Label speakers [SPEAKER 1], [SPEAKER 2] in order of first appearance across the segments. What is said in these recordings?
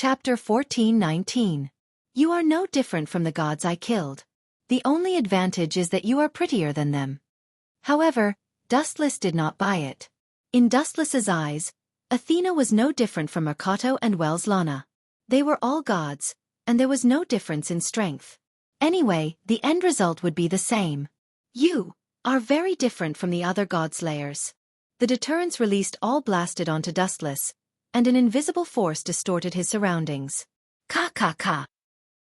[SPEAKER 1] Chapter 14:19. You are no different from the gods I killed. The only advantage is that you are prettier than them. However, Dustless did not buy it. In Dustless's eyes, Athena was no different from Mercato and Wells Lana. They were all gods, and there was no difference in strength. Anyway, the end result would be the same. You are very different from the other god slayers. The deterrence released all blasted onto Dustless, and an invisible force distorted his surroundings. Ka ka ka.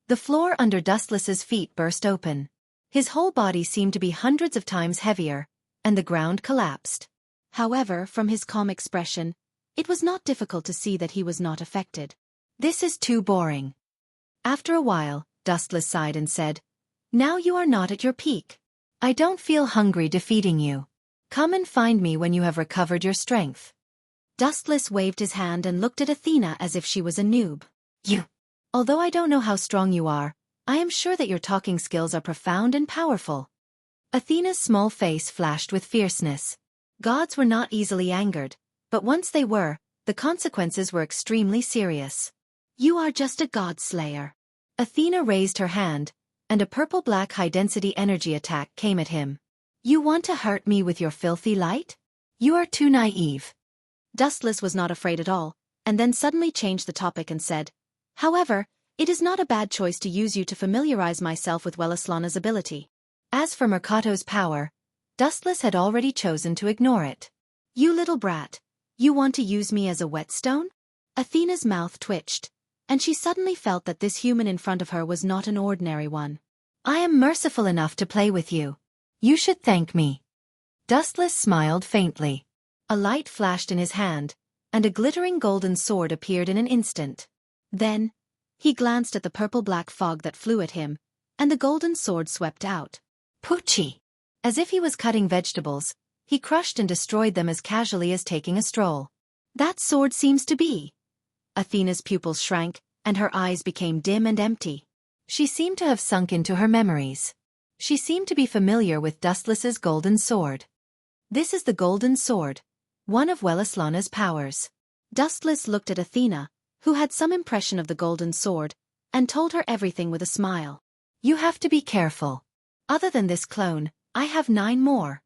[SPEAKER 1] The floor under Dustless's feet burst open. His whole body seemed to be hundreds of times heavier, and the ground collapsed. However, from his calm expression, it was not difficult to see that he was not affected. This is too boring. After a while, Dustless sighed and said, Now you are not at your peak. I don't feel hungry defeating you. Come and find me when you have recovered your strength. Dustless waved his hand and looked at Athena as if she was a noob. Although I don't know how strong you are, I am sure that your talking skills are profound and powerful. Athena's small face flashed with fierceness. Gods were not easily angered, but once they were, the consequences were extremely serious. You are just a god slayer. Athena raised her hand, and a purple-black high-density energy attack came at him. You want to hurt me with your filthy light? You are too naive. Dustless was not afraid at all, and then suddenly changed the topic and said, However, it is not a bad choice to use you to familiarize myself with Wellislana's ability. As for Mercato's power, Dustless had already chosen to ignore it. You little brat, you want to use me as a whetstone? Athena's mouth twitched, and she suddenly felt that this human in front of her was not an ordinary one. I am merciful enough to play with you. You should thank me. Dustless smiled faintly. A light flashed in his hand, and a glittering golden sword appeared in an instant. Then, he glanced at the purple-black fog that flew at him, and the golden sword swept out. Poochie! As if he was cutting vegetables, he crushed and destroyed them as casually as taking a stroll. That sword seems to be. Athena's pupils shrank, and her eyes became dim and empty. She seemed to have sunk into her memories. She seemed to be familiar with Dustless's golden sword. This is the golden sword, one of Wellislana's powers. Dustless looked at Athena, who had some impression of the golden sword, and told her everything with a smile. You have to be careful. Other than this clone, I have 9 more.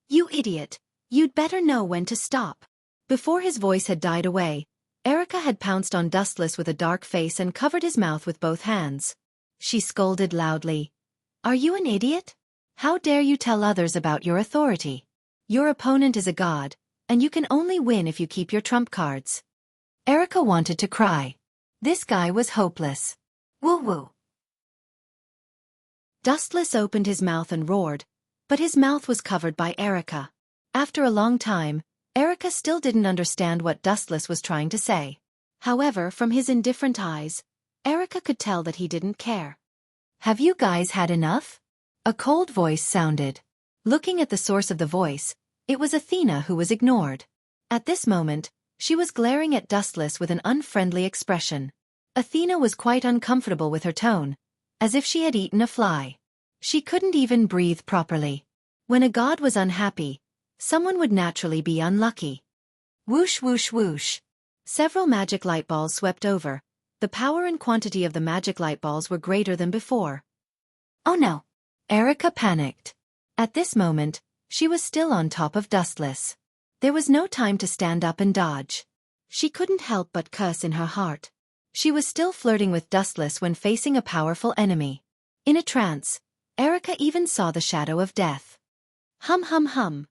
[SPEAKER 1] You idiot, you'd better know when to stop. Before his voice had died away, Erica had pounced on Dustless with a dark face and covered his mouth with both hands. She scolded loudly. Are you an idiot? How dare you tell others about your authority? Your opponent is a god, and you can only win if you keep your trump cards. Erica wanted to cry. This guy was hopeless. Woo-woo. Dustless opened his mouth and roared, but his mouth was covered by Erica. After a long time, Erica still didn't understand what Dustless was trying to say. However, from his indifferent eyes, Erica could tell that he didn't care. Have you guys had enough? A cold voice sounded. Looking at the source of the voice, it was Athena who was ignored. At this moment, she was glaring at Dustless with an unfriendly expression. Athena was quite uncomfortable with her tone, as if she had eaten a fly. She couldn't even breathe properly. When a god was unhappy, someone would naturally be unlucky. Whoosh whoosh whoosh. Several magic light balls swept over. The power and quantity of the magic light balls were greater than before. Oh no! Erica panicked. At this moment, she was still on top of Dustless. There was no time to stand up and dodge. She couldn't help but curse in her heart. She was still flirting with Dustless when facing a powerful enemy. In a trance, Erica even saw the shadow of death. Hum hum hum.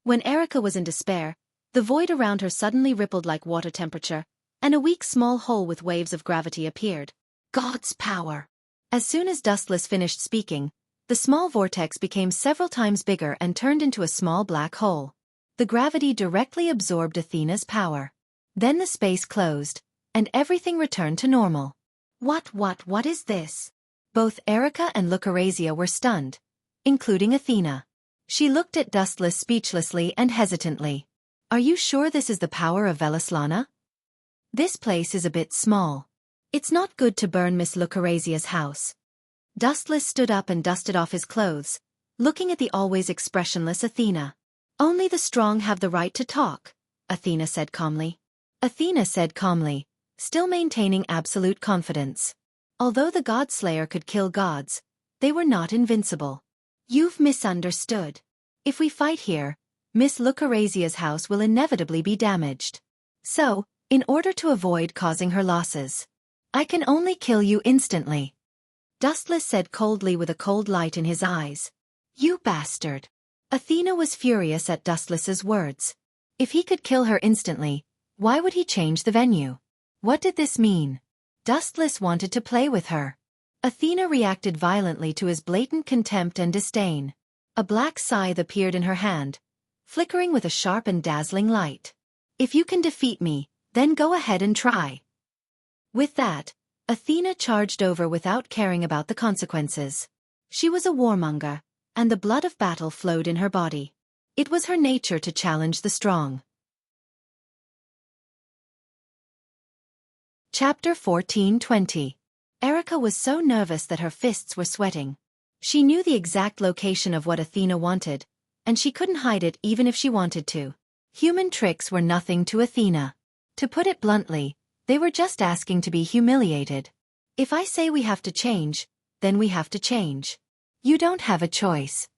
[SPEAKER 1] When Erica was in despair, the void around her suddenly rippled like water temperature, and a weak small hole with waves of gravity appeared. God's power! As soon as Dustless finished speaking, the small vortex became several times bigger and turned into a small black hole. The gravity directly absorbed Athena's power. Then the space closed, and everything returned to normal. What is this? Both Erica and Lucrezia were stunned, including Athena. She looked at Dustless speechlessly and hesitantly. Are you sure this is the power of Wellislana? This place is a bit small. It's not good to burn Miss Lucrezia's house. Dustless stood up and dusted off his clothes, looking at the always expressionless Athena. Only the strong have the right to talk, Athena said calmly. Athena said calmly, still maintaining absolute confidence. Although the God-Slayer could kill gods, they were not invincible. You've misunderstood. If we fight here, Miss Lucrezia's house will inevitably be damaged. So, in order to avoid causing her losses, I can only kill you instantly. Dustless said coldly with a cold light in his eyes. You bastard. Athena was furious at Dustless's words. If he could kill her instantly, why would he change the venue? What did this mean? Dustless wanted to play with her. Athena reacted violently to his blatant contempt and disdain. A black scythe appeared in her hand, flickering with a sharp and dazzling light. If you can defeat me, then go ahead and try. With that, Athena charged over without caring about the consequences. She was a warmonger, and the blood of battle flowed in her body. It was her nature to challenge the strong. Chapter 14:20. Erica was so nervous that her fists were sweating. She knew the exact location of what Athena wanted, and she couldn't hide it even if she wanted to. Human tricks were nothing to Athena. To put it bluntly, they were just asking to be humiliated. If I say we have to change, then we have to change. You don't have a choice.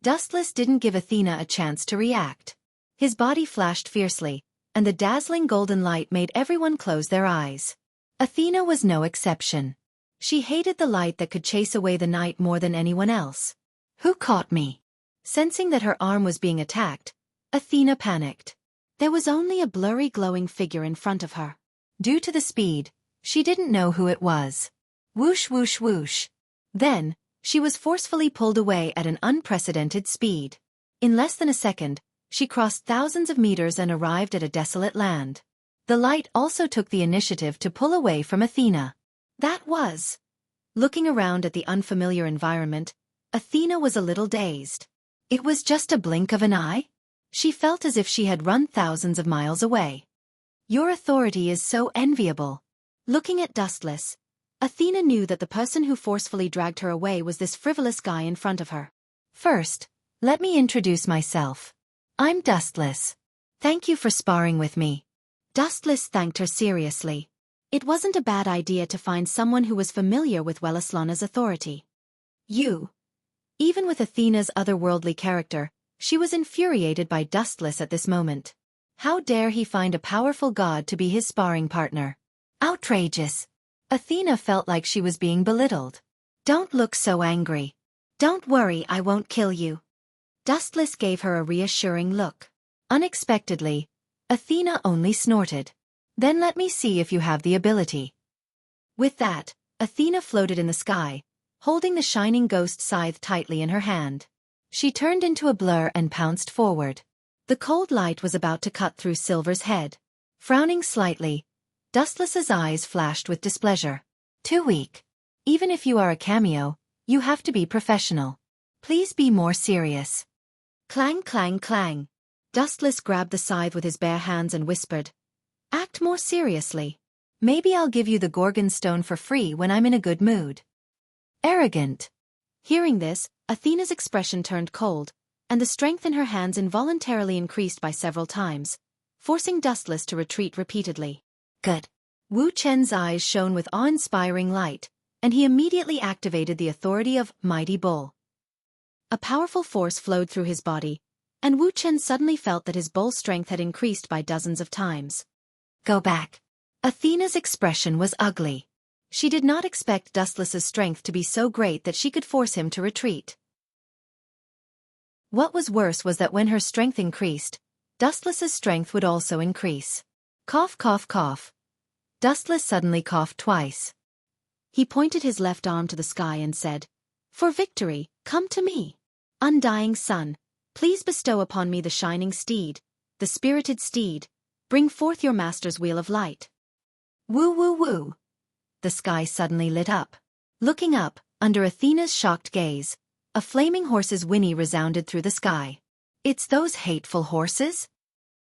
[SPEAKER 1] Dustless didn't give Athena a chance to react. His body flashed fiercely, and the dazzling golden light made everyone close their eyes. Athena was no exception. She hated the light that could chase away the night more than anyone else. Who caught me? Sensing that her arm was being attacked, Athena panicked. There was only a blurry glowing figure in front of her. Due to the speed, she didn't know who it was. Whoosh whoosh whoosh. Then, she was forcefully pulled away at an unprecedented speed. In less than a second, she crossed thousands of meters and arrived at a desolate land. The light also took the initiative to pull away from Athena. That was. Looking around at the unfamiliar environment, Athena was a little dazed. It was just a blink of an eye? She felt as if she had run thousands of miles away. Your authority is so enviable. Looking at Dustless, Athena knew that the person who forcefully dragged her away was this frivolous guy in front of her. First, let me introduce myself. I'm Dustless. Thank you for sparring with me. Dustless thanked her seriously. It wasn't a bad idea to find someone who was familiar with Wellislana's authority. You. Even with Athena's otherworldly character, she was infuriated by Dustless at this moment. How dare he find a powerful god to be his sparring partner? Outrageous. Athena felt like she was being belittled. Don't look so angry. Don't worry, I won't kill you. Dustless gave her a reassuring look. Unexpectedly, Athena only snorted. Then let me see if you have the ability. With that, Athena floated in the sky, holding the shining ghost scythe tightly in her hand. She turned into a blur and pounced forward. The cold light was about to cut through Silver's head. Frowning slightly, Dustless's eyes flashed with displeasure. Too weak. Even if you are a cameo, you have to be professional. Please be more serious. Clang clang clang. Dustless grabbed the scythe with his bare hands and whispered, Act more seriously. Maybe I'll give you the Gorgon stone for free when I'm in a good mood. Arrogant. Hearing this, Athena's expression turned cold, and the strength in her hands involuntarily increased by several times, forcing Dustless to retreat repeatedly. Good. Wu Chen's eyes shone with awe-inspiring light, and he immediately activated the authority of Mighty Bull. A powerful force flowed through his body, and Wu Chen suddenly felt that his bull strength had increased by dozens of times. Go back. Athena's expression was ugly. She did not expect Dustless's strength to be so great that she could force him to retreat. What was worse was that when her strength increased, Dustless's strength would also increase. Cough cough cough. Dustless suddenly coughed twice. He pointed his left arm to the sky and said, For victory, come to me. Undying sun, please bestow upon me the shining steed, the spirited steed, bring forth your master's wheel of light. Woo woo woo. The sky suddenly lit up. Looking up, under Athena's shocked gaze, a flaming horse's whinny resounded through the sky. It's those hateful horses?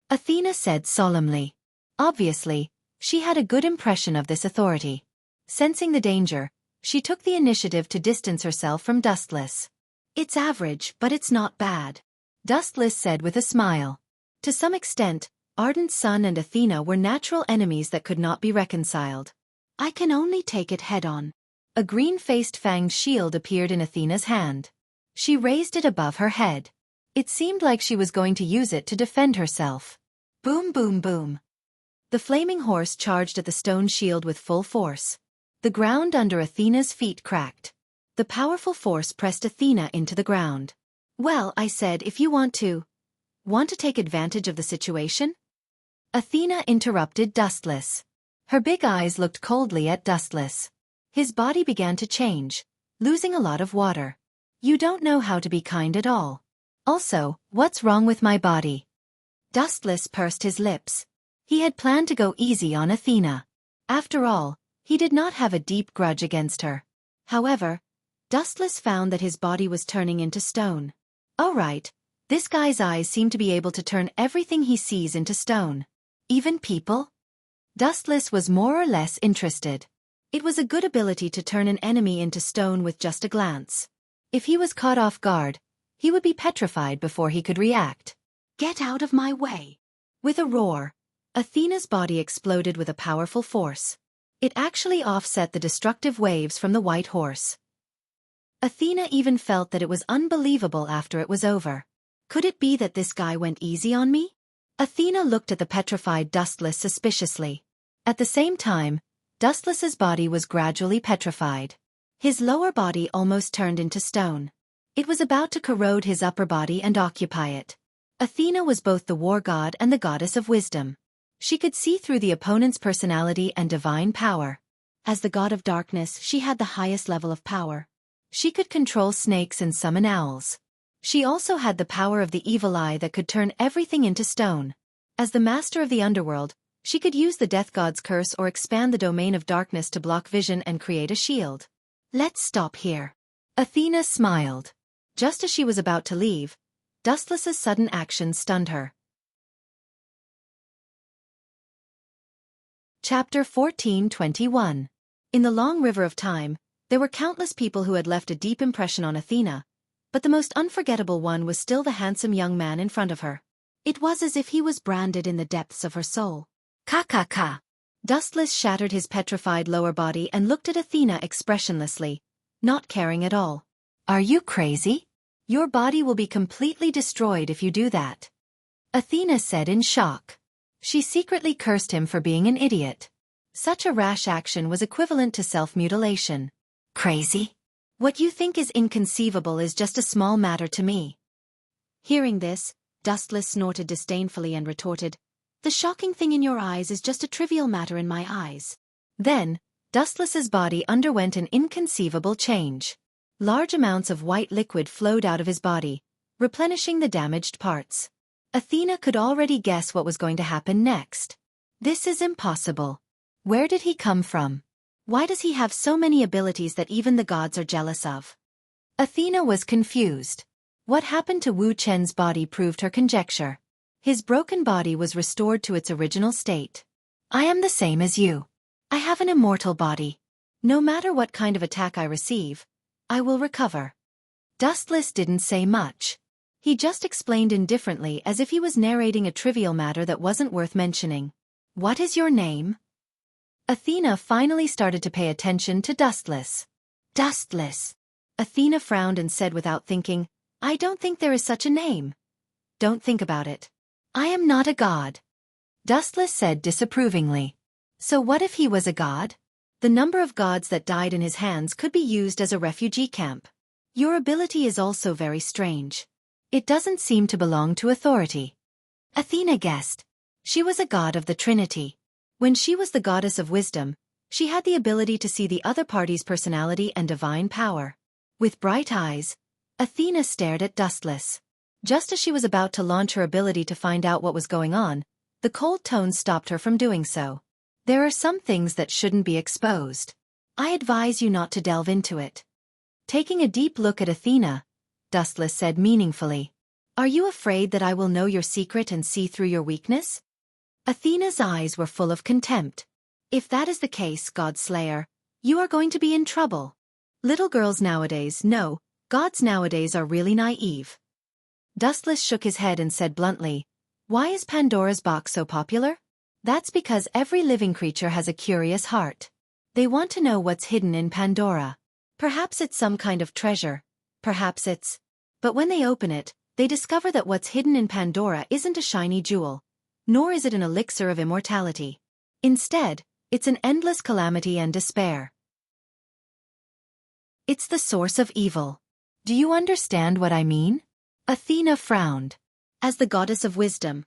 [SPEAKER 1] Athena said solemnly. Obviously, she had a good impression of this authority. Sensing the danger, she took the initiative to distance herself from Dustless. It's average, but it's not bad. Dustless said with a smile. To some extent, Ardent Sun and Athena were natural enemies that could not be reconciled. I can only take it head-on. A green-faced fanged shield appeared in Athena's hand. She raised it above her head. It seemed like she was going to use it to defend herself. Boom, boom, boom. The flaming horse charged at the stone shield with full force. The ground under Athena's feet cracked. The powerful force pressed Athena into the ground. Well, I said, if you want to take advantage of the situation? Athena interrupted Dustless. Her big eyes looked coldly at Dustless. His body began to change, losing a lot of water. You don't know how to be kind at all. Also, what's wrong with my body? Dustless pursed his lips. He had planned to go easy on Athena. After all, he did not have a deep grudge against her. However, Dustless found that his body was turning into stone. All right, this guy's eyes seem to be able to turn everything he sees into stone. Even people? Dustless was more or less interested. It was a good ability to turn an enemy into stone with just a glance. If he was caught off guard, he would be petrified before he could react. Get out of my way! With a roar, Athena's body exploded with a powerful force. It actually offset the destructive waves from the white horse. Athena even felt that it was unbelievable after it was over. Could it be that this guy went easy on me? Athena looked at the petrified Dustless suspiciously. At the same time, Dustless's body was gradually petrified. His lower body almost turned into stone. It was about to corrode his upper body and occupy it. Athena was both the war god and the goddess of wisdom. She could see through the opponent's personality and divine power. As the god of darkness, she had the highest level of power. She could control snakes and summon owls. She also had the power of the evil eye that could turn everything into stone. As the master of the underworld, she could use the death god's curse or expand the domain of darkness to block vision and create a shield. Let's stop here. Athena smiled. Just as she was about to leave, Dustless's sudden action stunned her. Chapter 14:21. In the long river of time, there were countless people who had left a deep impression on Athena, but the most unforgettable one was still the handsome young man in front of her. It was as if he was branded in the depths of her soul. Ka. Dustless shattered his petrified lower body and looked at Athena expressionlessly, not caring at all. Are you crazy? Your body will be completely destroyed if you do that. Athena said in shock. She secretly cursed him for being an idiot. Such a rash action was equivalent to self-mutilation. Crazy? What you think is inconceivable is just a small matter to me. Hearing this, Dustless snorted disdainfully and retorted, The shocking thing in your eyes is just a trivial matter in my eyes. Then, Dustless's body underwent an inconceivable change. Large amounts of white liquid flowed out of his body, replenishing the damaged parts. Athena could already guess what was going to happen next. This is impossible. Where did he come from? Why does he have so many abilities that even the gods are jealous of? Athena was confused. What happened to Wu Chen's body proved her conjecture. His broken body was restored to its original state. I am the same as you. I have an immortal body. No matter what kind of attack I receive, I will recover. Dustless didn't say much. He just explained indifferently as if he was narrating a trivial matter that wasn't worth mentioning. What is your name? Athena finally started to pay attention to Dustless. Dustless. Athena frowned and said without thinking, I don't think there is such a name. Don't think about it. I am not a god. Dustless said disapprovingly. So what if he was a god? The number of gods that died in his hands could be used as a refugee camp. Your ability is also very strange. It doesn't seem to belong to authority. Athena guessed. She was a god of the Trinity. When she was the goddess of wisdom, she had the ability to see the other party's personality and divine power. With bright eyes, Athena stared at Dustless. Just as she was about to launch her ability to find out what was going on, the cold tones stopped her from doing so. There are some things that shouldn't be exposed. I advise you not to delve into it. Taking a deep look at Athena, Dustless said meaningfully. Are you afraid that I will know your secret and see through your weakness? Athena's eyes were full of contempt. If that is the case, God-slayer, you are going to be in trouble. Little girls nowadays, no, gods nowadays are really naive. Dustless shook his head and said bluntly, Why is Pandora's box so popular? That's because every living creature has a curious heart. They want to know what's hidden in Pandora. Perhaps it's some kind of treasure. Perhaps it's... But when they open it, they discover that what's hidden in Pandora isn't a shiny jewel, nor is it an elixir of immortality. Instead, it's an endless calamity and despair. It's the source of evil. Do you understand what I mean? Athena frowned. As the goddess of wisdom,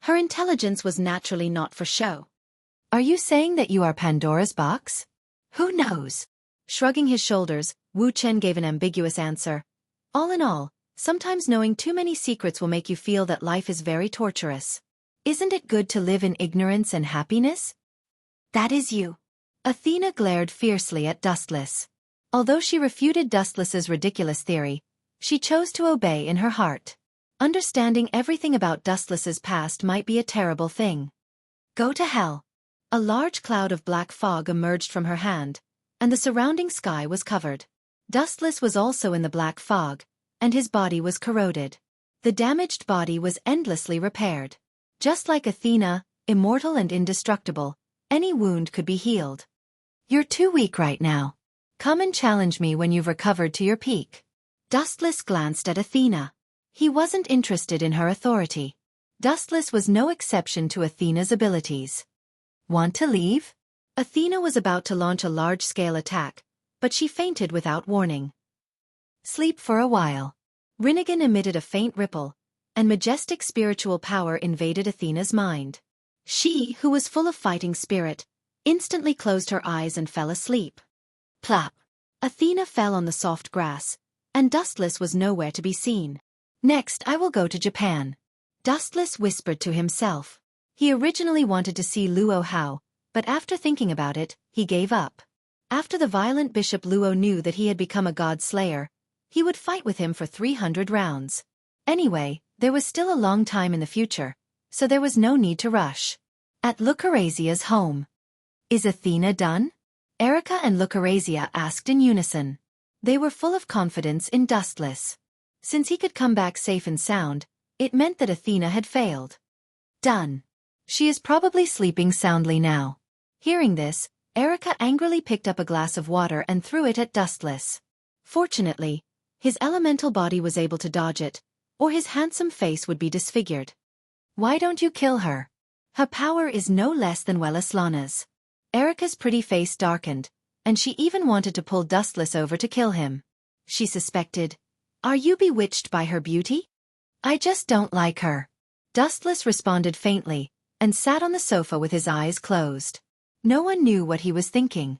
[SPEAKER 1] her intelligence was naturally not for show. Are you saying that you are Pandora's box? Who knows? Shrugging his shoulders, Wuxian gave an ambiguous answer. All in all, sometimes knowing too many secrets will make you feel that life is very torturous. Isn't it good to live in ignorance and happiness? That is you. Athena glared fiercely at Dustless. Although she refuted Dustless's ridiculous theory, she chose to obey in her heart. Understanding everything about Dustless's past might be a terrible thing. Go to hell. A large cloud of black fog emerged from her hand, and the surrounding sky was covered. Dustless was also in the black fog, and his body was corroded. The damaged body was endlessly repaired. Just like Athena, immortal and indestructible, any wound could be healed. You're too weak right now. Come and challenge me when you've recovered to your peak. Dustless glanced at Athena. He wasn't interested in her authority. Dustless was no exception to Athena's abilities. Want to leave? Athena was about to launch a large-scale attack, but she fainted without warning. Sleep for a while. Rinnegan emitted a faint ripple, and majestic spiritual power invaded Athena's mind. She, who was full of fighting spirit, instantly closed her eyes and fell asleep. Plop! Athena fell on the soft grass, and Dustless was nowhere to be seen. Next I will go to Japan. Dustless whispered to himself. He originally wanted to see Luo Hao, but after thinking about it, he gave up. After the violent Bishop Luo knew that he had become a god slayer, he would fight with him for 300 rounds. Anyway, there was still a long time in the future, so there was no need to rush. At Lucrezia's home. Is Athena done? Erica and Lucrezia asked in unison. They were full of confidence in Dustless. Since he could come back safe and sound, it meant that Athena had failed. Done. She is probably sleeping soundly now. Hearing this, Erica angrily picked up a glass of water and threw it at Dustless. Fortunately, his elemental body was able to dodge it, or his handsome face would be disfigured. Why don't you kill her? Her power is no less than Wellislana's. Erica's pretty face darkened, and she even wanted to pull Dustless over to kill him. She suspected, "Are you bewitched by her beauty?" "I just don't like her." Dustless responded faintly, and sat on the sofa with his eyes closed. No one knew what he was thinking.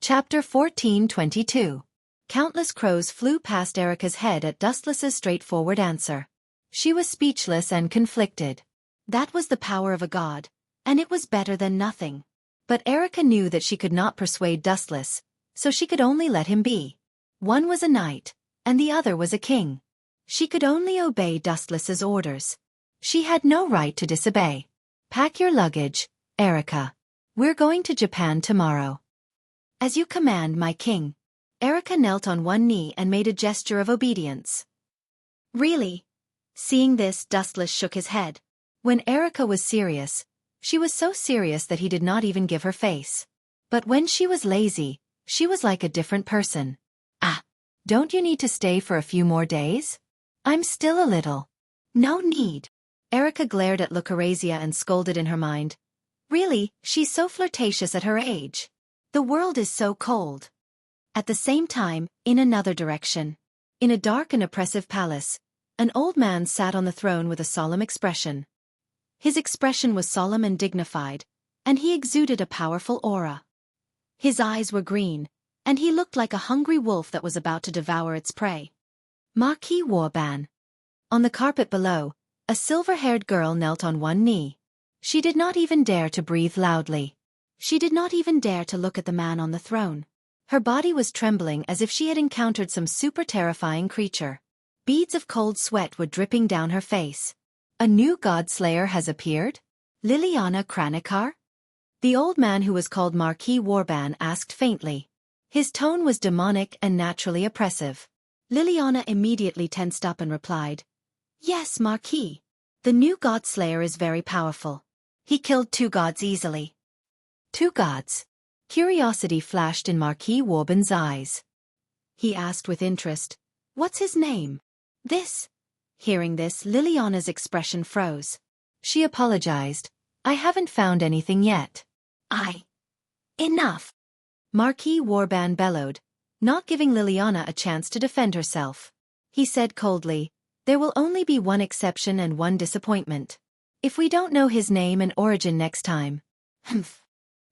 [SPEAKER 1] Chapter 14:22. Countless crows flew past Erica's head at Dustless's straightforward answer. She was speechless and conflicted. That was the power of a god, and it was better than nothing. But Erica knew that she could not persuade Dustless, so she could only let him be. One was a knight, and the other was a king. She could only obey Dustless's orders. She had no right to disobey. Pack your luggage, Erica. We're going to Japan tomorrow. As you command, my king. Erica knelt on one knee and made a gesture of obedience. Really? Seeing this, Dustless shook his head. When Erica was serious, she was so serious that he did not even give her face. But when she was lazy, she was like a different person. Ah, don't you need to stay for a few more days? I'm still a little. No need. Erica glared at Lucrezia and scolded in her mind. Really, she's so flirtatious at her age. The world is so cold. At the same time, in another direction. In a dark and oppressive palace, an old man sat on the throne with a solemn expression. His expression was solemn and dignified, and he exuded a powerful aura. His eyes were green, and he looked like a hungry wolf that was about to devour its prey. Marquis Warban. On the carpet below, a silver-haired girl knelt on one knee. She did not even dare to breathe loudly. She did not even dare to look at the man on the throne. Her body was trembling as if she had encountered some super terrifying creature. Beads of cold sweat were dripping down her face. A new god-slayer has appeared? Liliana Kranikar? The old man who was called Marquis Warban asked faintly. His tone was demonic and naturally oppressive. Liliana immediately tensed up and replied, "Yes, Marquis. The new God Slayer is very powerful. He killed 2 gods easily." 2 gods? Curiosity flashed in Marquis Warben's eyes. He asked with interest, "What's his name?" Hearing this, Liliana's expression froze. She apologized, "I haven't found anything yet." Enough! Marquis Warban bellowed, not giving Liliana a chance to defend herself. He said coldly, "There will only be one exception and one disappointment. If we don't know his name and origin next time." Humph.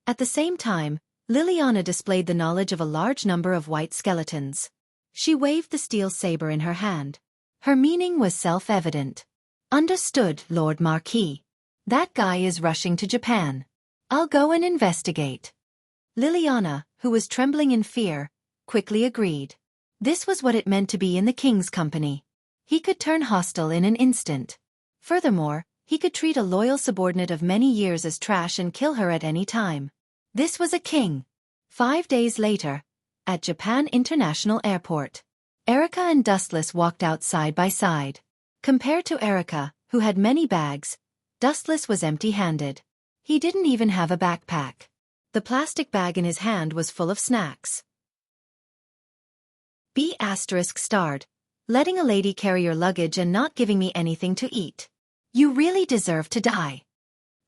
[SPEAKER 1] At the same time, Liliana displayed the knowledge of a large number of white skeletons. She waved the steel saber in her hand. Her meaning was self-evident. "Understood, Lord Marquis. That guy is rushing to Japan. I'll go and investigate." Liliana, who was trembling in fear, quickly agreed. This was what it meant to be in the king's company. He could turn hostile in an instant. Furthermore, he could treat a loyal subordinate of many years as trash and kill her at any time. This was a king. 5 days later, at Japan International Airport, Erica and Dustless walked out side by side. Compared to Erica, who had many bags, Dustless was empty-handed. He didn't even have a backpack. The plastic bag in his hand was full of snacks. B****, letting a lady carry your luggage and not giving me anything to eat. You really deserve to die.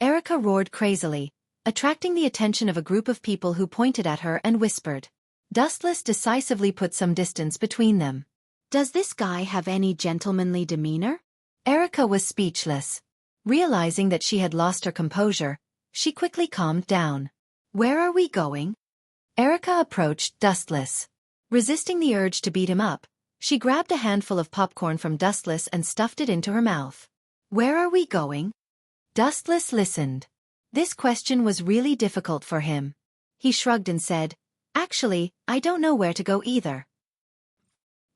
[SPEAKER 1] Erica roared crazily, attracting the attention of a group of people who pointed at her and whispered. Dustless decisively put some distance between them. "Does this guy have any gentlemanly demeanor?" Erica was speechless. Realizing that she had lost her composure, she quickly calmed down. "Where are we going?" Erica approached Dustless. Resisting the urge to beat him up, she grabbed a handful of popcorn from Dustless and stuffed it into her mouth. "Where are we going?" Dustless listened. This question was really difficult for him. He shrugged and said, "Actually, I don't know where to go either."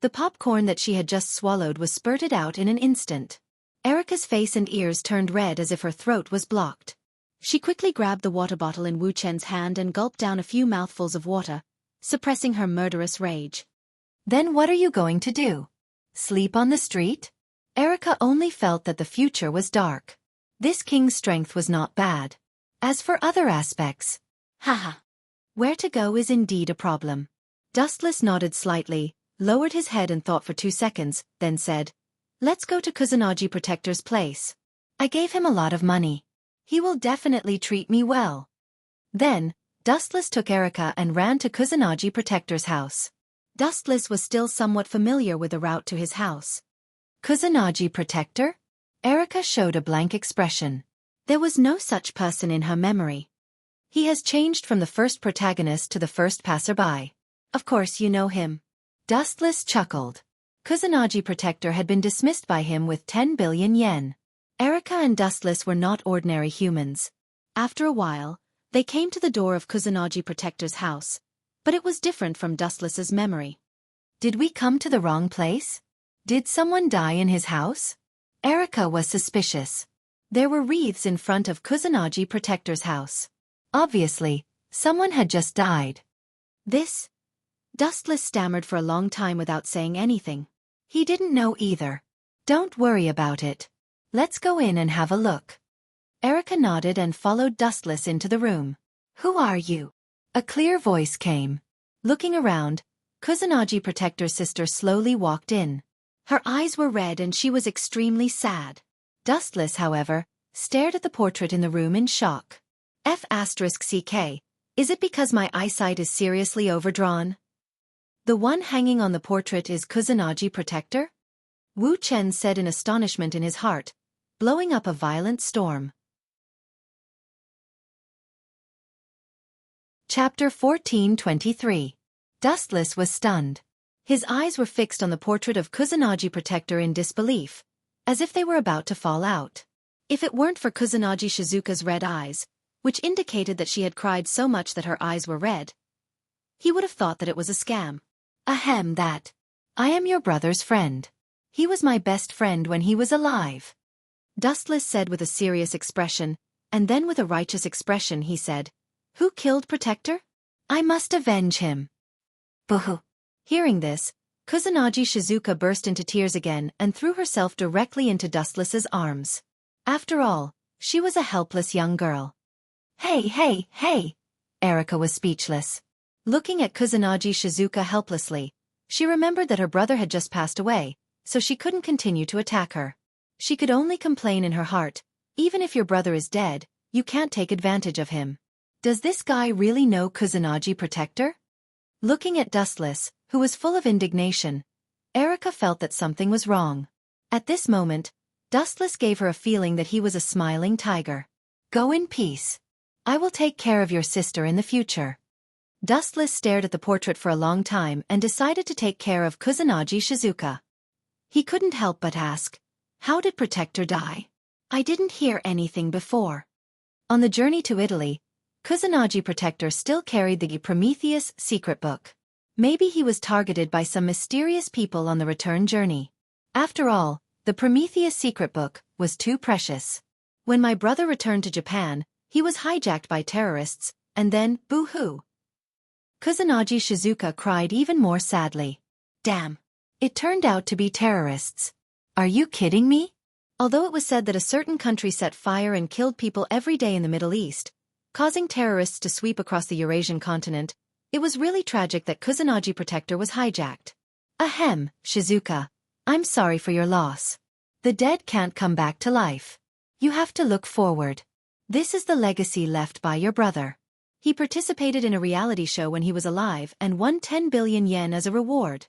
[SPEAKER 1] The popcorn that she had just swallowed was spurted out in an instant. Erica's face and ears turned red as if her throat was blocked. She quickly grabbed the water bottle in Wu Chen's hand and gulped down a few mouthfuls of water, suppressing her murderous rage. "Then what are you going to do? Sleep on the street?" Erica only felt that the future was dark. This king's strength was not bad. As for other aspects, haha. Where to go is indeed a problem. Dustless nodded slightly, lowered his head and thought for 2 seconds, then said, "Let's go to Kusanagi Protector's place. I gave him a lot of money. He will definitely treat me well." Then, Dustless took Erica and ran to Kusanagi Protector's house. Dustless was still somewhat familiar with the route to his house. Kusanagi Protector? Erica showed a blank expression. There was no such person in her memory. He has changed from the first protagonist to the first passerby. Of course you know him. Dustless chuckled. Kusanagi Protector had been dismissed by him with 10 billion yen. Erica and Dustless were not ordinary humans. After a while, they came to the door of Kusanagi Protector's house, but it was different from Dustless's memory. Did we come to the wrong place? Did someone die in his house? Erica was suspicious. There were wreaths in front of Kusanagi Protector's house. Obviously, someone had just died. This? Dustless stammered for a long time without saying anything. He didn't know either. Don't worry about it. Let's go in and have a look. Erica nodded and followed Dustless into the room. Who are you? A clear voice came. Looking around, Kusanagi Protector's sister slowly walked in. Her eyes were red and she was extremely sad. Dustless, however, stared at the portrait in the room in shock. F***CK, is it because my eyesight is seriously overdrawn? The one hanging on the portrait is Kusanagi Protector? Wu Chen said in astonishment in his heart, blowing up a violent storm. Chapter 1423. Dustless was stunned. His eyes were fixed on the portrait of Kusanagi Protector in disbelief, as if they were about to fall out. If it weren't for Kusanagi Shizuka's red eyes, which indicated that she had cried so much that her eyes were red, he would have thought that it was a scam. Ahem, that. I am your brother's friend. He was my best friend when he was alive. Dustless said with a serious expression, and then with a righteous expression he said, Who killed Protector? I must avenge him. Boo-hoo. Hearing this, Kusanagi Shizuka burst into tears again and threw herself directly into Dustless's arms. After all, she was a helpless young girl. Hey, hey, hey! Erika was speechless. Looking at Kusanagi Shizuka helplessly, she remembered that her brother had just passed away, so she couldn't continue to attack her. She could only complain in her heart, even if your brother is dead, you can't take advantage of him. Does this guy really know Kusanagi Protector? Looking at Dustless, who was full of indignation, Erika felt that something was wrong. At this moment, Dustless gave her a feeling that he was a smiling tiger. Go in peace. I will take care of your sister in the future. Dustless stared at the portrait for a long time and decided to take care of Kusanagi Shizuka. He couldn't help but ask, how did Protector die? I didn't hear anything before. On the journey to Italy, Kusanagi Protector still carried the Prometheus secret book. Maybe he was targeted by some mysterious people on the return journey. After all, the Prometheus secret book was too precious. When my brother returned to Japan, he was hijacked by terrorists, and then, boo-hoo. Kusanagi Shizuka cried even more sadly. Damn. It turned out to be terrorists. Are you kidding me? Although it was said that a certain country set fire and killed people every day in the Middle East, causing terrorists to sweep across the Eurasian continent, it was really tragic that Kusanagi Protector was hijacked. Ahem, Shizuka. I'm sorry for your loss. The dead can't come back to life. You have to look forward. This is the legacy left by your brother. He participated in a reality show when he was alive and won 10 billion yen as a reward.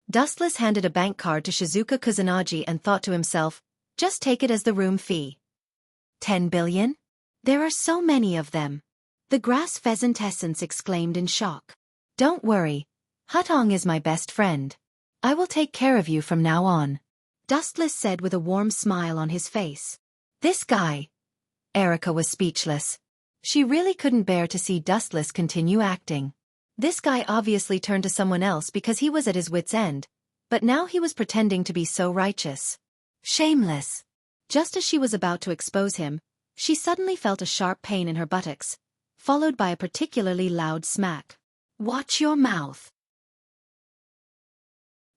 [SPEAKER 1] Dustless handed a bank card to Shizuka Kusanagi and thought to himself, just take it as the room fee. 10 billion? There are so many of them. The grass pheasant essence exclaimed in shock. Don't worry. Hutong is my best friend. I will take care of you from now on. Dustless said with a warm smile on his face. This guy. Erika was speechless. She really couldn't bear to see Dustless continue acting. This guy obviously turned to someone else because he was at his wit's end, but now he was pretending to be so righteous. Shameless. Just as she was about to expose him, she suddenly felt a sharp pain in her buttocks, followed by a particularly loud smack. Watch your mouth.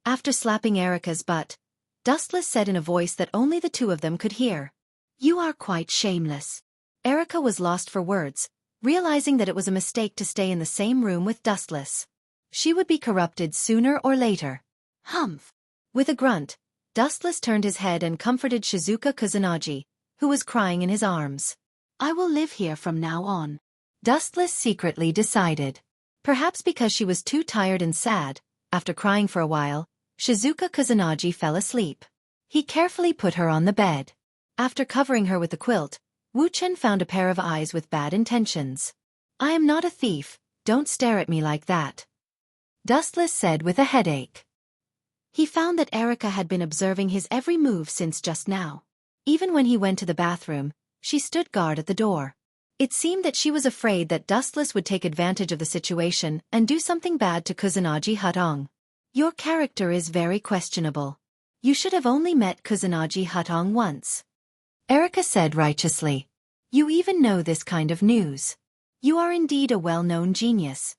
[SPEAKER 1] After slapping Erika's butt, Dustless said in a voice that only the two of them could hear. You are quite shameless. Erika was lost for words, realizing that it was a mistake to stay in the same room with Dustless. She would be corrupted sooner or later. Humph. With a grunt, Dustless turned his head and comforted Shizuka Kusanagi, who was crying in his arms. I will live here from now on. Dustless secretly decided. Perhaps because she was too tired and sad, after crying for a while, Shizuka Kusanagi fell asleep. He carefully put her on the bed. After covering her with the quilt, Wuchen found a pair of eyes with bad intentions. I am not a thief, don't stare at me like that. Dustless said with a headache. He found that Erika had been observing his every move since just now. Even when he went to the bathroom, she stood guard at the door. It seemed that she was afraid that Dustless would take advantage of the situation and do something bad to Kusanagi Hutong. Your character is very questionable. You should have only met Kusanagi Hutong once. Erika said righteously. You even know this kind of news. You are indeed a well-known genius.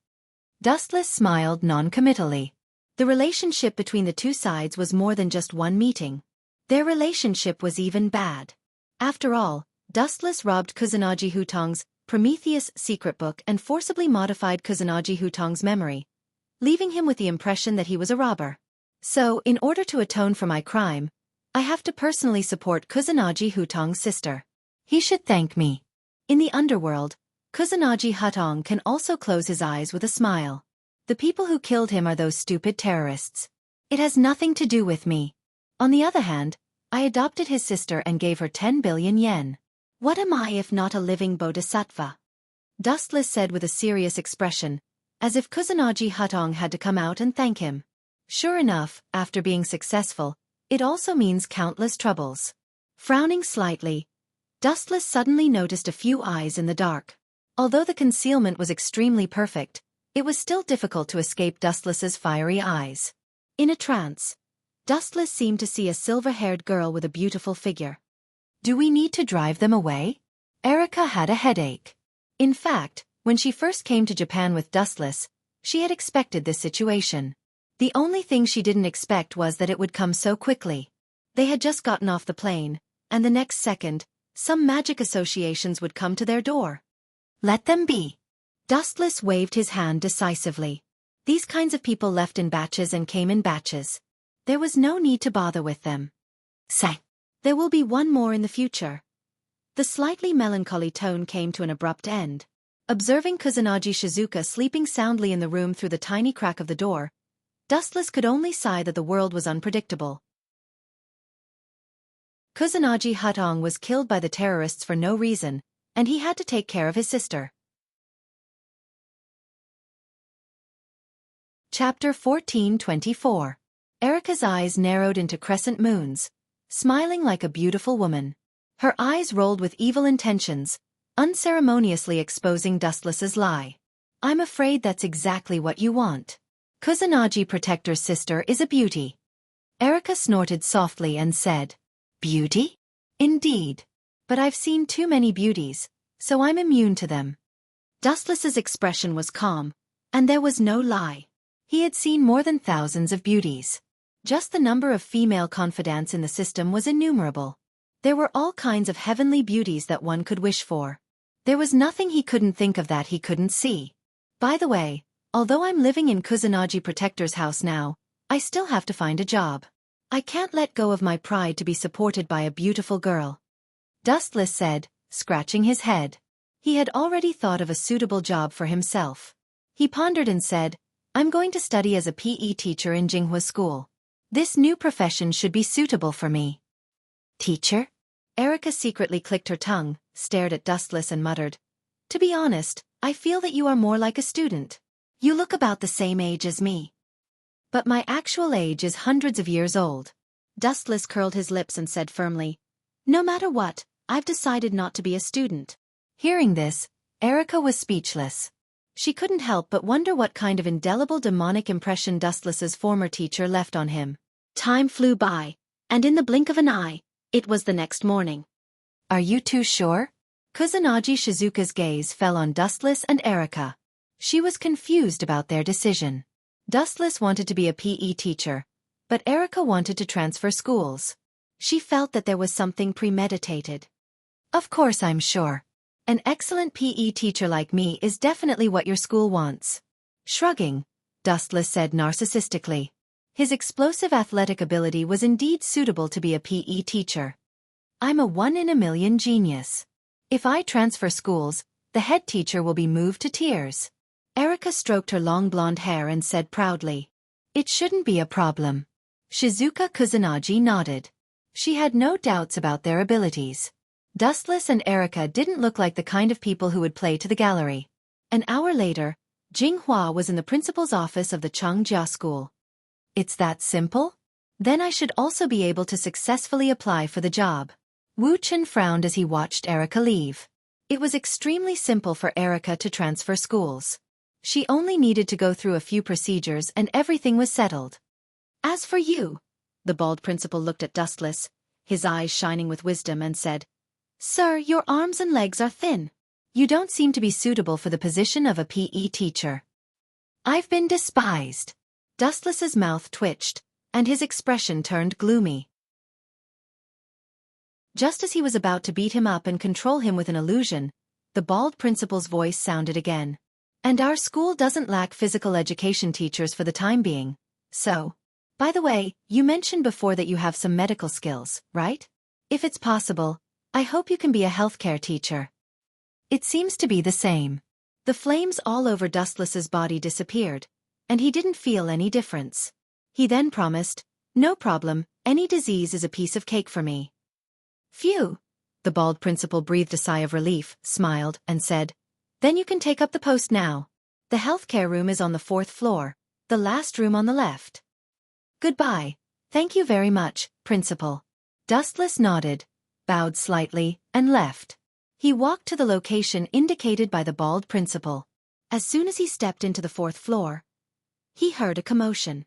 [SPEAKER 1] Dustless smiled non-committally. The relationship between the two sides was more than just one meeting. Their relationship was even bad. After all, Dustless robbed Kusanagi Hutong's Prometheus secret book and forcibly modified Kusanagi Hutong's memory, leaving him with the impression that he was a robber. So, in order to atone for my crime, I have to personally support Kusanagi Hutong's sister. He should thank me. In the underworld, Kusanagi Hutong can also close his eyes with a smile. The people who killed him are those stupid terrorists. It has nothing to do with me. On the other hand, I adopted his sister and gave her 10 billion yen. What am I if not a living bodhisattva? Dustless said with a serious expression, as if Kusanagi Hutong had to come out and thank him. Sure enough, after being successful, it also means countless troubles. Frowning slightly, Dustless suddenly noticed a few eyes in the dark. Although the concealment was extremely perfect, it was still difficult to escape Dustless's fiery eyes. In a trance, Dustless seemed to see a silver-haired girl with a beautiful figure. Do we need to drive them away? Erika had a headache. In fact, when she first came to Japan with Dustless, she had expected this situation. The only thing she didn't expect was that it would come so quickly. They had just gotten off the plane, and the next second, some magic associations would come to their door. Let them be. Dustless waved his hand decisively. These kinds of people left in batches and came in batches. There was no need to bother with them. Say, there will be one more in the future. The slightly melancholy tone came to an abrupt end. Observing Kusanagi Shizuka sleeping soundly in the room through the tiny crack of the door, Dustless could only sigh that the world was unpredictable. Kusanagi Hutong was killed by the terrorists for no reason, and he had to take care of his sister. Chapter 14:24. Erika's eyes narrowed into crescent moons, smiling like a beautiful woman. Her eyes rolled with evil intentions, unceremoniously exposing Dustless's lie. I'm afraid that's exactly what you want. Kusanagi Protector's sister is a beauty. Erika snorted softly and said, Beauty? Indeed. But I've seen too many beauties, so I'm immune to them. Dustless's expression was calm, and there was no lie. He had seen more than thousands of beauties. Just the number of female confidants in the system was innumerable. There were all kinds of heavenly beauties that one could wish for. There was nothing he couldn't think of that he couldn't see. By the way, although I'm living in Kusanagi Protector's house now, I still have to find a job. I can't let go of my pride to be supported by a beautiful girl. Dustless said, scratching his head. He had already thought of a suitable job for himself. He pondered and said, I'm going to study as a PE teacher in Jinghua School. This new profession should be suitable for me. Teacher? Erika secretly clicked her tongue, stared at Dustless and muttered, To be honest, I feel that you are more like a student. You look about the same age as me. But my actual age is hundreds of years old. Dustless curled his lips and said firmly, No matter what, I've decided not to be a student. Hearing this, Erika was speechless. She couldn't help but wonder what kind of indelible demonic impression Dustless's former teacher left on him. Time flew by, and in the blink of an eye, it was the next morning. Are you too sure? Kusanagi Shizuka's gaze fell on Dustless and Erika. She was confused about their decision. Dustless wanted to be a PE teacher, but Erika wanted to transfer schools. She felt that there was something premeditated. Of course I'm sure. An excellent PE teacher like me is definitely what your school wants. Shrugging, Dustless said narcissistically. His explosive athletic ability was indeed suitable to be a PE teacher. I'm a one-in-a-million genius. If I transfer schools, the head teacher will be moved to tears. Erika stroked her long blonde hair and said proudly, It shouldn't be a problem. Shizuka Kusanagi nodded. She had no doubts about their abilities. Dustless and Erika didn't look like the kind of people who would play to the gallery. An hour later, Jinghua was in the principal's office of the Changjia School. It's that simple? Then I should also be able to successfully apply for the job. Wu Chen frowned as he watched Erika leave. It was extremely simple for Erika to transfer schools. She only needed to go through a few procedures and everything was settled. As for you, the bald principal looked at Dustless, his eyes shining with wisdom, and said, Sir, your arms and legs are thin. You don't seem to be suitable for the position of a PE teacher. I've been despised. Dustless's mouth twitched, and his expression turned gloomy. Just as he was about to beat him up and control him with an illusion, the bald principal's voice sounded again. And our school doesn't lack physical education teachers for the time being. So, by the way, you mentioned before that you have some medical skills, right? If it's possible, I hope you can be a healthcare teacher. It seems to be the same. The flames all over Dustless's body disappeared, and he didn't feel any difference. He then promised, No problem, any disease is a piece of cake for me. Phew! The bald principal breathed a sigh of relief, smiled, and said, Then you can take up the post now. The healthcare room is on the 4th floor, the last room on the left. Goodbye. Thank you very much, Principal. Dustless nodded, bowed slightly, and left. He walked to the location indicated by the bald principal. As soon as he stepped into the 4th floor, he heard a commotion.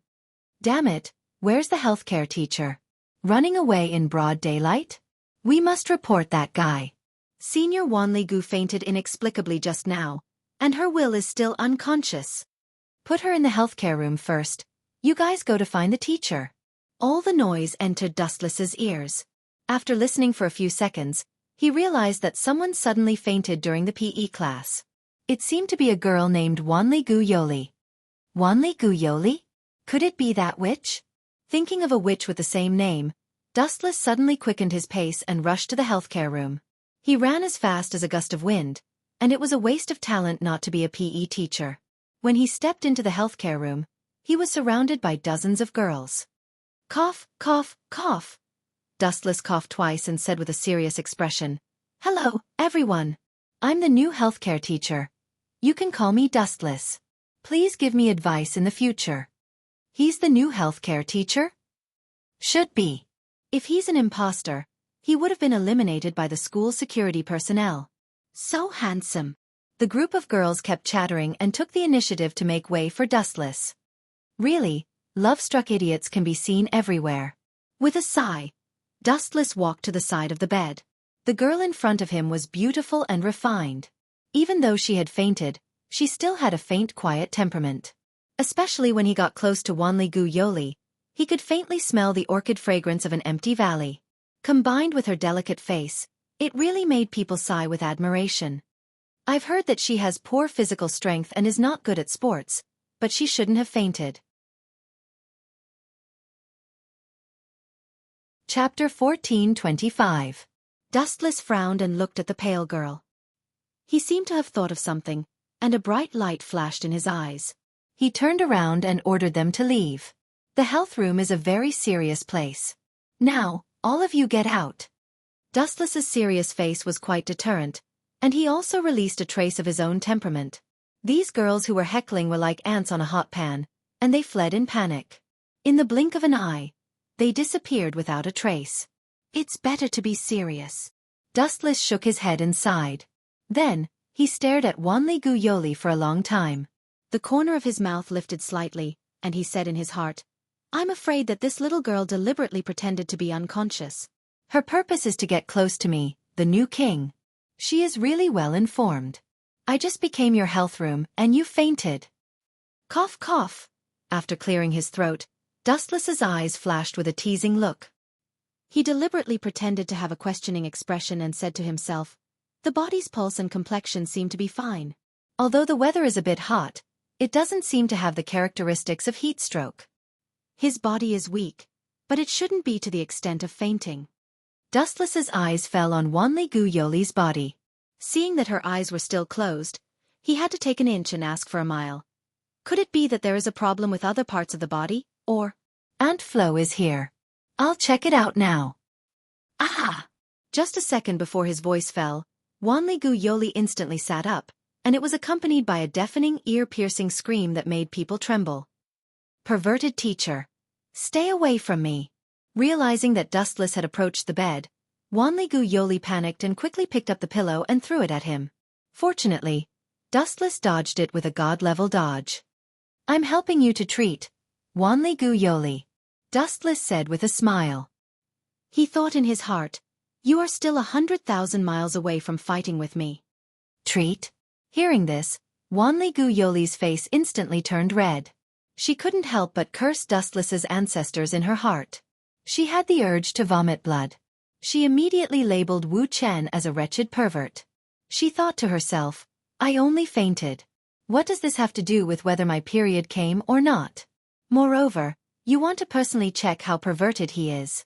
[SPEAKER 1] Damn it, where's the healthcare teacher? Running away in broad daylight? We must report that guy. Senior Wanli Gu fainted inexplicably just now, and her will is still unconscious. Put her in the healthcare room first, You guys go to find the teacher. All the noise entered Dustless's ears. After listening for a few seconds, he realized that someone suddenly fainted during the PE class. It seemed to be a girl named Wanli Gu Yoli. Wanli Gu Yoli? Could it be that witch? Thinking of a witch with the same name, Dustless suddenly quickened his pace and rushed to the healthcare room. He ran as fast as a gust of wind, and it was a waste of talent not to be a PE teacher. When he stepped into the healthcare room, he was surrounded by dozens of girls. Cough, cough, cough. Dustless coughed twice and said with a serious expression, "Hello, everyone. I'm the new healthcare teacher. You can call me Dustless. Please give me advice in the future." He's the new healthcare teacher? Should be. If he's an imposter, he would have been eliminated by the school security personnel. So handsome. The group of girls kept chattering and took the initiative to make way for Dustless. Really, love-struck idiots can be seen everywhere. With a sigh, Dustless walked to the side of the bed. The girl in front of him was beautiful and refined. Even though she had fainted, she still had a faint, quiet temperament. Especially when he got close to Wanli Gu Yoli, he could faintly smell the orchid fragrance of an empty valley. Combined with her delicate face, it really made people sigh with admiration. I've heard that she has poor physical strength and is not good at sports, but she shouldn't have fainted. Chapter 14:25. Dustless frowned and looked at the pale girl. He seemed to have thought of something, and a bright light flashed in his eyes. He turned around and ordered them to leave. The health room is a very serious place. Now, all of you get out. Dustless's serious face was quite deterrent, and he also released a trace of his own temperament. These girls who were heckling were like ants on a hot pan, and they fled in panic. In the blink of an eye, they disappeared without a trace. It's better to be serious. Dustless shook his head and sighed. Then, he stared at Wanli Gu Yoli for a long time. The corner of his mouth lifted slightly, and he said in his heart, "I'm afraid that this little girl deliberately pretended to be unconscious. Her purpose is to get close to me, the new king. She is really well informed. I just became your health room, and you fainted." Cough, cough. After clearing his throat, Dustless's eyes flashed with a teasing look. He deliberately pretended to have a questioning expression and said to himself, "The body's pulse and complexion seem to be fine. Although the weather is a bit hot, it doesn't seem to have the characteristics of heat stroke. His body is weak, but it shouldn't be to the extent of fainting." Dustless's eyes fell on Wanli Gu Yoli's body. Seeing that her eyes were still closed, he had to take an inch and ask for a mile. Could it be that there is a problem with other parts of the body, or? Aunt Flo is here. I'll check it out now. Ah! Just a second before his voice fell, Wanli Gu Yoli instantly sat up, and it was accompanied by a deafening, ear-piercing scream that made people tremble. Perverted teacher. Stay away from me. Realizing that Dustless had approached the bed, Wanli Gu Yoli panicked and quickly picked up the pillow and threw it at him. Fortunately, Dustless dodged it with a god-level dodge. "I'm helping you to treat, Wanli Gu Yoli," Dustless said with a smile. He thought in his heart, "You are still 100,000 miles away from fighting with me." Treat? Hearing this, Wanli Gu Yoli's face instantly turned red. She couldn't help but curse Dustless's ancestors in her heart. She had the urge to vomit blood. She immediately labeled Wu Chen as a wretched pervert. She thought to herself, "I only fainted. What does this have to do with whether my period came or not? Moreover, you want to personally check how perverted he is.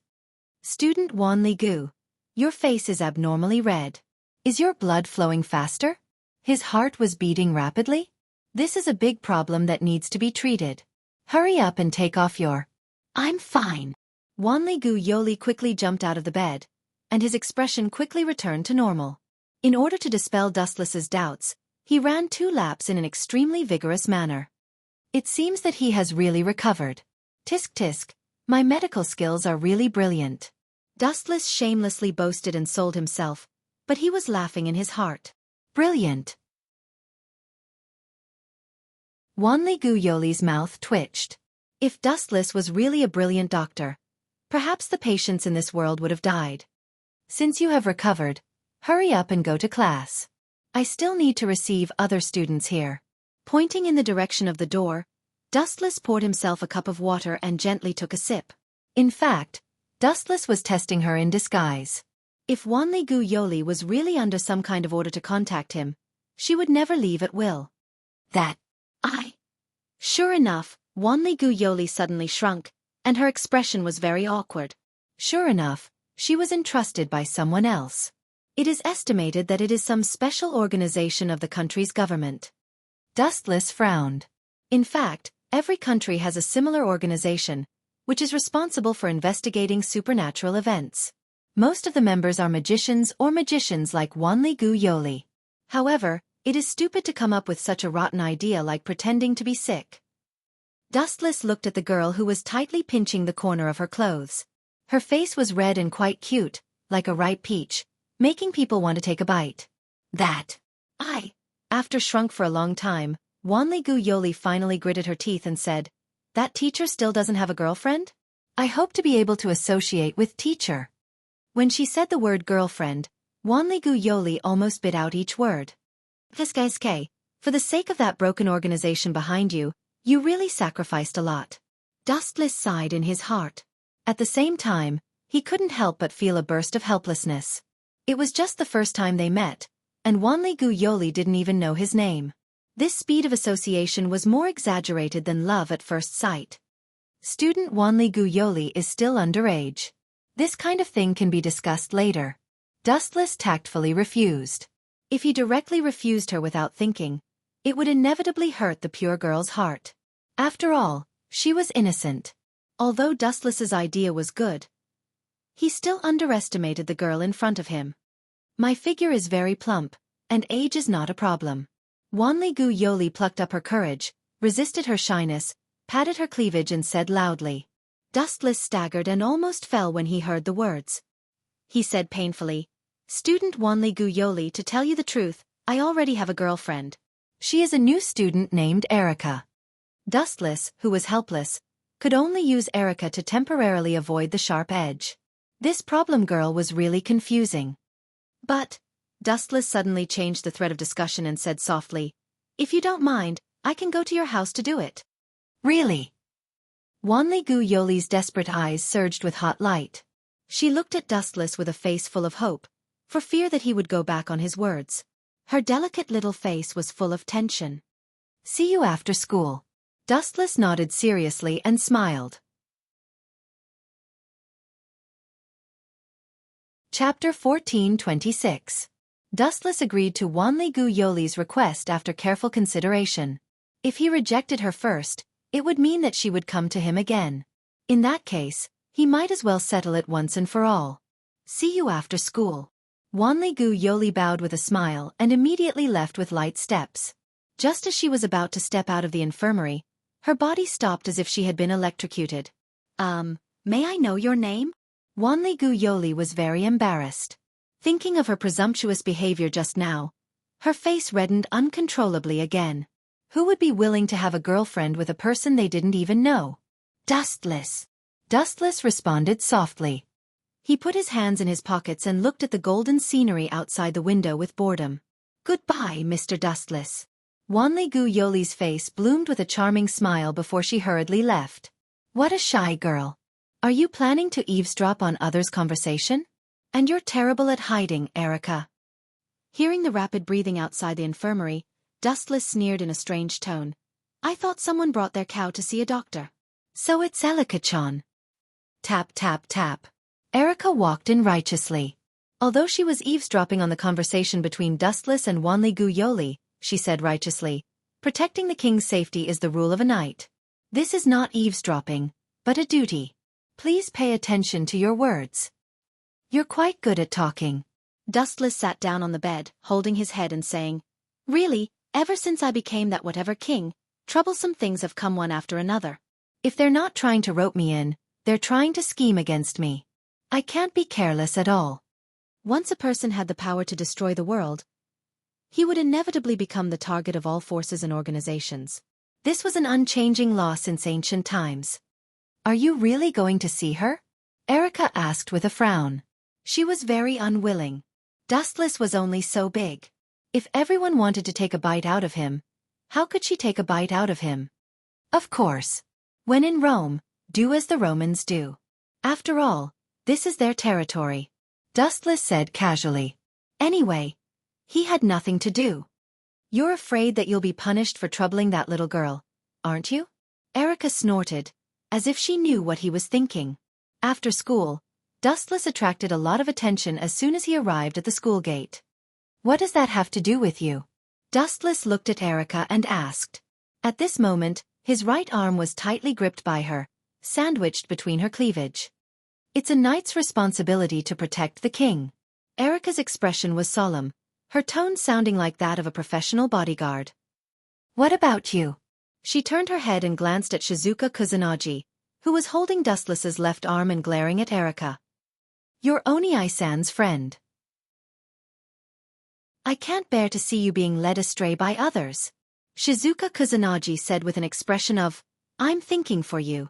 [SPEAKER 1] Student Wanli Gu, your face is abnormally red. Is your blood flowing faster? His heart was beating rapidly? This is a big problem that needs to be treated. Hurry up and take off your..." "I'm fine." Wanli Gu Yoli quickly jumped out of the bed, and his expression quickly returned to normal. In order to dispel Dustless's doubts, he ran 2 laps in an extremely vigorous manner. It seems that he has really recovered. Tisk tisk, my medical skills are really brilliant. Dustless shamelessly boasted and sold himself, but he was laughing in his heart. Brilliant. Wanli Gu Yoli's mouth twitched. If Dustless was really a brilliant doctor, perhaps the patients in this world would have died. Since you have recovered, hurry up and go to class. I still need to receive other students here. Pointing in the direction of the door, Dustless poured himself a cup of water and gently took a sip. In fact, Dustless was testing her in disguise. If Wanli Gu Yoli was really under some kind of order to contact him, she would never leave at will. Sure enough, Wanli Gu Yoli suddenly shrunk, and her expression was very awkward. Sure enough, she was entrusted by someone else. It is estimated that it is some special organization of the country's government. Dustless frowned. In fact, every country has a similar organization, which is responsible for investigating supernatural events. Most of the members are magicians or magicians like Wanli Gu Yoli. However, it is stupid to come up with such a rotten idea like pretending to be sick. Dustless looked at the girl who was tightly pinching the corner of her clothes. Her face was red and quite cute, like a ripe peach, making people want to take a bite. After shrunk for a long time, Wanli Gu Yoli finally gritted her teeth and said, "That teacher still doesn't have a girlfriend? I hope to be able to associate with teacher." When she said the word girlfriend, Wanli Gu Yoli almost bit out each word. For the sake of that broken organization behind you, you really sacrificed a lot. Dustless sighed in his heart. At the same time, he couldn't help but feel a burst of helplessness. It was just the first time they met, and Wanli Gu Yoli didn't even know his name. This speed of association was more exaggerated than love at first sight. Student Wanli Gu Yoli is still underage. This kind of thing can be discussed later. Dustless tactfully refused. If he directly refused her without thinking, it would inevitably hurt the pure girl's heart. After all, she was innocent. Although Dustless's idea was good, he still underestimated the girl in front of him. My figure is very plump, and age is not a problem. Wanli Gu Yoli plucked up her courage, resisted her shyness, patted her cleavage and said loudly. Dustless staggered and almost fell when he heard the words. He said painfully, "Student Wanli Gu Yoli, to tell you the truth, I already have a girlfriend. She is a new student named Erica." Dustless, who was helpless, could only use Erica to temporarily avoid the sharp edge. This problem girl was really confusing. But, Dustless suddenly changed the thread of discussion and said softly, "If you don't mind, I can go to your house to do it." "Really?" Wanli Gu Yoli's desperate eyes surged with hot light. She looked at Dustless with a face full of hope, for fear that he would go back on his words. Her delicate little face was full of tension. "See you after school." Dustless nodded seriously and smiled. Chapter 14:26. Dustless agreed to Wanli Gu Yoli's request after careful consideration. If he rejected her first, it would mean that she would come to him again. In that case, he might as well settle it once and for all. "See you after school." Wanli Gu Yoli bowed with a smile and immediately left with light steps. Just as she was about to step out of the infirmary, her body stopped as if she had been electrocuted. May I know your name?" Wanli Gu Yoli was very embarrassed. Thinking of her presumptuous behavior just now, her face reddened uncontrollably again. Who would be willing to have a girlfriend with a person they didn't even know? "Dustless." Dustless responded softly. He put his hands in his pockets and looked at the golden scenery outside the window with boredom. "Goodbye, Mr. Dustless." Wanli Gu Yoli's face bloomed with a charming smile before she hurriedly left. "What a shy girl. Are you planning to eavesdrop on others' conversation? And you're terrible at hiding, Erica." Hearing the rapid breathing outside the infirmary, Dustless sneered in a strange tone. "I thought someone brought their cow to see a doctor." "So it's Elika-chan." Tap tap tap. Erica walked in righteously. Although she was eavesdropping on the conversation between Dustless and Wanli Gu Yoli, she said righteously, "Protecting the king's safety is the rule of a knight. This is not eavesdropping, but a duty. Please pay attention to your words. You're quite good at talking." Dustless sat down on the bed, holding his head and saying, "Really, ever since I became that whatever king, troublesome things have come one after another. If they're not trying to rope me in, they're trying to scheme against me. I can't be careless at all." Once a person had the power to destroy the world, he would inevitably become the target of all forces and organizations. This was an unchanging law since ancient times. "Are you really going to see her?" Erica asked with a frown. She was very unwilling. Dustless was only so big. If everyone wanted to take a bite out of him, how could she take a bite out of him? Of course. When in Rome, do as the Romans do. After all, this is their territory. Dustless said casually. Anyway, he had nothing to do. You're afraid that you'll be punished for troubling that little girl, aren't you? Erica snorted, as if she knew what he was thinking. After school, Dustless attracted a lot of attention as soon as he arrived at the school gate. What does that have to do with you? Dustless looked at Erica and asked. At this moment, his right arm was tightly gripped by her, sandwiched between her cleavage. It's a knight's responsibility to protect the king. Erica's expression was solemn, her tone sounding like that of a professional bodyguard. What about you? She turned her head and glanced at Shizuka Kusanagi, who was holding Dustless's left arm and glaring at Erica. You're Oni-san's friend. I can't bear to see you being led astray by others. Shizuka Kusanagi said with an expression of, I'm thinking for you.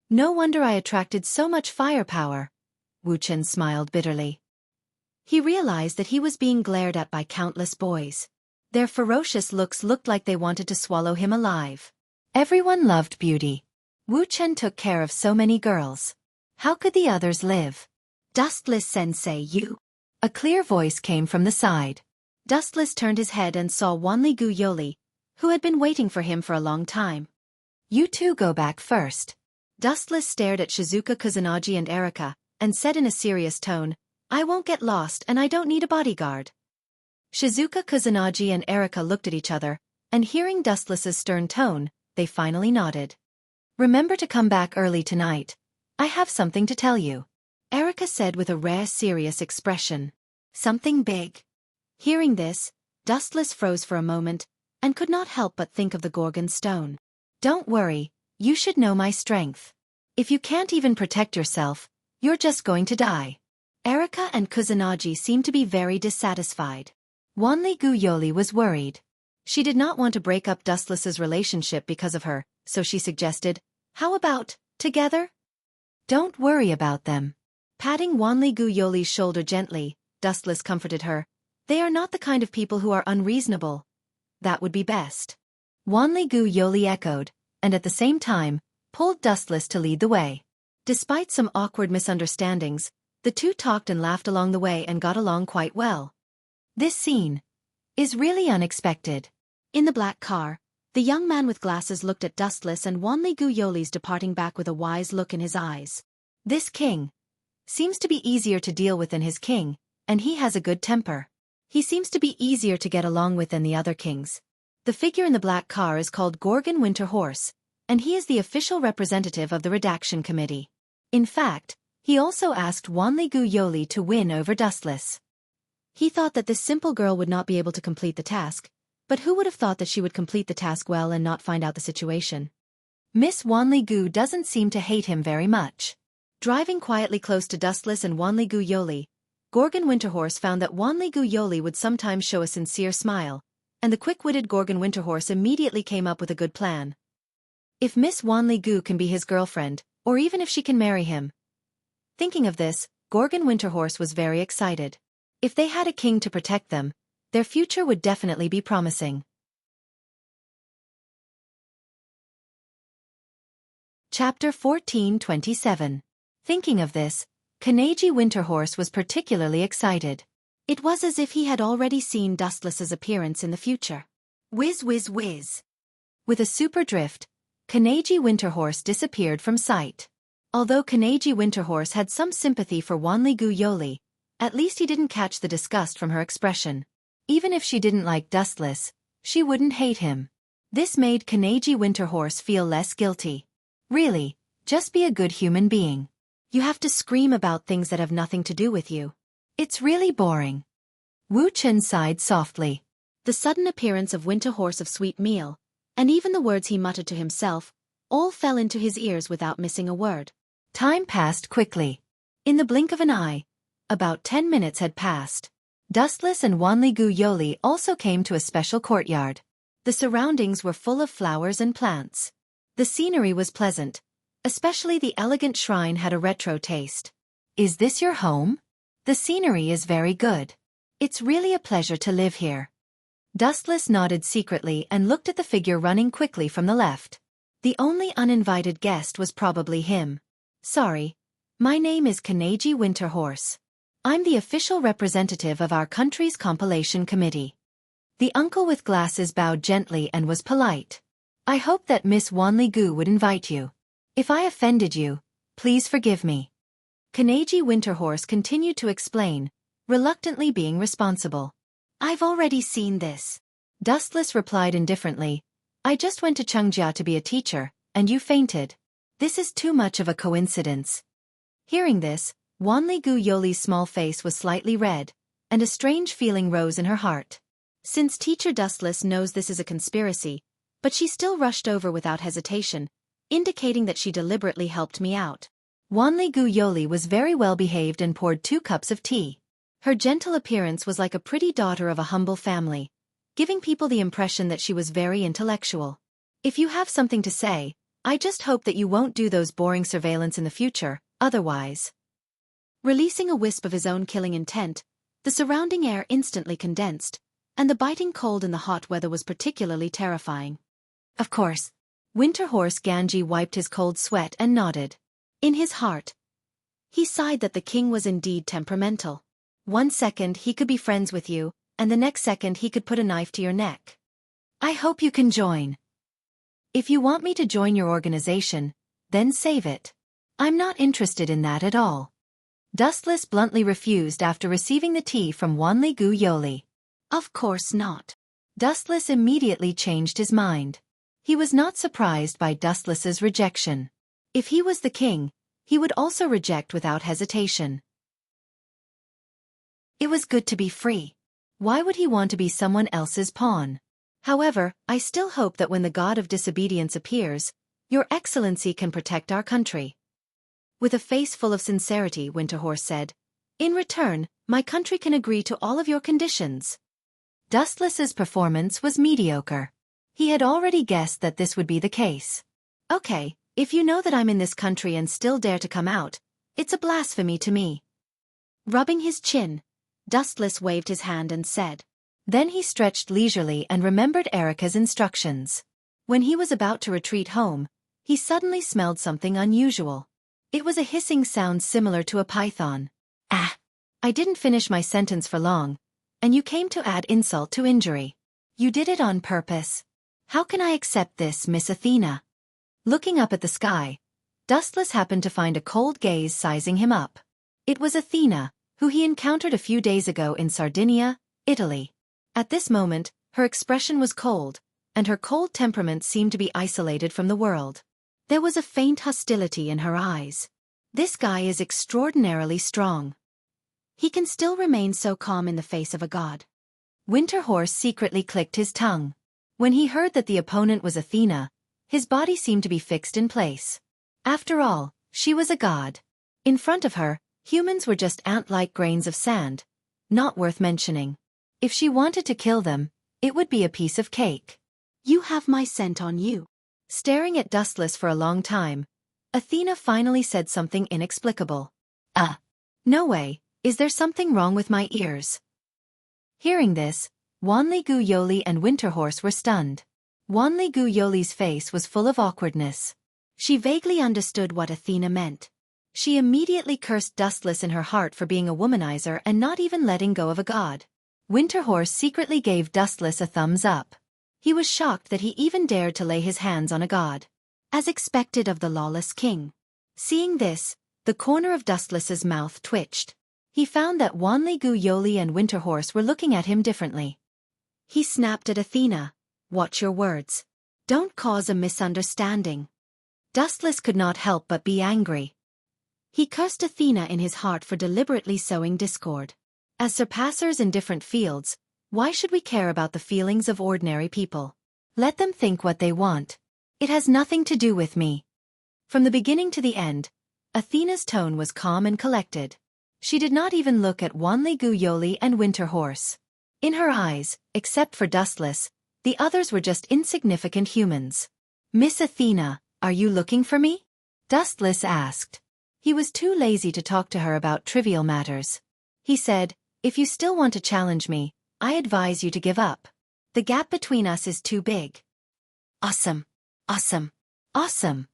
[SPEAKER 1] No wonder I attracted so much firepower. Wuxia smiled bitterly. He realized that he was being glared at by countless boys. Their ferocious looks looked like they wanted to swallow him alive. Everyone loved beauty. Wuxia took care of so many girls. How could the others live? Dustless sensei, you. A clear voice came from the side. Dustless turned his head and saw Wanli-gu Yoli, who had been waiting for him for a long time. You two go back first. Dustless stared at Shizuka Kusanagi and Erica, and said in a serious tone, I won't get lost and I don't need a bodyguard. Shizuka Kusanagi and Erica looked at each other, and hearing Dustless's stern tone, they finally nodded. Remember to come back early tonight. I have something to tell you. Erica said with a rare serious expression. Something big. Hearing this, Dustless froze for a moment, and could not help but think of the Gorgon stone. Don't worry, you should know my strength. If you can't even protect yourself, you're just going to die. Erica and Kusanagi seemed to be very dissatisfied. Wanli-gu Yoli was worried. She did not want to break up Dustless's relationship because of her, so she suggested, how about, together? Don't worry about them. Patting Wanli-gu Yoli's shoulder gently, Dustless comforted her. They are not the kind of people who are unreasonable. That would be best. Wanli-gu Yoli echoed, and at the same time, pulled Dustless to lead the way. Despite some awkward misunderstandings, the two talked and laughed along the way and got along quite well. This scene is really unexpected. In the black car, the young man with glasses looked at Dustless and Wanli-gu Yoli's departing back with a wise look in his eyes. This king seems to be easier to deal with than his king, and he has a good temper. He seems to be easier to get along with than the other kings. The figure in the black car is called Gorgon Winterhorse, and he is the official representative of the redaction committee. In fact, he also asked Wanli-gu Yoli to win over Dustless. He thought that this simple girl would not be able to complete the task, but who would have thought that she would complete the task well and not find out the situation? Miss Wanli-gu doesn't seem to hate him very much. Driving quietly close to Dustless and Wanli-gu Yoli, Gorgon Winterhorse found that Wanli-gu Yoli would sometimes show a sincere smile, and the quick-witted Gorgon Winterhorse immediately came up with a good plan. If Miss Wanli-gu can be his girlfriend, or even if she can marry him. Thinking of this, Gorgon Winterhorse was very excited. If they had a king to protect them, their future would definitely be promising. Chapter 14:27. Thinking of this, Kanegi Winterhorse was particularly excited. It was as if he had already seen Dustless's appearance in the future. Whiz whiz whiz. With a super drift, Kanegi Winterhorse disappeared from sight. Although Kanegi Winterhorse had some sympathy for Wanli-gu Yoli, at least he didn't catch the disgust from her expression. Even if she didn't like Dustless, she wouldn't hate him. This made Kanegi Winterhorse feel less guilty. Really, just be a good human being. You have to scream about things that have nothing to do with you. It's really boring. Wuxia sighed softly. The sudden appearance of Winterhorse of sweet meal, and even the words he muttered to himself, all fell into his ears without missing a word. Time passed quickly. In the blink of an eye, about 10 minutes had passed. Dustless and Wanli-gu Yoli also came to a special courtyard. The surroundings were full of flowers and plants. The scenery was pleasant. Especially the elegant shrine had a retro taste. Is this your home? The scenery is very good. It's really a pleasure to live here. Dustless nodded secretly and looked at the figure running quickly from the left. The only uninvited guest was probably him. Sorry. My name is Kanegi Winterhorse. I'm the official representative of our country's compilation committee. The uncle with glasses bowed gently and was polite. I hope that Miss Wanli-gu would invite you. If I offended you, please forgive me. Kanegi Winterhorse continued to explain, reluctantly being responsible. I've already seen this. Dustless replied indifferently. I just went to Chungjia to be a teacher, and you fainted. This is too much of a coincidence. Hearing this, Wanli-gu Yoli's small face was slightly red, and a strange feeling rose in her heart. Since Teacher Dustless knows this is a conspiracy, but she still rushed over without hesitation, indicating that she deliberately helped me out. Wanli-gu Yoli was very well behaved and poured 2 cups of tea. Her gentle appearance was like a pretty daughter of a humble family, giving people the impression that she was very intellectual. If you have something to say, I just hope that you won't do those boring surveillance in the future, otherwise. Releasing a wisp of his own killing intent, the surrounding air instantly condensed, and the biting cold in the hot weather was particularly terrifying. Of course. Winterhorse Ganji wiped his cold sweat and nodded. In his heart, he sighed that the king was indeed temperamental. 1 second he could be friends with you, and the next second he could put a knife to your neck. I hope you can join. If you want me to join your organization, then save it. I'm not interested in that at all. Dustless bluntly refused after receiving the tea from Wanli-gu Yoli. Of course not. Dustless immediately changed his mind. He was not surprised by Dustless's rejection. If he was the king, he would also reject without hesitation. It was good to be free. Why would he want to be someone else's pawn? However, I still hope that when the god of disobedience appears, Your Excellency can protect our country. With a face full of sincerity, Winterhorse said, in return, my country can agree to all of your conditions. Dustless's performance was mediocre. He had already guessed that this would be the case. Okay, if you know that I'm in this country and still dare to come out, it's a blasphemy to me. Rubbing his chin, Dustless waved his hand and said. Then he stretched leisurely and remembered Erica's instructions. When he was about to retreat home, he suddenly smelled something unusual. It was a hissing sound similar to a python. Ah! I didn't finish my sentence for long, and you came to add insult to injury. You did it on purpose. How can I accept this, Miss Athena? Looking up at the sky, Dustless happened to find a cold gaze sizing him up. It was Athena, who he encountered a few days ago in Sardinia, Italy. At this moment, her expression was cold, and her cold temperament seemed to be isolated from the world. There was a faint hostility in her eyes. This guy is extraordinarily strong. He can still remain so calm in the face of a god. Winterhorse secretly clicked his tongue. When he heard that the opponent was Athena, his body seemed to be fixed in place. After all, she was a god. In front of her, humans were just ant-like grains of sand, not worth mentioning. If she wanted to kill them, it would be a piece of cake. You have my scent on you. Staring at Dustless for a long time, Athena finally said something inexplicable. No way, is there something wrong with my ears? Hearing this, Wanli-gu Yoli and Winterhorse were stunned. Wanli-gu Yoli's face was full of awkwardness. She vaguely understood what Athena meant. She immediately cursed Dustless in her heart for being a womanizer and not even letting go of a god. Winterhorse secretly gave Dustless a thumbs up. He was shocked that he even dared to lay his hands on a god. As expected of the lawless king. Seeing this, the corner of Dustless's mouth twitched. He found that Wanli-gu Yoli and Winterhorse were looking at him differently. He snapped at Athena. Watch your words. Don't cause a misunderstanding. Dustless could not help but be angry. He cursed Athena in his heart for deliberately sowing discord. As surpassers in different fields, why should we care about the feelings of ordinary people? Let them think what they want. It has nothing to do with me. From the beginning to the end, Athena's tone was calm and collected. She did not even look at Wanli-gu Yoli and Winterhorse. In her eyes, except for Dustless, the others were just insignificant humans. Miss Athena, are you looking for me? Dustless asked. He was too lazy to talk to her about trivial matters. He said, if you still want to challenge me, I advise you to give up. The gap between us is too big. Awesome. Awesome. Awesome!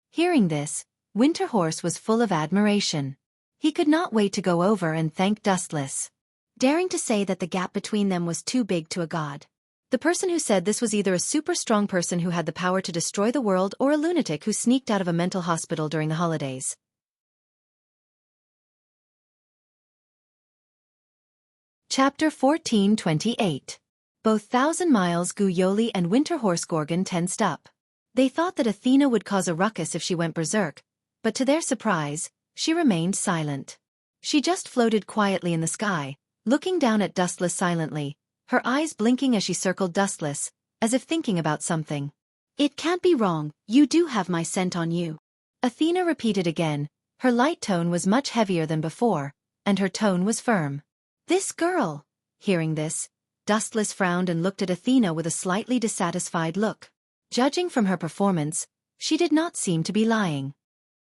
[SPEAKER 1] Hearing this, Winterhorse was full of admiration. He could not wait to go over and thank Dustless, daring to say that the gap between them was too big to a god. The person who said this was either a super strong person who had the power to destroy the world or a lunatic who sneaked out of a mental hospital during the holidays. Chapter 14:28. Both Thousand Miles Guyoli and Winterhorse Gorgon tensed up. They thought that Athena would cause a ruckus if she went berserk, but to their surprise, she remained silent. She just floated quietly in the sky, looking down at Dustless silently, her eyes blinking as she circled Dustless, as if thinking about something. "It can't be wrong, you do have my scent on you," Athena repeated again. Her light tone was much heavier than before, and her tone was firm. "This girl." Hearing this, Dustless frowned and looked at Athena with a slightly dissatisfied look. Judging from her performance, she did not seem to be lying.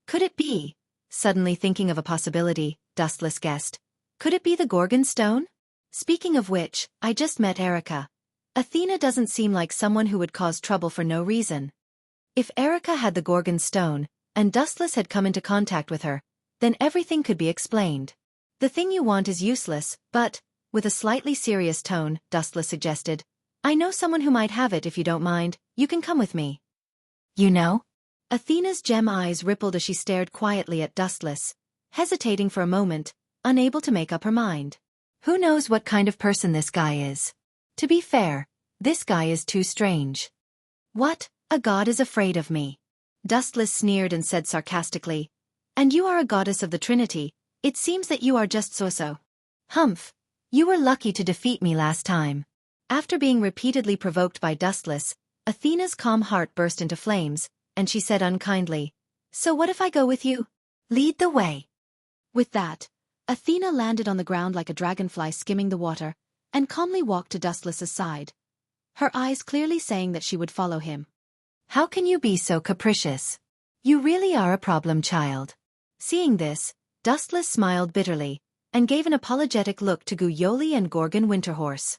[SPEAKER 1] Could it be? Suddenly thinking of a possibility, Dustless guessed. Could it be the Gorgon stone? Speaking of which, I just met Erica. Athena doesn't seem like someone who would cause trouble for no reason. If Erica had the Gorgon stone, and Dustless had come into contact with her, then everything could be explained. "The thing you want is useless, but," with a slightly serious tone, Dustless suggested, "I know someone who might have it if you don't mind, you can come with me." "You know?" Athena's gem eyes rippled as she stared quietly at Dustless, hesitating for a moment, unable to make up her mind. Who knows what kind of person this guy is? To be fair, this guy is too strange. "What, a god is afraid of me?" Dustless sneered and said sarcastically, "And you are a goddess of the Trinity, it seems that you are just so-so." "Humph, you were lucky to defeat me last time." After being repeatedly provoked by Dustless, Athena's calm heart burst into flames, and she said unkindly, "So what if I go with you? Lead the way." With that, Athena landed on the ground like a dragonfly skimming the water, and calmly walked to Dustless's side, her eyes clearly saying that she would follow him. "How can you be so capricious? You really are a problem child." Seeing this, Dustless smiled bitterly, and gave an apologetic look to Guyoli and Gorgon Winterhorse.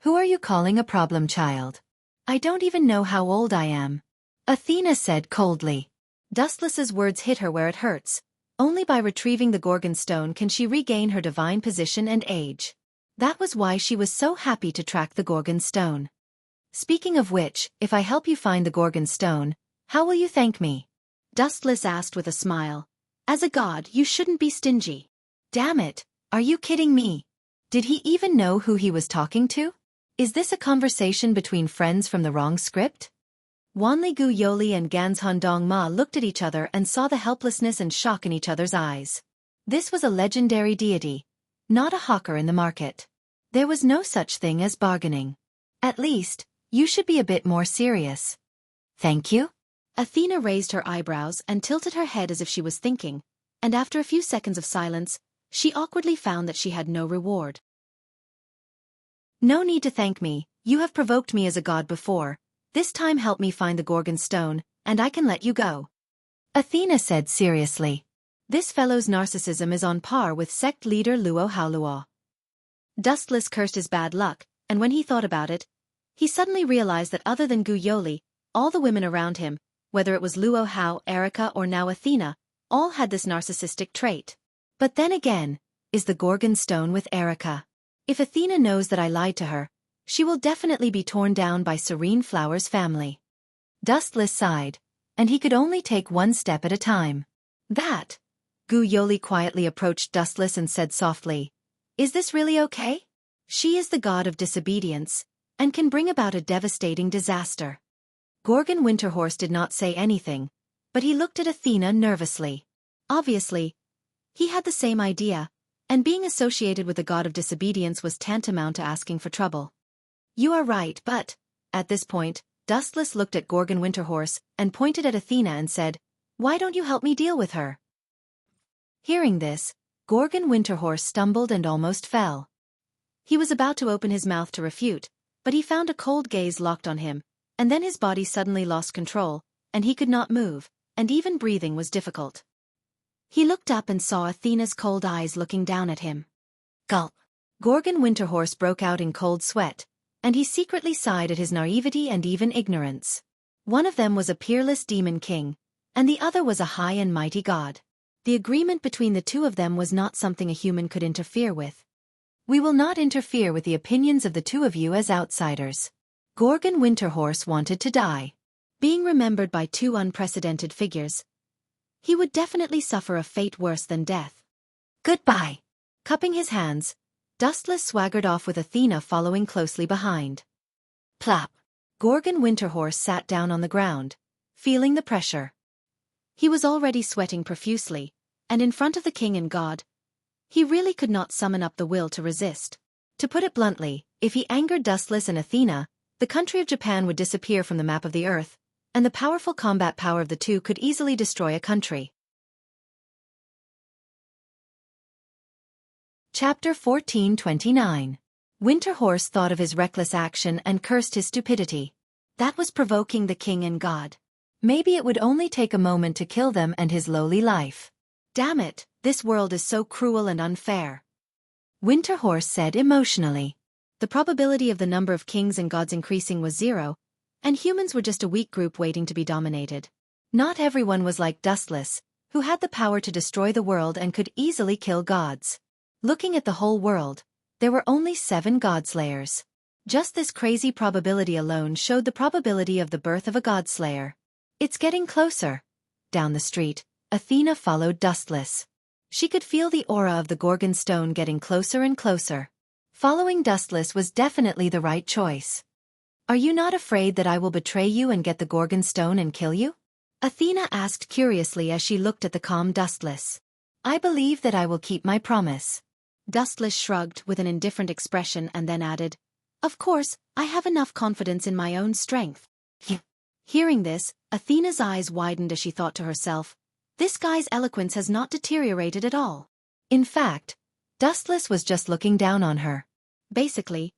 [SPEAKER 1] "Who are you calling a problem child? I don't even know how old I am," Athena said coldly. Dustless's words hit her where it hurts. Only by retrieving the Gorgon stone can she regain her divine position and age. That was why she was so happy to track the Gorgon stone. "Speaking of which, if I help you find the Gorgon stone, how will you thank me?" Dustless asked with a smile. "As a god, you shouldn't be stingy." Damn it, are you kidding me? Did he even know who he was talking to? Is this a conversation between friends from the wrong script? Wanli Guyoli and Ganshan Dongma looked at each other and saw the helplessness and shock in each other's eyes. This was a legendary deity, not a hawker in the market. There was no such thing as bargaining. At least, you should be a bit more serious. "Thank you?" Athena raised her eyebrows and tilted her head as if she was thinking, and after a few seconds of silence, she awkwardly found that she had no reward. "No need to thank me, you have provoked me as a god before. This time help me find the Gorgon stone, and I can let you go," Athena said seriously. This fellow's narcissism is on par with sect leader Luo Haoluo. Dustless cursed his bad luck, and when he thought about it, he suddenly realized that other than Guyoli, all the women around him, whether it was Luo Hao, Erica or now Athena, all had this narcissistic trait. But then again, is the Gorgon stone with Erica? If Athena knows that I lied to her, she will definitely be torn down by Serene Flower's family. Dustless sighed, and he could only take one step at a time. "That." Guyoli quietly approached Dustless and said softly, "Is this really okay? She is the god of disobedience, and can bring about a devastating disaster." Gorgon Winterhorse did not say anything, but he looked at Athena nervously. Obviously, he had the same idea, and being associated with the god of disobedience was tantamount to asking for trouble. "You are right, but," at this point, Dustless looked at Gorgon Winterhorse and pointed at Athena and said, "Why don't you help me deal with her?" Hearing this, Gorgon Winterhorse stumbled and almost fell. He was about to open his mouth to refute, but he found a cold gaze locked on him, and then his body suddenly lost control, and he could not move, and even breathing was difficult. He looked up and saw Athena's cold eyes looking down at him. Gulp! Gorgon Winterhorse broke out in cold sweat, and he secretly sighed at his naivety and even ignorance. One of them was a peerless demon king, and the other was a high and mighty god. The agreement between the two of them was not something a human could interfere with. We will not interfere with the opinions of the two of you as outsiders. Gorgon Winterhorse wanted to die. Being remembered by two unprecedented figures, he would definitely suffer a fate worse than death. Goodbye. Cupping his hands, Dustless swaggered off with Athena following closely behind. Plop. Gorgon Winterhorse sat down on the ground, feeling the pressure. He was already sweating profusely, and in front of the king and god, he really could not summon up the will to resist. To put it bluntly, if he angered Dustless and Athena, the country of Japan would disappear from the map of the earth, and the powerful combat power of the two could easily destroy a country. Chapter 1429. Winterhorse thought of his reckless action and cursed his stupidity. That was provoking the king and god. Maybe it would only take a moment to kill them and his lowly life. Damn it, this world is so cruel and unfair. Winterhorse said emotionally. The probability of the number of kings and gods increasing was 0, and humans were just a weak group waiting to be dominated. Not everyone was like Dustless, who had the power to destroy the world and could easily kill gods. Looking at the whole world, there were only 7 godslayers. Just this crazy probability alone showed the probability of the birth of a godslayer. It's getting closer. Down the street, Athena followed Dustless. She could feel the aura of the Gorgon stone getting closer and closer. Following Dustless was definitely the right choice. Are you not afraid that I will betray you and get the Gorgon stone and kill you? Athena asked curiously as she looked at the calm Dustless. I believe that I will keep my promise. Dustless shrugged with an indifferent expression and then added, Of course, I have enough confidence in my own strength. Hearing this, Athena's eyes widened as she thought to herself, this guy's eloquence has not deteriorated at all. In fact, Dustless was just looking down on her. Basically,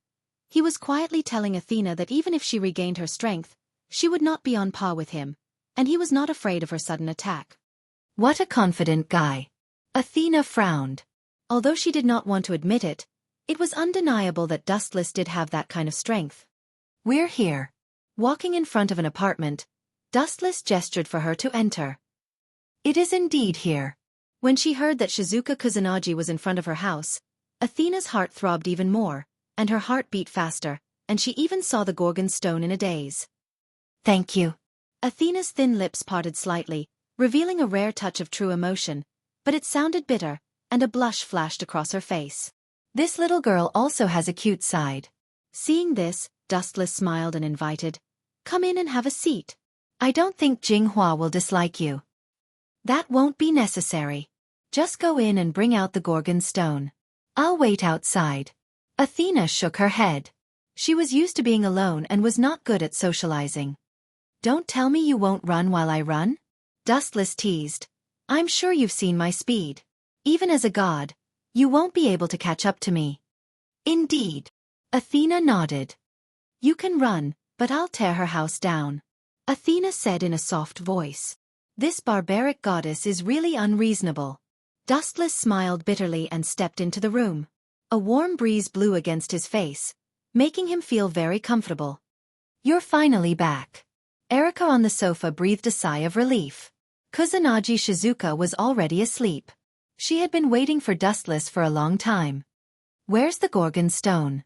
[SPEAKER 1] he was quietly telling Athena that even if she regained her strength, she would not be on par with him, and he was not afraid of her sudden attack. What a confident guy. Athena frowned. Although she did not want to admit it, it was undeniable that Dustless did have that kind of strength. We're here. Walking in front of an apartment, Dustless gestured for her to enter. It is indeed here. When she heard that Shizuka Kusanagi was in front of her house, Athena's heart throbbed even more, and her heart beat faster, and she even saw the Gorgon stone in a daze. Thank you. Athena's thin lips parted slightly, revealing a rare touch of true emotion, but it sounded bitter, and a blush flashed across her face. This little girl also has a cute side. Seeing this, Dustless smiled and invited, Come in and have a seat. I don't think Jinghua will dislike you. That won't be necessary. Just go in and bring out the Gorgon stone. I'll wait outside. Athena shook her head. She was used to being alone and was not good at socializing. Don't tell me you won't run while I run? Dustless teased. I'm sure you've seen my speed. Even as a god, you won't be able to catch up to me. Indeed. Athena nodded. You can run, but I'll tear her house down. Athena said in a soft voice. This barbaric goddess is really unreasonable. Dustless smiled bitterly and stepped into the room. A warm breeze blew against his face, making him feel very comfortable. You're finally back. Erika on the sofa breathed a sigh of relief. Kusanagi Shizuka was already asleep. She had been waiting for Dustless for a long time. Where's the Gorgon stone?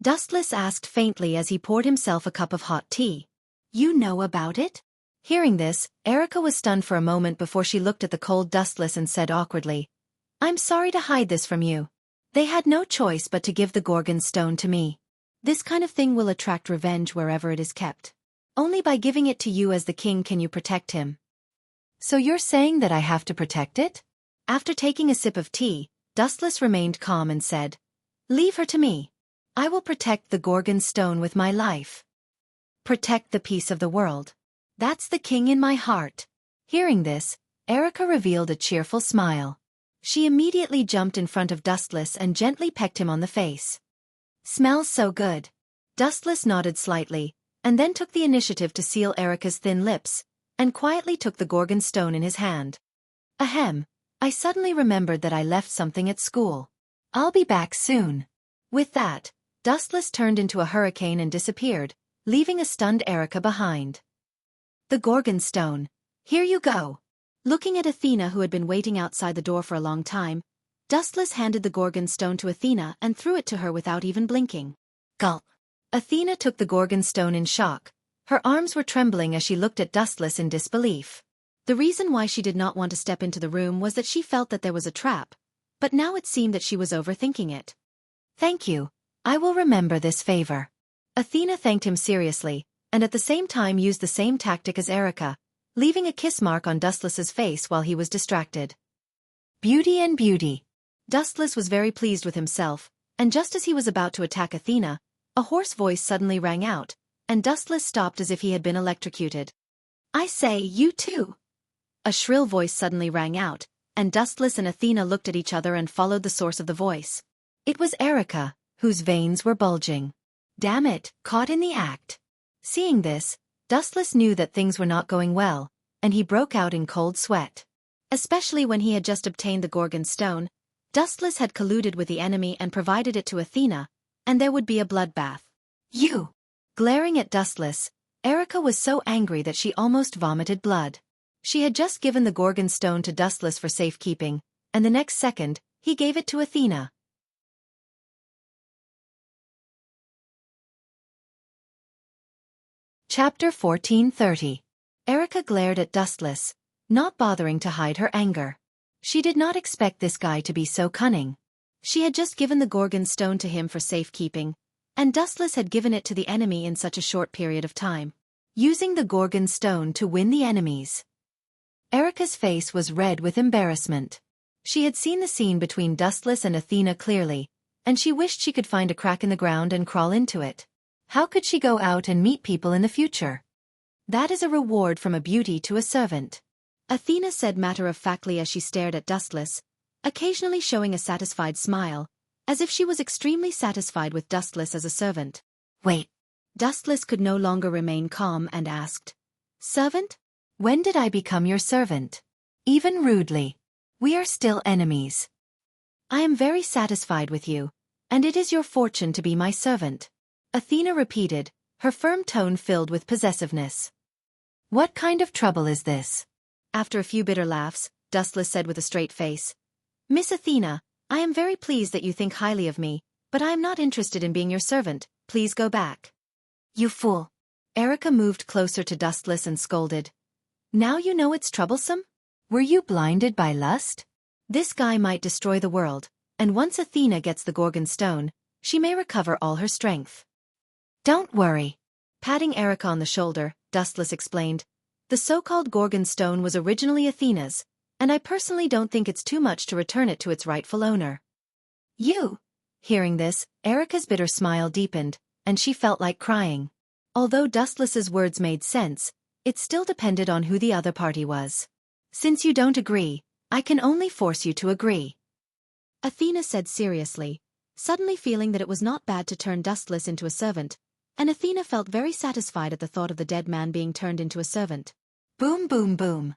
[SPEAKER 1] Dustless asked faintly as he poured himself a cup of hot tea. You know about it? Hearing this, Erika was stunned for a moment before she looked at the cold Dustless and said awkwardly, I'm sorry to hide this from you. They had no choice but to give the Gorgon stone to me. This kind of thing will attract revenge wherever it is kept. Only by giving it to you as the king can you protect him. So you're saying that I have to protect it? After taking a sip of tea, Dustless remained calm and said, Leave her to me. I will protect the Gorgon stone with my life. Protect the peace of the world. That's the king in my heart. Hearing this, Erika revealed a cheerful smile. She immediately jumped in front of Dustless and gently pecked him on the face. Smells so good. Dustless nodded slightly, and then took the initiative to seal Erika's thin lips, and quietly took the Gorgon stone in his hand. Ahem, I suddenly remembered that I left something at school. I'll be back soon. With that, Dustless turned into a hurricane and disappeared, leaving a stunned Erica behind. The Gorgon Stone. Here you go. Looking at Athena, who had been waiting outside the door for a long time, Dustless handed the Gorgon Stone to Athena and threw it to her without even blinking. Gulp. Athena took the Gorgon Stone in shock. Her arms were trembling as she looked at Dustless in disbelief. The reason why she did not want to step into the room was that she felt that there was a trap, but now it seemed that she was overthinking it. Thank you. I will remember this favor. Athena thanked him seriously, and at the same time used the same tactic as Erica, leaving a kiss mark on Dustless's face while he was distracted. Beauty and beauty. Dustless was very pleased with himself, and just as he was about to attack Athena, a hoarse voice suddenly rang out, and Dustless stopped as if he had been electrocuted. I say, you too. A shrill voice suddenly rang out, and Dustless and Athena looked at each other and followed the source of the voice. It was Erica, whose veins were bulging. Damn it, caught in the act. Seeing this, Dustless knew that things were not going well, and he broke out in cold sweat. Especially when he had just obtained the Gorgon Stone, Dustless had colluded with the enemy and provided it to Athena, and there would be a bloodbath. You! Glaring at Dustless, Erica was so angry that she almost vomited blood. She had just given the Gorgon Stone to Dustless for safekeeping, and the next second, he gave it to Athena. Chapter 1430. Erica glared at Dustless, not bothering to hide her anger. She did not expect this guy to be so cunning. She had just given the Gorgon Stone to him for safekeeping, and Dustless had given it to the enemy in such a short period of time, using the Gorgon Stone to win the enemies. Erica's face was red with embarrassment. She had seen the scene between Dustless and Athena clearly, and she wished she could find a crack in the ground and crawl into it. How could she go out and meet people in the future? That is a reward from a beauty to a servant. Athena said matter-of-factly as she stared at Dustless, occasionally showing a satisfied smile, as if she was extremely satisfied with Dustless as a servant. Wait. Dustless could no longer remain calm and asked, Servant? When did I become your servant? Even rudely. We are still enemies. I am very satisfied with you, and it is your fortune to be my servant. Athena repeated, her firm tone filled with possessiveness. What kind of trouble is this? After a few bitter laughs, Dustless said with a straight face, Miss Athena, I am very pleased that you think highly of me, but I am not interested in being your servant. Please go back. You fool. Erica moved closer to Dustless and scolded. Now you know it's troublesome? Were you blinded by lust? This guy might destroy the world, and once Athena gets the Gorgon Stone, she may recover all her strength. Don't worry. Patting Erica on the shoulder, Dustless explained, the so-called Gorgon Stone was originally Athena's, and I personally don't think it's too much to return it to its rightful owner. You! Hearing this, Erica's bitter smile deepened, and she felt like crying. Although Dustless's words made sense, it still depended on who the other party was. Since you don't agree, I can only force you to agree. Athena said seriously, suddenly feeling that it was not bad to turn Dustless into a servant, and Athena felt very satisfied at the thought of the dead man being turned into a servant. Boom boom boom.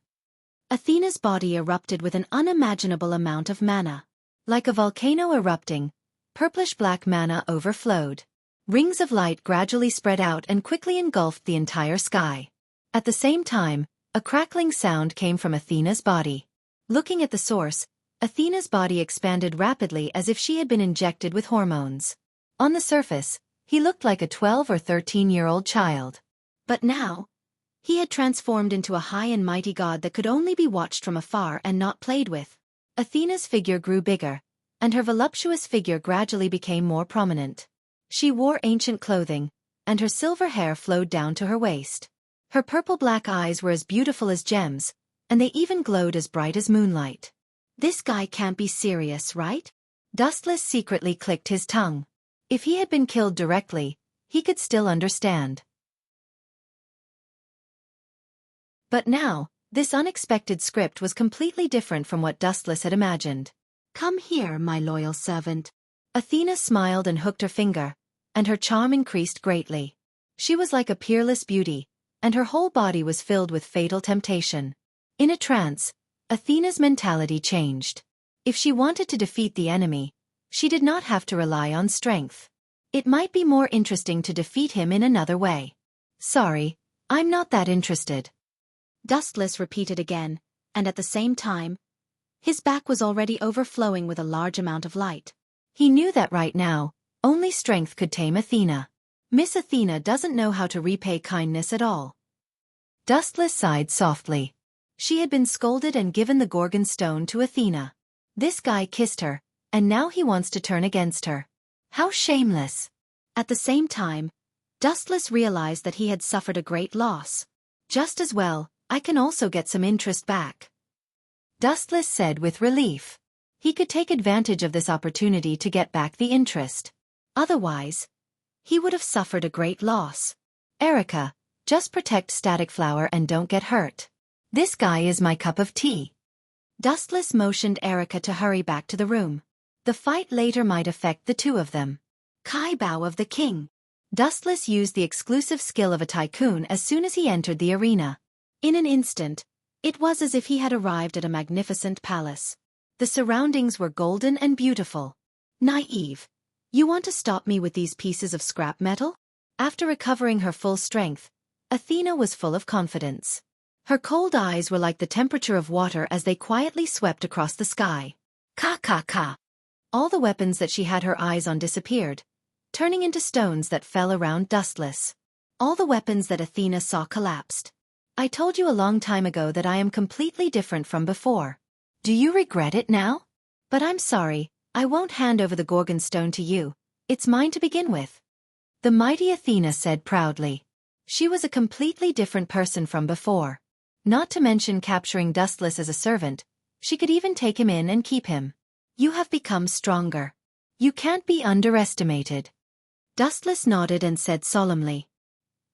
[SPEAKER 1] Athena's body erupted with an unimaginable amount of mana. Like a volcano erupting, purplish-black mana overflowed. Rings of light gradually spread out and quickly engulfed the entire sky. At the same time, a crackling sound came from Athena's body. Looking at the source, Athena's body expanded rapidly as if she had been injected with hormones. On the surface, he looked like a 12 or 13-year-old child. But now, he had transformed into a high and mighty god that could only be watched from afar and not played with. Athena's figure grew bigger, and her voluptuous figure gradually became more prominent. She wore ancient clothing, and her silver hair flowed down to her waist. Her purple-black eyes were as beautiful as gems, and they even glowed as bright as moonlight. This guy can't be serious, right? Dustless secretly clicked his tongue. If he had been killed directly, he could still understand. But now, this unexpected script was completely different from what Dustless had imagined. Come here, my loyal servant. Athena smiled and hooked her finger, and her charm increased greatly. She was like a peerless beauty, and her whole body was filled with fatal temptation. In a trance, Athena's mentality changed. If she wanted to defeat the enemy, she did not have to rely on strength. It might be more interesting to defeat him in another way. Sorry, I'm not that interested. Dustless repeated again, and at the same time, his back was already overflowing with a large amount of light. He knew that right now, only strength could tame Athena. Miss Athena doesn't know how to repay kindness at all. Dustless sighed softly. She had been scolded and given the Gorgon stone to Athena. This guy kissed her, and now he wants to turn against her. How shameless! At the same time, Dustless realized that he had suffered a great loss. Just as well, I can also get some interest back. Dustless said with relief. He could take advantage of this opportunity to get back the interest. Otherwise, he would have suffered a great loss. Erica, just protect Static Flower and don't get hurt. This guy is my cup of tea. Dustless motioned Erica to hurry back to the room. The fight later might affect the two of them. Kai Bao of the King. Dustless used the exclusive skill of a tycoon as soon as he entered the arena. In an instant, it was as if he had arrived at a magnificent palace. The surroundings were golden and beautiful. Naive. You want to stop me with these pieces of scrap metal? After recovering her full strength, Athena was full of confidence. Her cold eyes were like the temperature of water as they quietly swept across the sky. Ka ka ka. All the weapons that she had her eyes on disappeared, turning into stones that fell around Dustless. All the weapons that Athena saw collapsed. I told you a long time ago that I am completely different from before. Do you regret it now? But I'm sorry, I won't hand over the Gorgon stone to you. It's mine to begin with. The mighty Athena said proudly. She was a completely different person from before. Not to mention capturing Dustless as a servant, she could even take him in and keep him. You have become stronger. You can't be underestimated. Dustless nodded and said solemnly.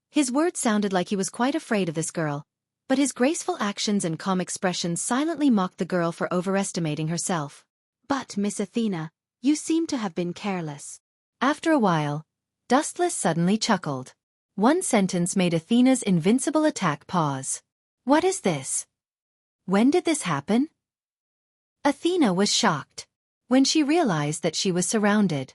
[SPEAKER 1] His words sounded like he was quite afraid of this girl, but his graceful actions and calm expressions silently mocked the girl for overestimating herself. But, Miss Athena, you seem to have been careless. After a while, Dustless suddenly chuckled. One sentence made Athena's invincible attack pause. What is this? When did this happen? Athena was shocked when she realized that she was surrounded.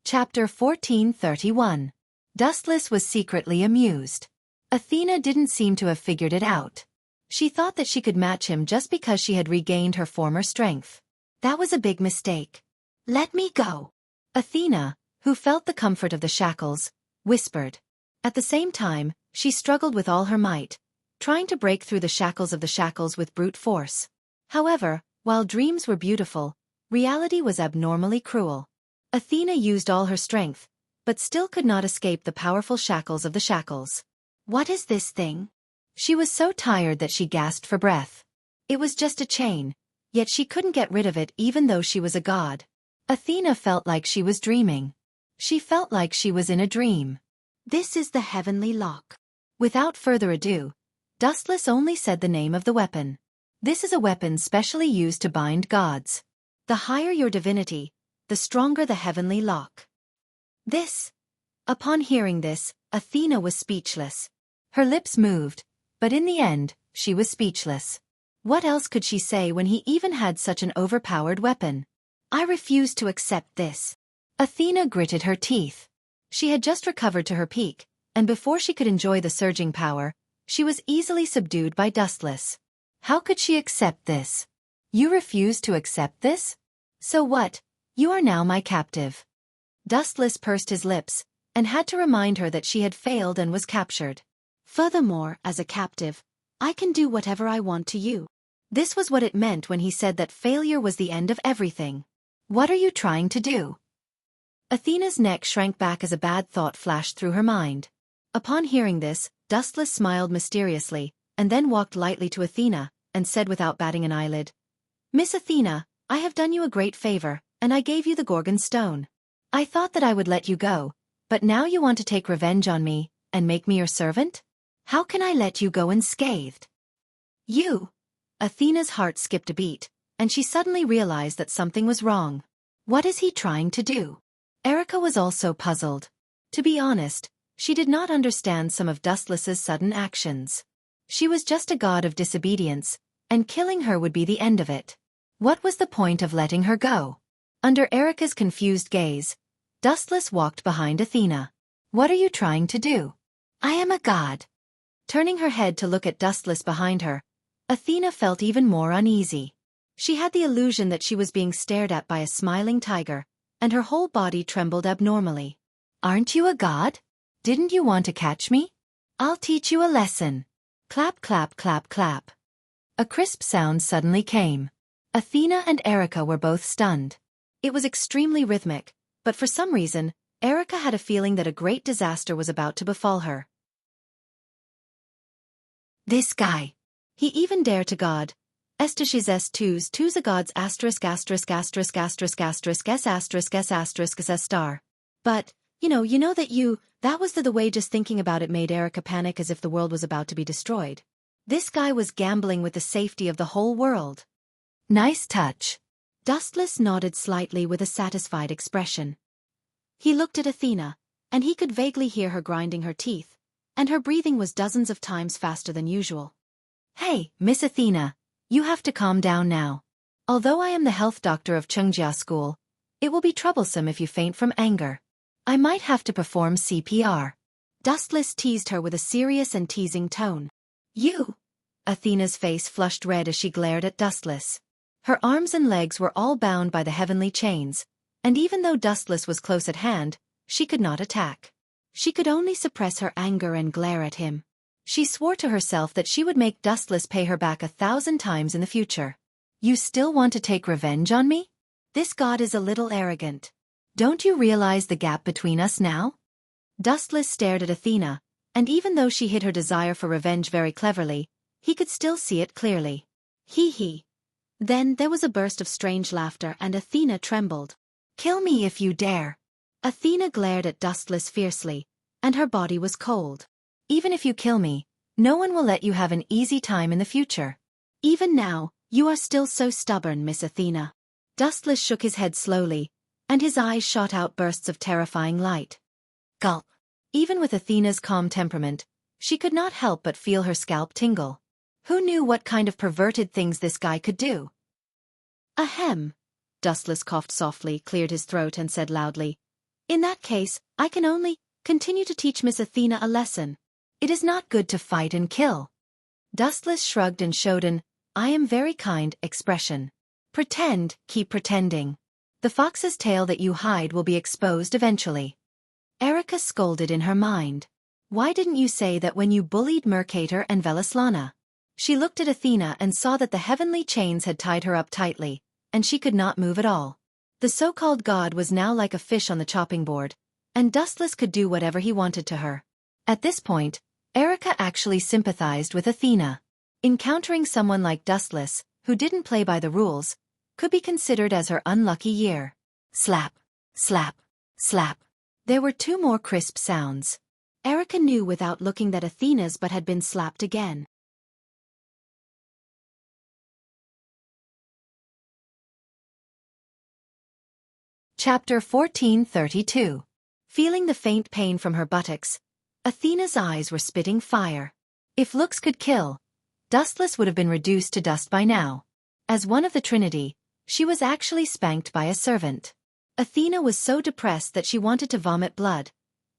[SPEAKER 1] Chapter 1431. Dustless was secretly amused. Athena didn't seem to have figured it out. She thought that she could match him just because she had regained her former strength. That was a big mistake. Let me go. Athena, who felt the comfort of the shackles, whispered. At the same time, she struggled with all her might, trying to break through the shackles with brute force. However, while dreams were beautiful, reality was abnormally cruel. Athena used all her strength, but still could not escape the powerful shackles of the shackles. What is this thing? She was so tired that she gasped for breath. It was just a chain, yet she couldn't get rid of it even though she was a god. Athena felt like she was dreaming. She felt like she was in a dream. This is the heavenly lock. Without further ado, Dustless only said the name of the weapon. This is a weapon specially used to bind gods. The higher your divinity, the stronger the heavenly lock. Upon hearing this, Athena was speechless. Her lips moved, but in the end, she was speechless. What else could she say when he even had such an overpowered weapon? I refuse to accept this. Athena gritted her teeth. She had just recovered to her peak, and before she could enjoy the surging power, she was easily subdued by Dustless. How could she accept this? You refuse to accept this? So what? You are now my captive. Dustless pursed his lips, and had to remind her that she had failed and was captured. Furthermore, as a captive, I can do whatever I want to you. This was what it meant when he said that failure was the end of everything. What are you trying to do? Athena's neck shrank back as a bad thought flashed through her mind. Upon hearing this, Dustless smiled mysteriously, and then walked lightly to Athena, and said without batting an eyelid, Miss Athena, I have done you a great favor, and I gave you the Gorgon stone. I thought that I would let you go, but now you want to take revenge on me, and make me your servant? How can I let you go unscathed? You! Athena's heart skipped a beat, and she suddenly realized that something was wrong. What is he trying to do? Erica was also puzzled. To be honest, she did not understand some of Dustless's sudden actions. She was just a god of disobedience, and killing her would be the end of it. What was the point of letting her go? Under Erica's confused gaze, Dustless walked behind Athena. What are you trying to do? I am a god. Turning her head to look at Dustless behind her, Athena felt even more uneasy. She had the illusion that she was being stared at by a smiling tiger, and her whole body trembled abnormally. Aren't you a god? Didn't you want to catch me? I'll teach you a lesson. Clap, clap, clap, clap. A crisp sound suddenly came. Athena and Erica were both stunned. It was extremely rhythmic, but for some reason, Erica had a feeling that a great disaster was about to befall her. This guy. He even dared to god. Estishes s2s a gods asterisk asterisk asterisk asterisk asterisk s asterisk s asterisk s star. But, you know that was the way just thinking about it made Erica panic as if the world was about to be destroyed. This guy was gambling with the safety of the whole world. Nice touch. Dustless nodded slightly with a satisfied expression. He looked at Athena, and he could vaguely hear her grinding her teeth, and her breathing was dozens of times faster than usual. Hey, Miss Athena, you have to calm down now. Although I am the health doctor of Chungjia School, it will be troublesome if you faint from anger. I might have to perform CPR. Dustless teased her with a serious and teasing tone. You! Athena's face flushed red as she glared at Dustless. Her arms and legs were all bound by the heavenly chains, and even though Dustless was close at hand, she could not attack. She could only suppress her anger and glare at him. She swore to herself that she would make Dustless pay her back 1,000 times in the future. You still want to take revenge on me? This god is a little arrogant. Don't you realize the gap between us now? Dustless stared at Athena, and even though she hid her desire for revenge very cleverly, he could still see it clearly. Hee. Then there was a burst of strange laughter and Athena trembled. Kill me if you dare. Athena glared at Dustless fiercely, and her body was cold. Even if you kill me, no one will let you have an easy time in the future. Even now, you are still so stubborn, Miss Athena. Dustless shook his head slowly, and his eyes shot out bursts of terrifying light. Gulp. Even with Athena's calm temperament, she could not help but feel her scalp tingle. Who knew what kind of perverted things this guy could do? Ahem. Dustless coughed softly, cleared his throat and said loudly, In that case, I can only continue to teach Miss Athena a lesson. It is not good to fight and kill. Dustless shrugged and showed an I am very kind expression. Pretend, keep pretending. The fox's tail that you hide will be exposed eventually. Erica scolded in her mind. Why didn't you say that when you bullied Mercator and Velaslana? She looked at Athena and saw that the heavenly chains had tied her up tightly, and she could not move at all. The so-called god was now like a fish on the chopping board, and Dustless could do whatever he wanted to her. At this point, Erica actually sympathized with Athena. Encountering someone like Dustless, who didn't play by the rules, could be considered as her unlucky year. Slap, slap, slap. There were 2 more crisp sounds. Erica knew without looking that Athena's butt had been slapped again. Chapter 1432. Feeling the faint pain from her buttocks, Athena's eyes were spitting fire. If looks could kill, Dustless would have been reduced to dust by now. As one of the Trinity, she was actually spanked by a servant. Athena was so depressed that she wanted to vomit blood,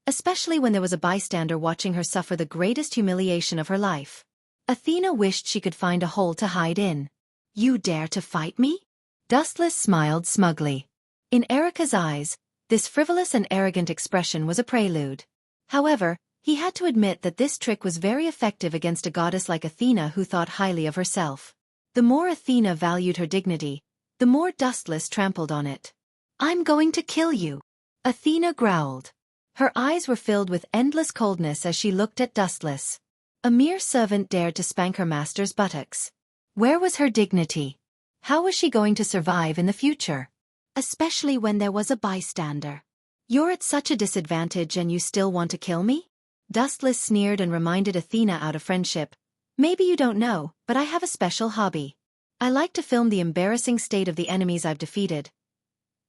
[SPEAKER 1] especially when there was a bystander watching her suffer the greatest humiliation of her life. Athena wished she could find a hole to hide in. You dare to fight me? Dustless smiled smugly. In Erica's eyes, this frivolous and arrogant expression was a prelude. However, he had to admit that this trick was very effective against a goddess like Athena who thought highly of herself. The more Athena valued her dignity, the more Dustless trampled on it. I'm going to kill you, Athena growled. Her eyes were filled with endless coldness as she looked at Dustless. A mere servant dared to spank her master's buttocks. Where was her dignity? How was she going to survive in the future? Especially when there was a bystander. You're at such a disadvantage and you still want to kill me? Dustless sneered and reminded Athena out of friendship. Maybe you don't know, but I have a special hobby. I like to film the embarrassing state of the enemies I've defeated.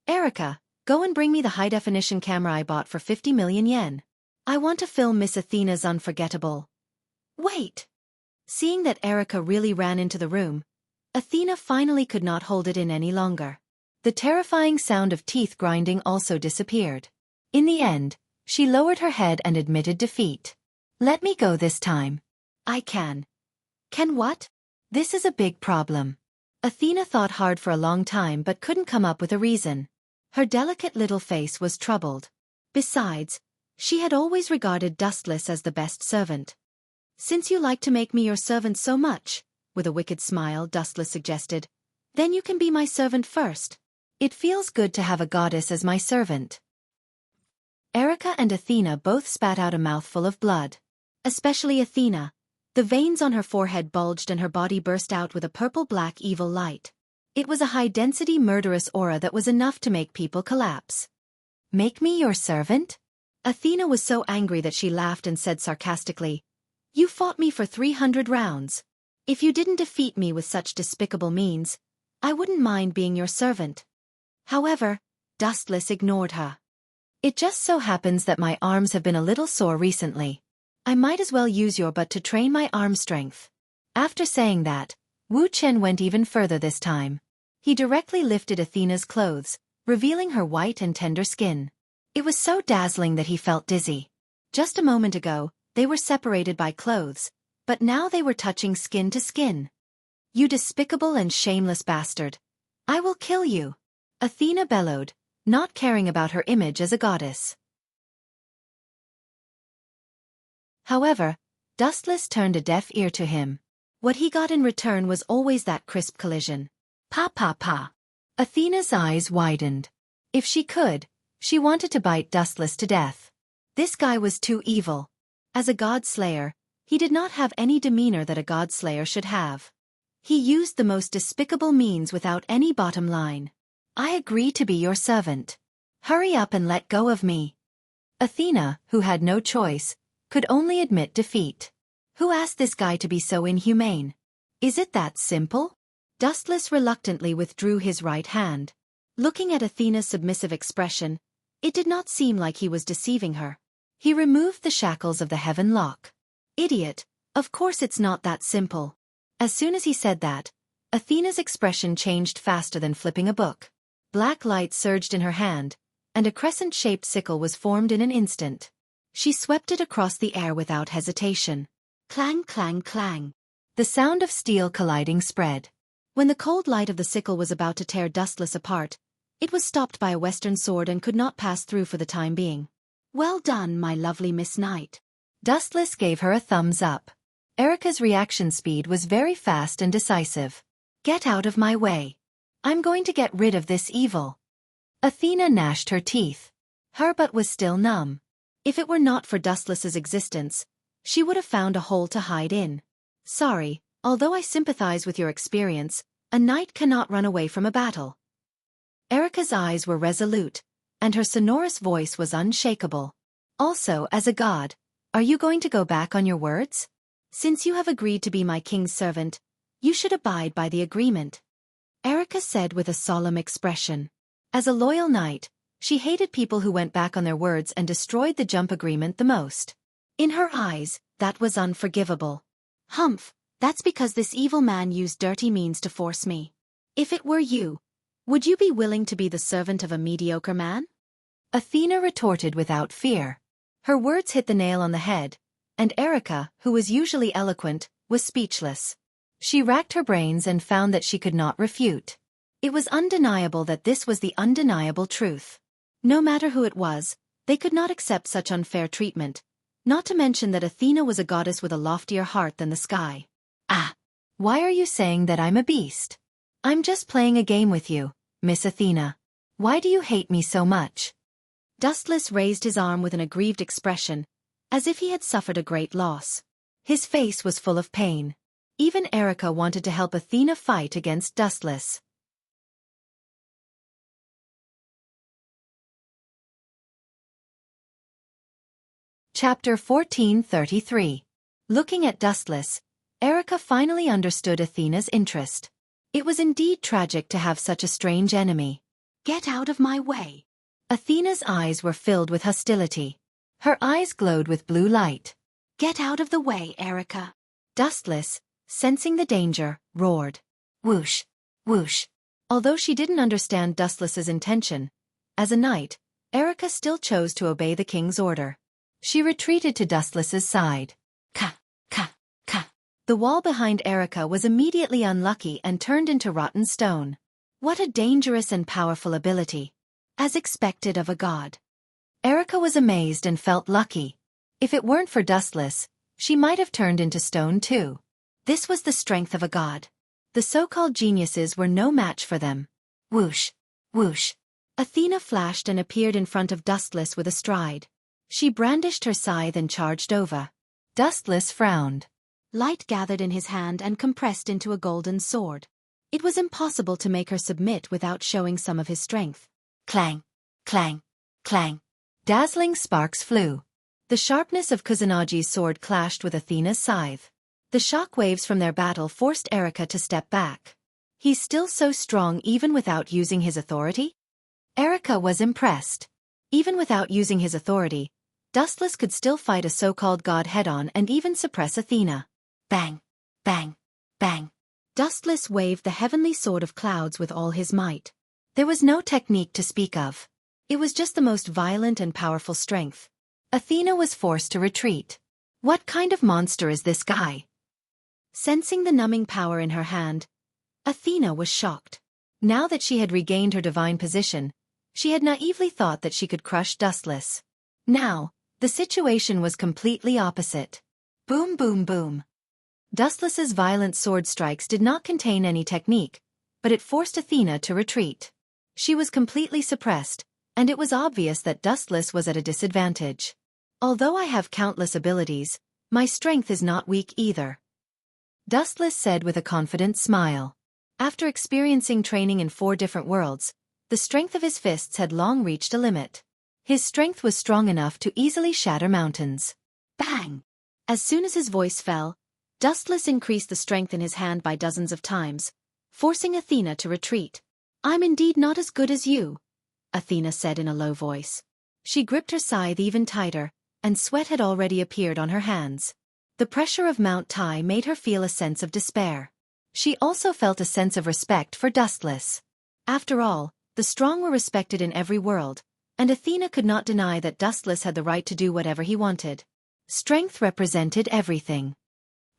[SPEAKER 1] Erica, go and bring me the high-definition camera I bought for 50 million yen. I want to film Miss Athena's unforgettable. Wait! Seeing that Erica really ran into the room, Athena finally could not hold it in any longer. The terrifying sound of teeth grinding also disappeared. In the end, she lowered her head and admitted defeat. Let me go this time. I can. Can what? This is a big problem. Athena thought hard for a long time but couldn't come up with a reason. Her delicate little face was troubled. Besides, she had always regarded Dustless as the best servant. Since you like to make me your servant so much, with a wicked smile Dustless suggested, then you can be my servant first. It feels good to have a goddess as my servant. Erica and Athena both spat out a mouthful of blood. Especially Athena. The veins on her forehead bulged and her body burst out with a purple-black evil light. It was a high-density murderous aura that was enough to make people collapse. Make me your servant? Athena was so angry that she laughed and said sarcastically, You fought me for 300 rounds. If you didn't defeat me with such despicable means, I wouldn't mind being your servant. However, Dustless ignored her. It just so happens that my arms have been a little sore recently. I might as well use your butt to train my arm strength. After saying that, Wuxia went even further this time. He directly lifted Athena's clothes, revealing her white and tender skin. It was so dazzling that he felt dizzy. Just a moment ago, they were separated by clothes, but now they were touching skin to skin. You despicable and shameless bastard. I will kill you. Athena bellowed, not caring about her image as a goddess. However, Dustless turned a deaf ear to him. What he got in return was always that crisp collision. Pa pa pa. Athena's eyes widened. If she could, she wanted to bite Dustless to death. This guy was too evil. As a god-slayer, he did not have any demeanor that a god-slayer should have. He used the most despicable means without any bottom line. I agree to be your servant. Hurry up and let go of me. Athena, who had no choice, could only admit defeat. Who asked this guy to be so inhumane? Is it that simple? Dustless reluctantly withdrew his right hand. Looking at Athena's submissive expression, it did not seem like he was deceiving her. He removed the shackles of the heaven lock. Idiot, of course it's not that simple. As soon as he said that, Athena's expression changed faster than flipping a book. Black light surged in her hand, and a crescent-shaped sickle was formed in an instant. She swept it across the air without hesitation. Clang, clang, clang. The sound of steel colliding spread. When the cold light of the sickle was about to tear Dustless apart, it was stopped by a western sword and could not pass through for the time being. Well done, my lovely Miss Knight. Dustless gave her a thumbs up. Erica's reaction speed was very fast and decisive. Get out of my way. I'm going to get rid of this evil. Athena gnashed her teeth. Her butt was still numb. If it were not for Dustless's existence, she would have found a hole to hide in. Sorry, although I sympathize with your experience, a knight cannot run away from a battle. Erica's eyes were resolute, and her sonorous voice was unshakable. Also, as a god, are you going to go back on your words? Since you have agreed to be my king's servant, you should abide by the agreement. Erica said with a solemn expression. As a loyal knight, she hated people who went back on their words and destroyed the jump agreement the most. In her eyes, that was unforgivable. Humph, that's because this evil man used dirty means to force me. If it were you, would you be willing to be the servant of a mediocre man? Athena retorted without fear. Her words hit the nail on the head, and Erica, who was usually eloquent, was speechless. She racked her brains and found that she could not refute. It was undeniable that this was the undeniable truth. No matter who it was, they could not accept such unfair treatment, not to mention that Athena was a goddess with a loftier heart than the sky. Ah! Why are you saying that I'm a beast? I'm just playing a game with you, Miss Athena. Why do you hate me so much? Dustless raised his arm with an aggrieved expression, as if he had suffered a great loss. His face was full of pain. Even Erica wanted to help Athena fight against Dustless. Chapter 1433. Looking at Dustless, Erica finally understood Athena's interest. It was indeed tragic to have such a strange enemy. Get out of my way. Athena's eyes were filled with hostility. Her eyes glowed with blue light. Get out of the way, Erica. Dustless, sensing the danger, roared. Whoosh, whoosh. Although she didn't understand Dustless's intention, as a knight, Erica still chose to obey the king's order. She retreated to Dustless's side. Ka, ka, ka. The wall behind Erica was immediately unlucky and turned into rotten stone. What a dangerous and powerful ability. As expected of a god. Erica was amazed and felt lucky. If it weren't for Dustless, she might have turned into stone too. This was the strength of a god. The so-called geniuses were no match for them. Whoosh, whoosh. Athena flashed and appeared in front of Dustless with a stride. She brandished her scythe and charged over. Dustless frowned. Light gathered in his hand and compressed into a golden sword. It was impossible to make her submit without showing some of his strength. Clang, clang, clang. Dazzling sparks flew. The sharpness of Kusunagi's sword clashed with Athena's scythe. The shock waves from their battle forced Erica to step back. He's still so strong even without using his authority? Erica was impressed. Even without using his authority, Dustless could still fight a so-called god head-on and even suppress Athena. Bang, bang, bang. Dustless waved the heavenly sword of clouds with all his might. There was no technique to speak of. It was just the most violent and powerful strength. Athena was forced to retreat. What kind of monster is this guy? Sensing the numbing power in her hand, Athena was shocked. Now that she had regained her divine position, she had naively thought that she could crush Dustless. Now, the situation was completely opposite. Boom, boom, boom. Dustless's violent sword strikes did not contain any technique, but it forced Athena to retreat. She was completely suppressed, and it was obvious that Dustless was at a disadvantage. Although I have countless abilities, my strength is not weak either. Dustless said with a confident smile. After experiencing training in 4 different worlds, the strength of his fists had long reached a limit. His strength was strong enough to easily shatter mountains. Bang! As soon as his voice fell, Dustless increased the strength in his hand by dozens of times, forcing Athena to retreat. I'm indeed not as good as you, Athena said in a low voice. She gripped her scythe even tighter, and sweat had already appeared on her hands. The pressure of Mount Tai made her feel a sense of despair. She also felt a sense of respect for Dustless. After all, the strong were respected in every world, and Athena could not deny that Dustless had the right to do whatever he wanted. Strength represented everything.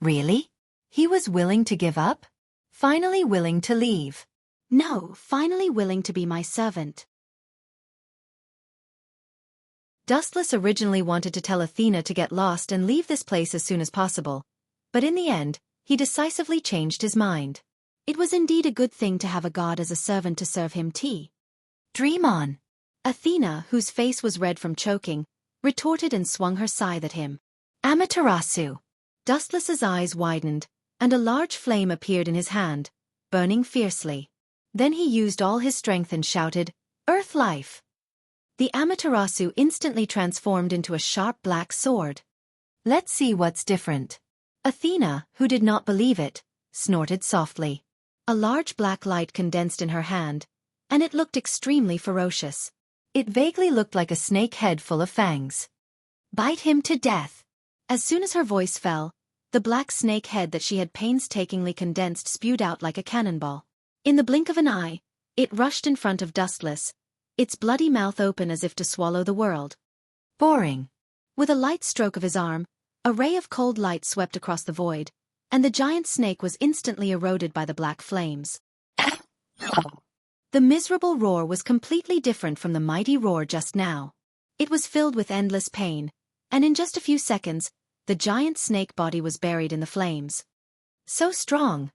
[SPEAKER 1] Really? He was willing to give up? Finally willing to leave? No, finally willing to be my servant. Dustless originally wanted to tell Athena to get lost and leave this place as soon as possible, but in the end, he decisively changed his mind. It was indeed a good thing to have a god as a servant to serve him tea. Dream on. Athena, whose face was red from choking, retorted and swung her scythe at him. Amaterasu. Dustless's eyes widened, and a large flame appeared in his hand, burning fiercely. Then he used all his strength and shouted, Earth Life! The Amaterasu instantly transformed into a sharp black sword. Let's see what's different. Athena, who did not believe it, snorted softly. A large black light condensed in her hand, and it looked extremely ferocious. It vaguely looked like a snake head full of fangs. Bite him to death. As soon as her voice fell, the black snake head that she had painstakingly condensed spewed out like a cannonball. In the blink of an eye, it rushed in front of Dustless, its bloody mouth open as if to swallow the world. Boring. With a light stroke of his arm, a ray of cold light swept across the void, and the giant snake was instantly eroded by the black flames. The miserable roar was completely different from the mighty roar just now. It was filled with endless pain, and in just a few seconds, the giant snake body was buried in the flames. So strong!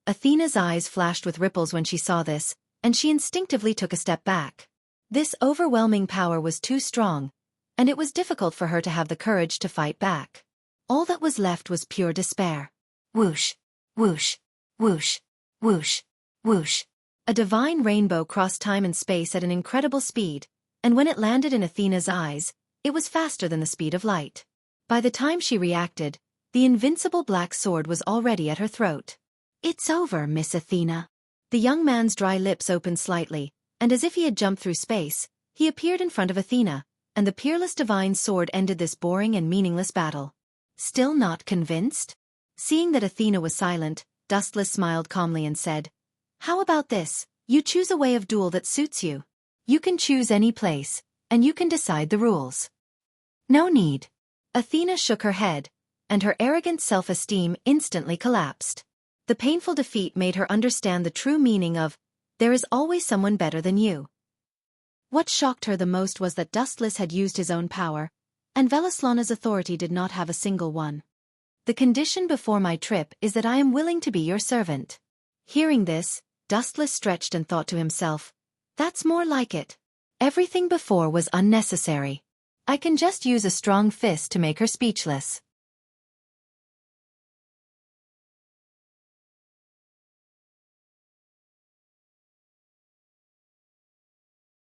[SPEAKER 1] Athena's eyes flashed with ripples when she saw this, and she instinctively took a step back. This overwhelming power was too strong, and it was difficult for her to have the courage to fight back. All that was left was pure despair. Whoosh, whoosh, whoosh, whoosh, whoosh. A divine rainbow crossed time and space at an incredible speed, and when it landed in Athena's eyes, it was faster than the speed of light. By the time she reacted, the invincible black sword was already at her throat. It's over, Miss Athena. The young man's dry lips opened slightly, and as if he had jumped through space, he appeared in front of Athena, and the peerless divine sword ended this boring and meaningless battle. Still not convinced? Seeing that Athena was silent, Dustless smiled calmly and said, "How about this? You choose a way of duel that suits you. You can choose any place, and you can decide the rules." "No need." Athena shook her head, and her arrogant self-esteem instantly collapsed. The painful defeat made her understand the true meaning of, "There is always someone better than you." What shocked her the most was that Dustless had used his own power, and Velaslana's authority did not have a single one. "The condition before my trip is that I am willing to be your servant." Hearing this, Dustless stretched and thought to himself, "That's more like it. Everything before was unnecessary. I can just use a strong fist to make her speechless."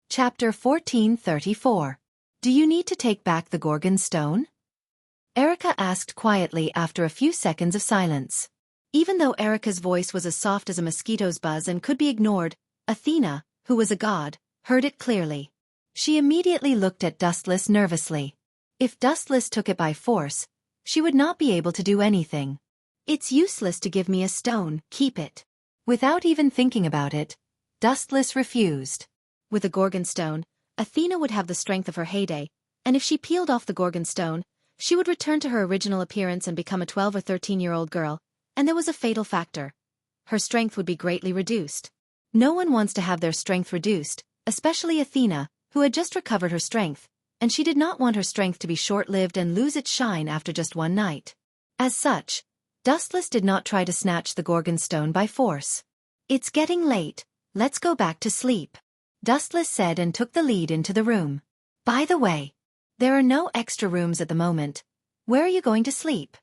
[SPEAKER 1] Chapter 1434. Do you need to take back the Gorgon stone? Erica asked quietly after a few seconds of silence. Even though Erica's voice was as soft as a mosquito's buzz and could be ignored, Athena, who was a god, heard it clearly. She immediately looked at Dustless nervously. If Dustless took it by force, she would not be able to do anything. "It's useless to give me a stone, keep it." Without even thinking about it, Dustless refused. With a Gorgon stone, Athena would have the strength of her heyday, and if she peeled off the Gorgon stone, she would return to her original appearance and become a 12 or 13-year-old girl, and there was a fatal factor. Her strength would be greatly reduced. No one wants to have their strength reduced, especially Athena, who had just recovered her strength, and she did not want her strength to be short-lived and lose its shine after just one night. As such, Dustless did not try to snatch the Gorgon stone by force. "It's getting late, let's go back to sleep," Dustless said and took the lead into the room. "By the way, there are no extra rooms at the moment. Where are you going to sleep?"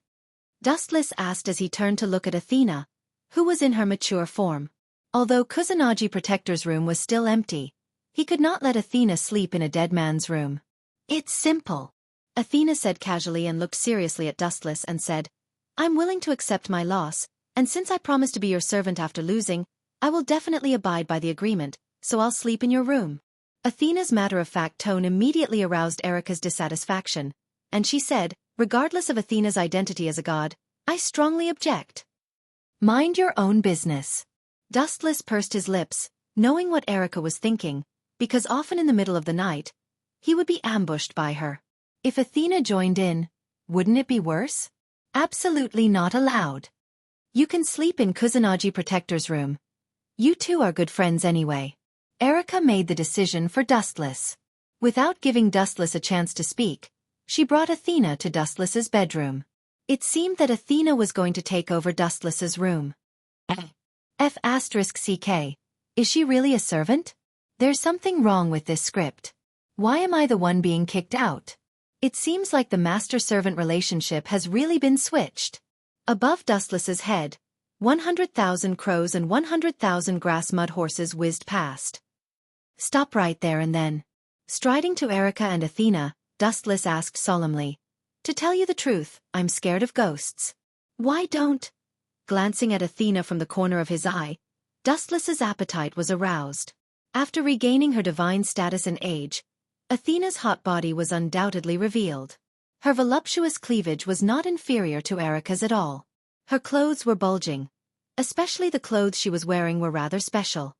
[SPEAKER 1] Dustless asked as he turned to look at Athena, who was in her mature form. Although Kusanagi Protector's room was still empty, he could not let Athena sleep in a dead man's room. "It's simple," Athena said casually and looked seriously at Dustless and said, "I'm willing to accept my loss, and since I promised to be your servant after losing, I will definitely abide by the agreement, so I'll sleep in your room." Athena's matter-of-fact tone immediately aroused Erica's dissatisfaction, and she said, regardless of Athena's identity as a god, "I strongly object." "Mind your own business." Dustless pursed his lips, knowing what Erica was thinking, because often in the middle of the night, he would be ambushed by her. If Athena joined in, wouldn't it be worse? Absolutely not allowed. "You can sleep in Kusanagi Protector's room. You two are good friends anyway." Erica made the decision for Dustless. Without giving Dustless a chance to speak, she brought Athena to Dustless's bedroom. It seemed that Athena was going to take over Dustless's room. F***CK. Is she really a servant? There's something wrong with this script. Why am I the one being kicked out? It seems like the master-servant relationship has really been switched. Above Dustless's head, 100,000 crows and 100,000 grass mud horses whizzed past. "Stop right there and then." Striding to Erica and Athena, Dustless asked solemnly, "To tell you the truth, I'm scared of ghosts." "Why don't?" Glancing at Athena from the corner of his eye, Dustless's appetite was aroused. After regaining her divine status and age, Athena's hot body was undoubtedly revealed. Her voluptuous cleavage was not inferior to Erica's at all. Her clothes were bulging. Especially the clothes she was wearing were rather special.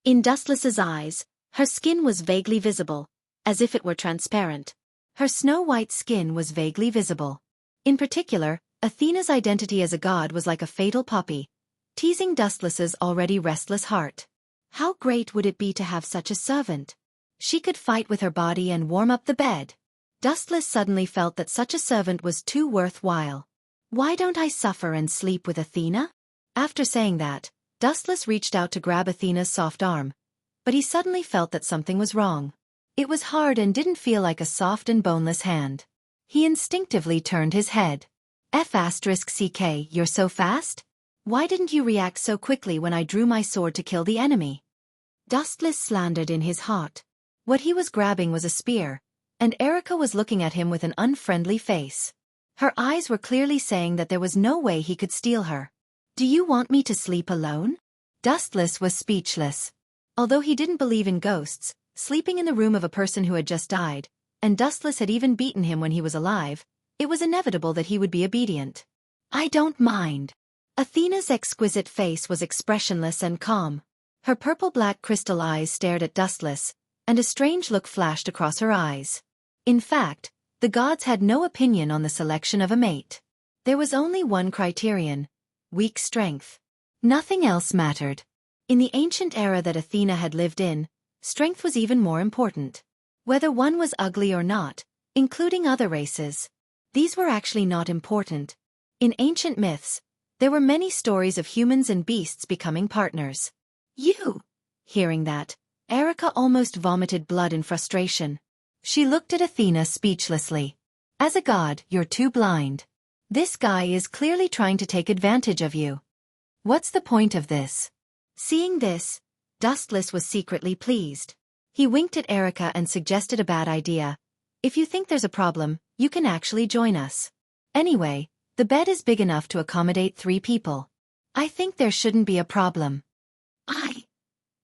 [SPEAKER 1] In Dustless's eyes, her skin was vaguely visible, as if it were transparent. Her snow-white skin was vaguely visible. In particular, Athena's identity as a god was like a fatal poppy, teasing Dustless's already restless heart. How great would it be to have such a servant? She could fight with her body and warm up the bed. Dustless suddenly felt that such a servant was too worthwhile. "Why don't I suffer and sleep with Athena?" After saying that, Dustless reached out to grab Athena's soft arm, but he suddenly felt that something was wrong. It was hard and didn't feel like a soft and boneless hand. He instinctively turned his head. F***CK, you're so fast? Why didn't you react so quickly when I drew my sword to kill the enemy? Dustless slandered in his heart. What he was grabbing was a spear, and Erica was looking at him with an unfriendly face. Her eyes were clearly saying that there was no way he could steal her. "Do you want me to sleep alone?" Dustless was speechless. Although he didn't believe in ghosts, sleeping in the room of a person who had just died, and Dustless had even beaten him when he was alive, it was inevitable that he would be obedient. I don't mind. Athena's exquisite face was expressionless and calm. Her purple-black crystal eyes stared at Dustless, and a strange look flashed across her eyes. In fact, the gods had no opinion on the selection of a mate. There was only one criterion: weak strength. Nothing else mattered. In the ancient era that Athena had lived in, strength was even more important. Whether one was ugly or not, including other races, these were actually not important. In ancient myths, there were many stories of humans and beasts becoming partners. You! Hearing that, Erica almost vomited blood in frustration. She looked at Athena speechlessly. As a god, you're too blind. This guy is clearly trying to take advantage of you. What's the point of this? Seeing this, Dustless was secretly pleased. He winked at Erica and suggested a bad idea. If you think there's a problem, you can actually join us. Anyway, the bed is big enough to accommodate 3 people. I think there shouldn't be a problem.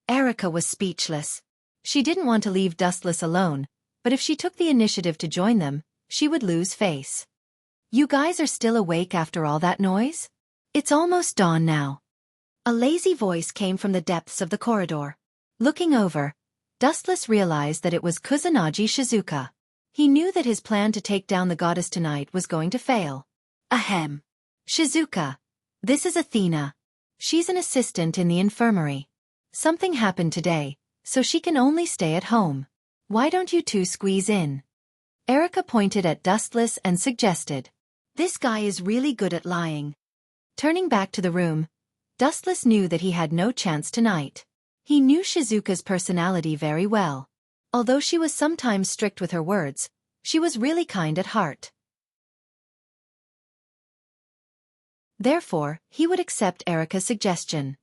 [SPEAKER 1] Erica was speechless. She didn't want to leave Dustless alone, but if she took the initiative to join them, she would lose face. You guys are still awake after all that noise? It's almost dawn now. A lazy voice came from the depths of the corridor. Looking over, Dustless realized that it was Kusanagi Shizuka. He knew that his plan to take down the goddess tonight was going to fail. Ahem. Shizuka. This is Athena. She's an assistant in the infirmary. Something happened today, so she can only stay at home. Why don't you two squeeze in? Erica pointed at Dustless and suggested. This guy is really good at lying. Turning back to the room, Dustless knew that he had no chance tonight. He knew Shizuka's personality very well. Although she was sometimes strict with her words, she was really kind at heart. Therefore, he would accept Erica's suggestion.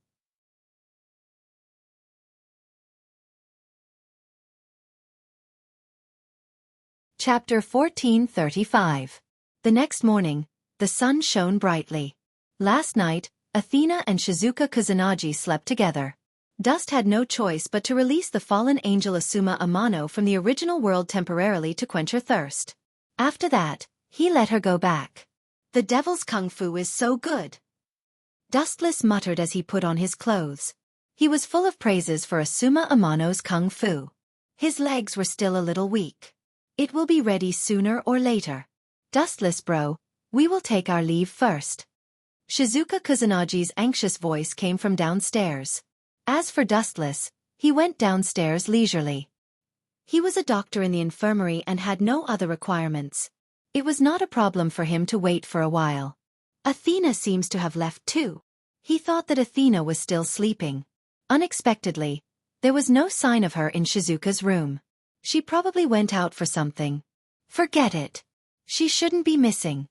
[SPEAKER 1] Chapter 1435. The next morning, the sun shone brightly. Last night, Athena and Shizuka Kusanagi slept together. Dust had no choice but to release the fallen angel Asuma Amano from the original world temporarily to quench her thirst. After that, he let her go back. The devil's kung fu is so good. Dustless muttered as he put on his clothes. He was full of praises for Asuma Amano's kung fu. His legs were still a little weak. It will be ready sooner or later. Dustless bro, we will take our leave first. Shizuka Kusanagi's anxious voice came from downstairs. As for Dustless, he went downstairs leisurely. He was a doctor in the infirmary and had no other requirements. It was not a problem for him to wait for a while. Athena seems to have left too. He thought that Athena was still sleeping. Unexpectedly, there was no sign of her in Shizuka's room. She probably went out for something. Forget it. She shouldn't be missing.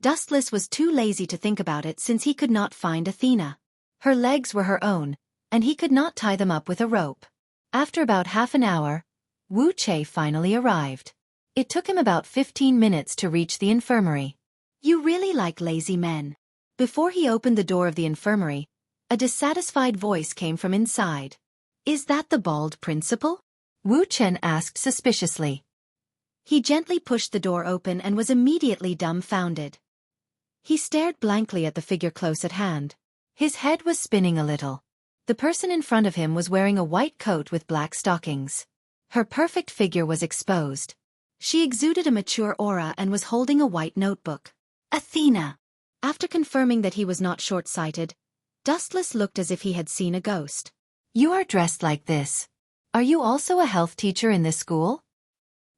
[SPEAKER 1] Dustless was too lazy to think about it since he could not find Athena. Her legs were her own, and he could not tie them up with a rope. After about half an hour, Wuxia finally arrived. It took him about 15 minutes to reach the infirmary. You really like lazy men. Before he opened the door of the infirmary, a dissatisfied voice came from inside. Is that the bald principal? Wuxia asked suspiciously. He gently pushed the door open and was immediately dumbfounded. He stared blankly at the figure close at hand. His head was spinning a little. The person in front of him was wearing a white coat with black stockings. Her perfect figure was exposed. She exuded a mature aura and was holding a white notebook. Athena! After confirming that he was not short-sighted, Dustless looked as if he had seen a ghost. You are dressed like this. Are you also a health teacher in this school?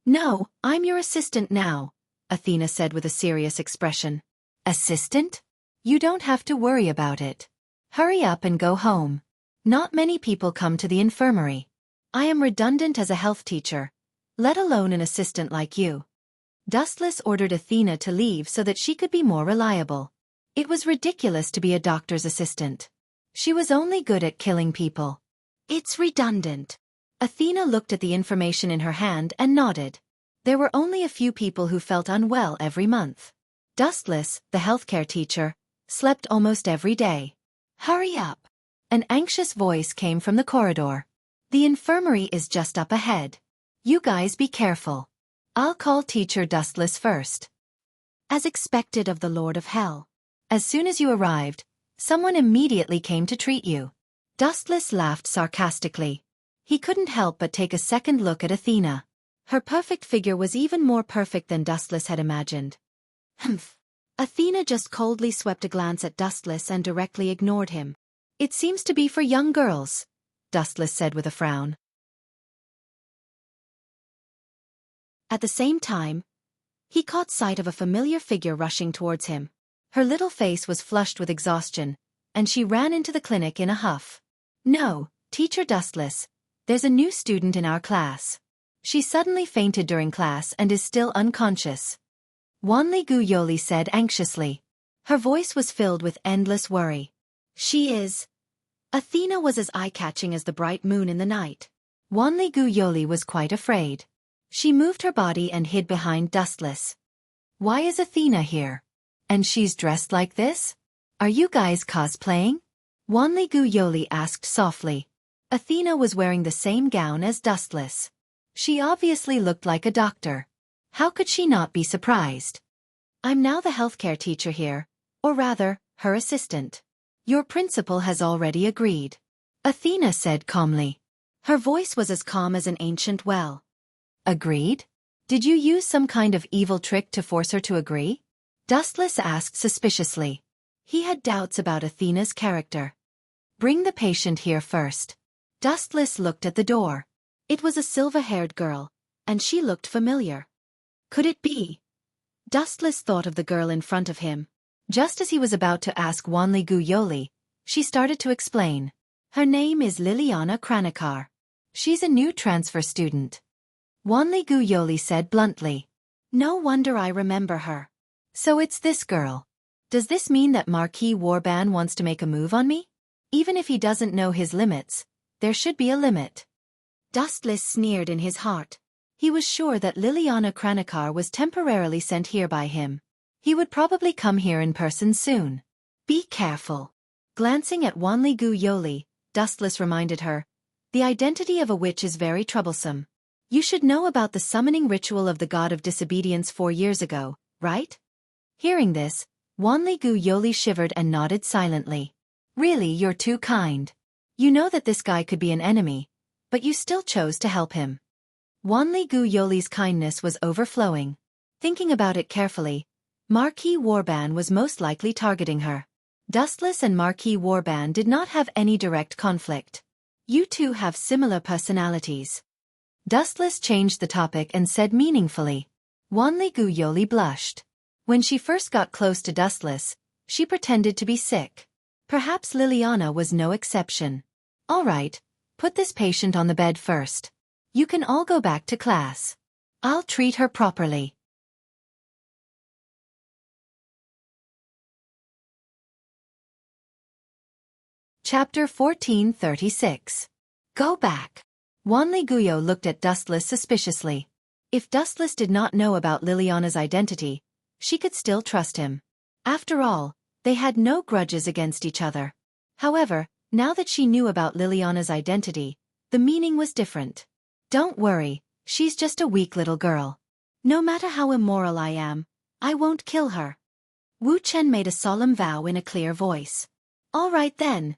[SPEAKER 1] No, I'm your assistant now, Athena said with a serious expression. Assistant? You don't have to worry about it. Hurry up and go home. Not many people come to the infirmary. I am redundant as a health teacher, let alone an assistant like you. Dustless ordered Athena to leave so that she could be more reliable. It was ridiculous to be a doctor's assistant. She was only good at killing people. It's redundant. Athena looked at the information in her hand and nodded. There were only a few people who felt unwell every month. Dustless, the healthcare teacher, slept almost every day. Hurry up! An anxious voice came from the corridor. The infirmary is just up ahead. You guys be careful. I'll call Teacher Dustless first. As expected of the Lord of Hell. As soon as you arrived, someone immediately came to treat you. Dustless laughed sarcastically. He couldn't help but take a second look at Athena. Her perfect figure was even more perfect than Dustless had imagined. Humph. Athena just coldly swept a glance at Dustless and directly ignored him. It seems to be for young girls, Dustless said with a frown. At the same time, he caught sight of a familiar figure rushing towards him. Her little face was flushed with exhaustion, and she ran into the clinic in a huff. No, Teacher Dustless, there's a new student in our class. She suddenly fainted during class and is still unconscious. Wanli Gu Yoli said anxiously. Her voice was filled with endless worry. She is. Athena was as eye-catching as the bright moon in the night. Wanli Gu Yoli was quite afraid. She moved her body and hid behind Dustless. Why is Athena here? And she's dressed like this? Are you guys cosplaying? Wanli Gu Yoli asked softly. Athena was wearing the same gown as Dustless. She obviously looked like a doctor. How could she not be surprised? I'm now the healthcare teacher here, or rather, her assistant. Your principal has already agreed. Athena said calmly. Her voice was as calm as an ancient well. Agreed? Did you use some kind of evil trick to force her to agree? Dustless asked suspiciously. He had doubts about Athena's character. Bring the patient here first. Dustless looked at the door. It was a silver-haired girl, and she looked familiar. Could it be? Dustless thought of the girl in front of him. Just as he was about to ask Wanli Gu Yoli, she started to explain. Her name is Liliana Kranikar. She's a new transfer student. Wanli Gu Yoli said bluntly. No wonder I remember her. So it's this girl. Does this mean that Marquis Warban wants to make a move on me? Even if he doesn't know his limits, there should be a limit. Dustless sneered in his heart. He was sure that Liliana Kranikar was temporarily sent here by him. He would probably come here in person soon. Be careful. Glancing at Wanli Gu Yoli, Dustless reminded her. The identity of a witch is very troublesome. You should know about the summoning ritual of the god of disobedience 4 years ago, right? Hearing this, Wanli Gu Yoli shivered and nodded silently. Really, you're too kind. You know that this guy could be an enemy, but you still chose to help him. Wanli Gu Yoli's kindness was overflowing. Thinking about it carefully, Marquis Warban was most likely targeting her. Dustless and Marquis Warban did not have any direct conflict. You two have similar personalities. Dustless changed the topic and said meaningfully. Wanli Gu Yoli blushed. When she first got close to Dustless, she pretended to be sick. Perhaps Liliana was no exception. All right, put this patient on the bed first. You can all go back to class. I'll treat her properly. Chapter 1436. Go back. Wanli Guyo looked at Dustless suspiciously. If Dustless did not know about Liliana's identity, she could still trust him. After all, they had no grudges against each other. However, now that she knew about Liliana's identity, the meaning was different. Don't worry, she's just a weak little girl. No matter how immoral I am, I won't kill her. Wu Chen made a solemn vow in a clear voice. All right then.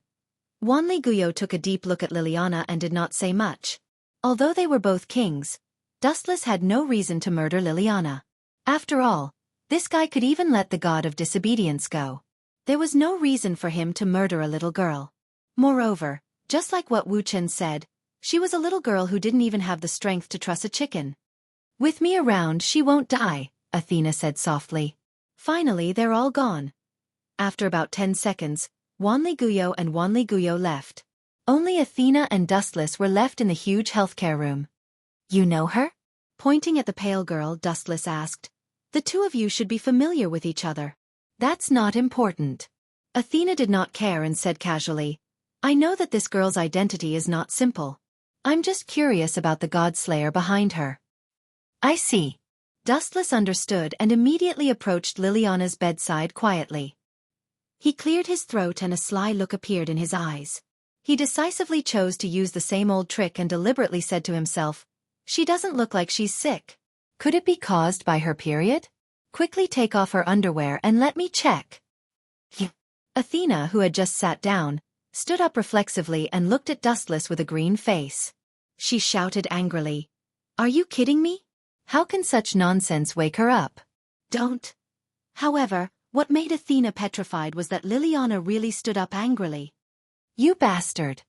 [SPEAKER 1] Wanli Guyo took a deep look at Liliana and did not say much. Although they were both kings, Dustless had no reason to murder Liliana. After all, this guy could even let the god of disobedience go. There was no reason for him to murder a little girl. Moreover, just like what Wu Chen said, she was a little girl who didn't even have the strength to truss a chicken. With me around she won't die, Athena said softly. Finally they're all gone. After about 10 seconds, Wanli Guyo and Wanli Guyo left. Only Athena and Dustless were left in the huge healthcare room. You know her? Pointing at the pale girl, Dustless asked. The two of you should be familiar with each other. That's not important. Athena did not care and said casually, I know that this girl's identity is not simple. I'm just curious about the god slayer behind her. I see. Dustless understood and immediately approached Liliana's bedside quietly. He cleared his throat and a sly look appeared in his eyes. He decisively chose to use the same old trick and deliberately said to himself, She doesn't look like she's sick. Could it be caused by her period? Quickly take off her underwear and let me check. Athena, who had just sat down, stood up reflexively and looked at Dustless with a green face. She shouted angrily, "Are you kidding me? How can such nonsense wake her up?" "Don't." However, what made Athena petrified was that Liliana really stood up angrily. "You bastard!"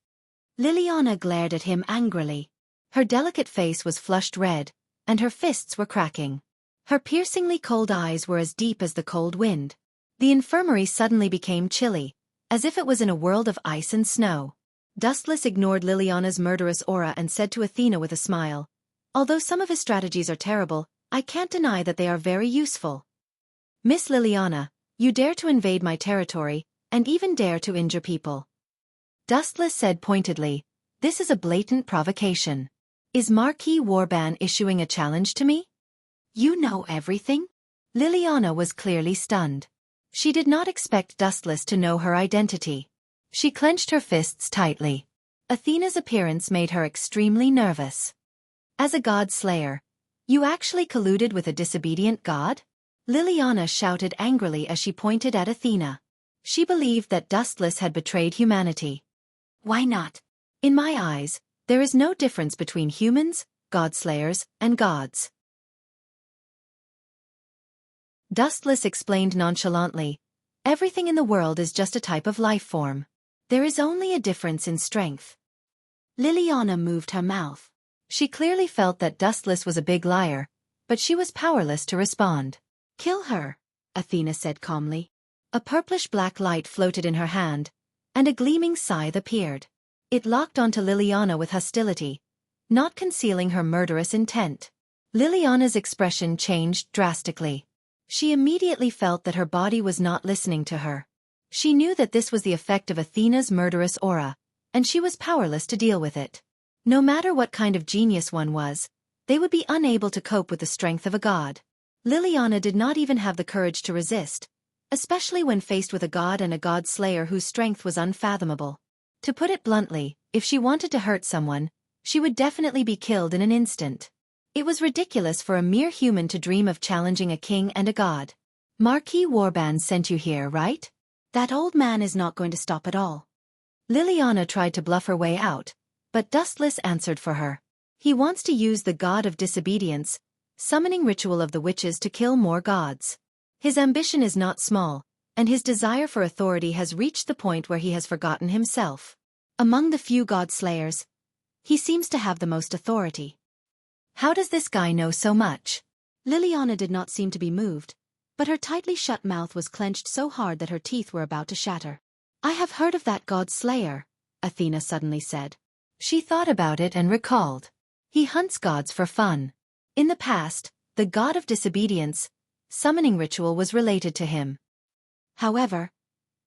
[SPEAKER 1] Liliana glared at him angrily. Her delicate face was flushed red, and her fists were cracking. Her piercingly cold eyes were as deep as the cold wind. The infirmary suddenly became chilly, as if it was in a world of ice and snow. Dustless ignored Liliana's murderous aura and said to Athena with a smile, "Although some of his strategies are terrible, I can't deny that they are very useful. Miss Liliana, you dare to invade my territory, and even dare to injure people." Dustless said pointedly, "This is a blatant provocation. Is Marquis Warban issuing a challenge to me?" "You know everything?" Liliana was clearly stunned. She did not expect Dustless to know her identity. She clenched her fists tightly. Athena's appearance made her extremely nervous. "As a god slayer, you actually colluded with a disobedient god?" Liliana shouted angrily as she pointed at Athena. She believed that Dustless had betrayed humanity. "Why not? In my eyes, there is no difference between humans, god-slayers, and gods." Dustless explained nonchalantly, "Everything in the world is just a type of life form. There is only a difference in strength." Liliana moved her mouth. She clearly felt that Dustless was a big liar, but she was powerless to respond. "Kill her," Athena said calmly. A purplish-black light floated in her hand, and a gleaming scythe appeared. It locked onto Liliana with hostility, not concealing her murderous intent. Liliana's expression changed drastically. She immediately felt that her body was not listening to her. She knew that this was the effect of Athena's murderous aura, and she was powerless to deal with it. No matter what kind of genius one was, they would be unable to cope with the strength of a god. Liliana did not even have the courage to resist, especially when faced with a god and a god slayer whose strength was unfathomable. To put it bluntly, if she wanted to hurt someone, she would definitely be killed in an instant. It was ridiculous for a mere human to dream of challenging a king and a god. "Marquis Warban sent you here, right? That old man is not going to stop at all." Liliana tried to bluff her way out, but Dustless answered for her. "He wants to use the god of disobedience, summoning ritual of the witches to kill more gods. His ambition is not small, and his desire for authority has reached the point where he has forgotten himself. Among the few god slayers, he seems to have the most authority." "How does this guy know so much?" Liliana did not seem to be moved, but her tightly shut mouth was clenched so hard that her teeth were about to shatter. "I have heard of that god slayer," Athena suddenly said. She thought about it and recalled. "He hunts gods for fun. In the past, the god of disobedience, summoning ritual was related to him. However,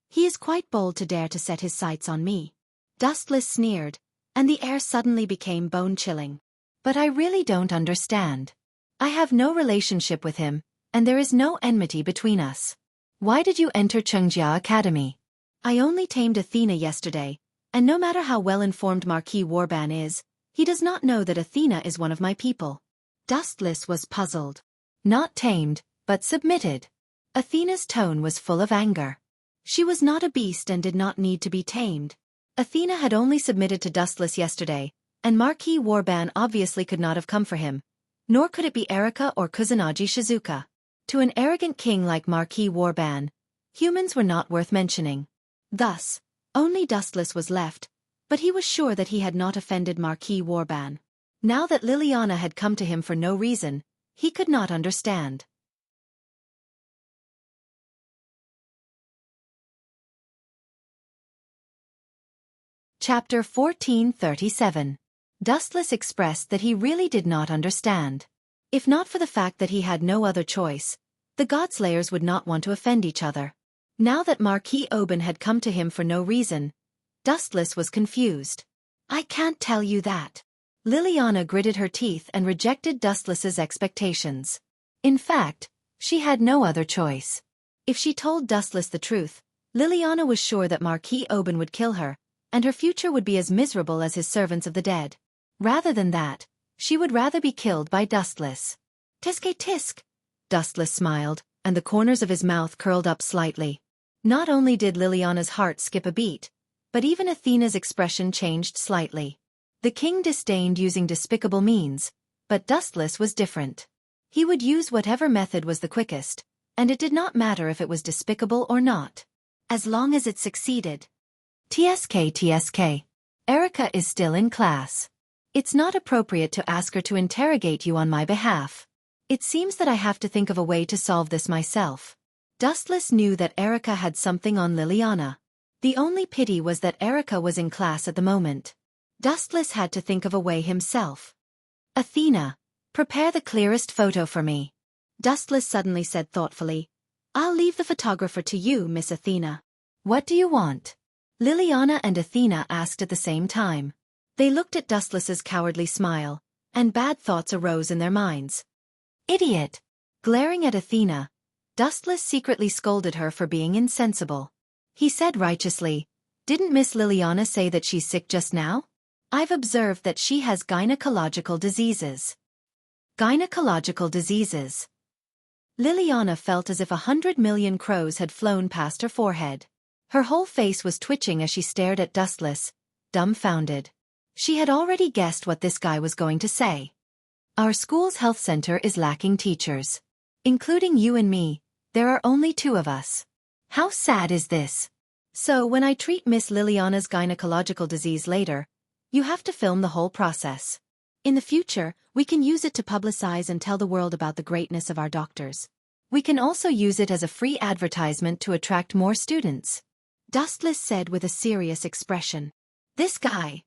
[SPEAKER 1] he is quite bold to dare to set his sights on me." Dustless sneered, and the air suddenly became bone-chilling. "But I really don't understand. I have no relationship with him, and there is no enmity between us. Why did you enter Chengjia Academy?" "I only tamed Athena yesterday, and no matter how well-informed Marquis Warban is, he does not know that Athena is one of my people." Dustless was puzzled. "Not tamed, but submitted." Athena's tone was full of anger. She was not a beast and did not need to be tamed. Athena had only submitted to Dustless yesterday, and Marquis Warban obviously could not have come for him, nor could it be Erika or Kusanagi Shizuka. To an arrogant king like Marquis Warban, humans were not worth mentioning. Thus, only Dustless was left, but he was sure that he had not offended Marquis Warban. Now that Liliana had come to him for no reason, he could not understand. Chapter 1437. Dustless expressed that he really did not understand. If not for the fact that he had no other choice, the Godslayers would not want to offend each other. Now that Marquis Oban had come to him for no reason, Dustless was confused. "I can't tell you that." Liliana gritted her teeth and rejected Dustless's expectations. In fact, she had no other choice. If she told Dustless the truth, Liliana was sure that Marquis Oban would kill her, and her future would be as miserable as his servants of the dead. Rather than that, she would rather be killed by Dustless. "Tisk tisk." Dustless smiled, and the corners of his mouth curled up slightly. Not only did Liliana's heart skip a beat, but even Athena's expression changed slightly. The king disdained using despicable means, but Dustless was different. He would use whatever method was the quickest, and it did not matter if it was despicable or not, as long as it succeeded. TSK. Erica is still in class. It's not appropriate to ask her to interrogate you on my behalf. It seems that I have to think of a way to solve this myself. Dustless knew that Erica had something on Liliana. The only pity was that Erica was in class at the moment. Dustless had to think of a way himself. Athena, prepare the clearest photo for me. Dustless suddenly said thoughtfully, I'll leave the photographer to you, Miss Athena. What do you want? Liliana and Athena asked at the same time. They looked at Dustless's cowardly smile, and bad thoughts arose in their minds. Idiot! Glaring at Athena, Dustless secretly scolded her for being insensible. He said righteously, Didn't Miss Liliana say that she's sick just now? I've observed that she has gynecological diseases. Gynecological diseases. Liliana felt as if 100 million crows had flown past her forehead. Her whole face was twitching as she stared at Dustless, dumbfounded. She had already guessed what this guy was going to say. Our school's health center is lacking teachers. Including you and me, there are only 2 of us. How sad is this? So when I treat Miss Liliana's gynecological disease later, you have to film the whole process. In the future, we can use it to publicize and tell the world about the greatness of our doctors. We can also use it as a free advertisement to attract more students. Dustless said with a serious expression. This guy.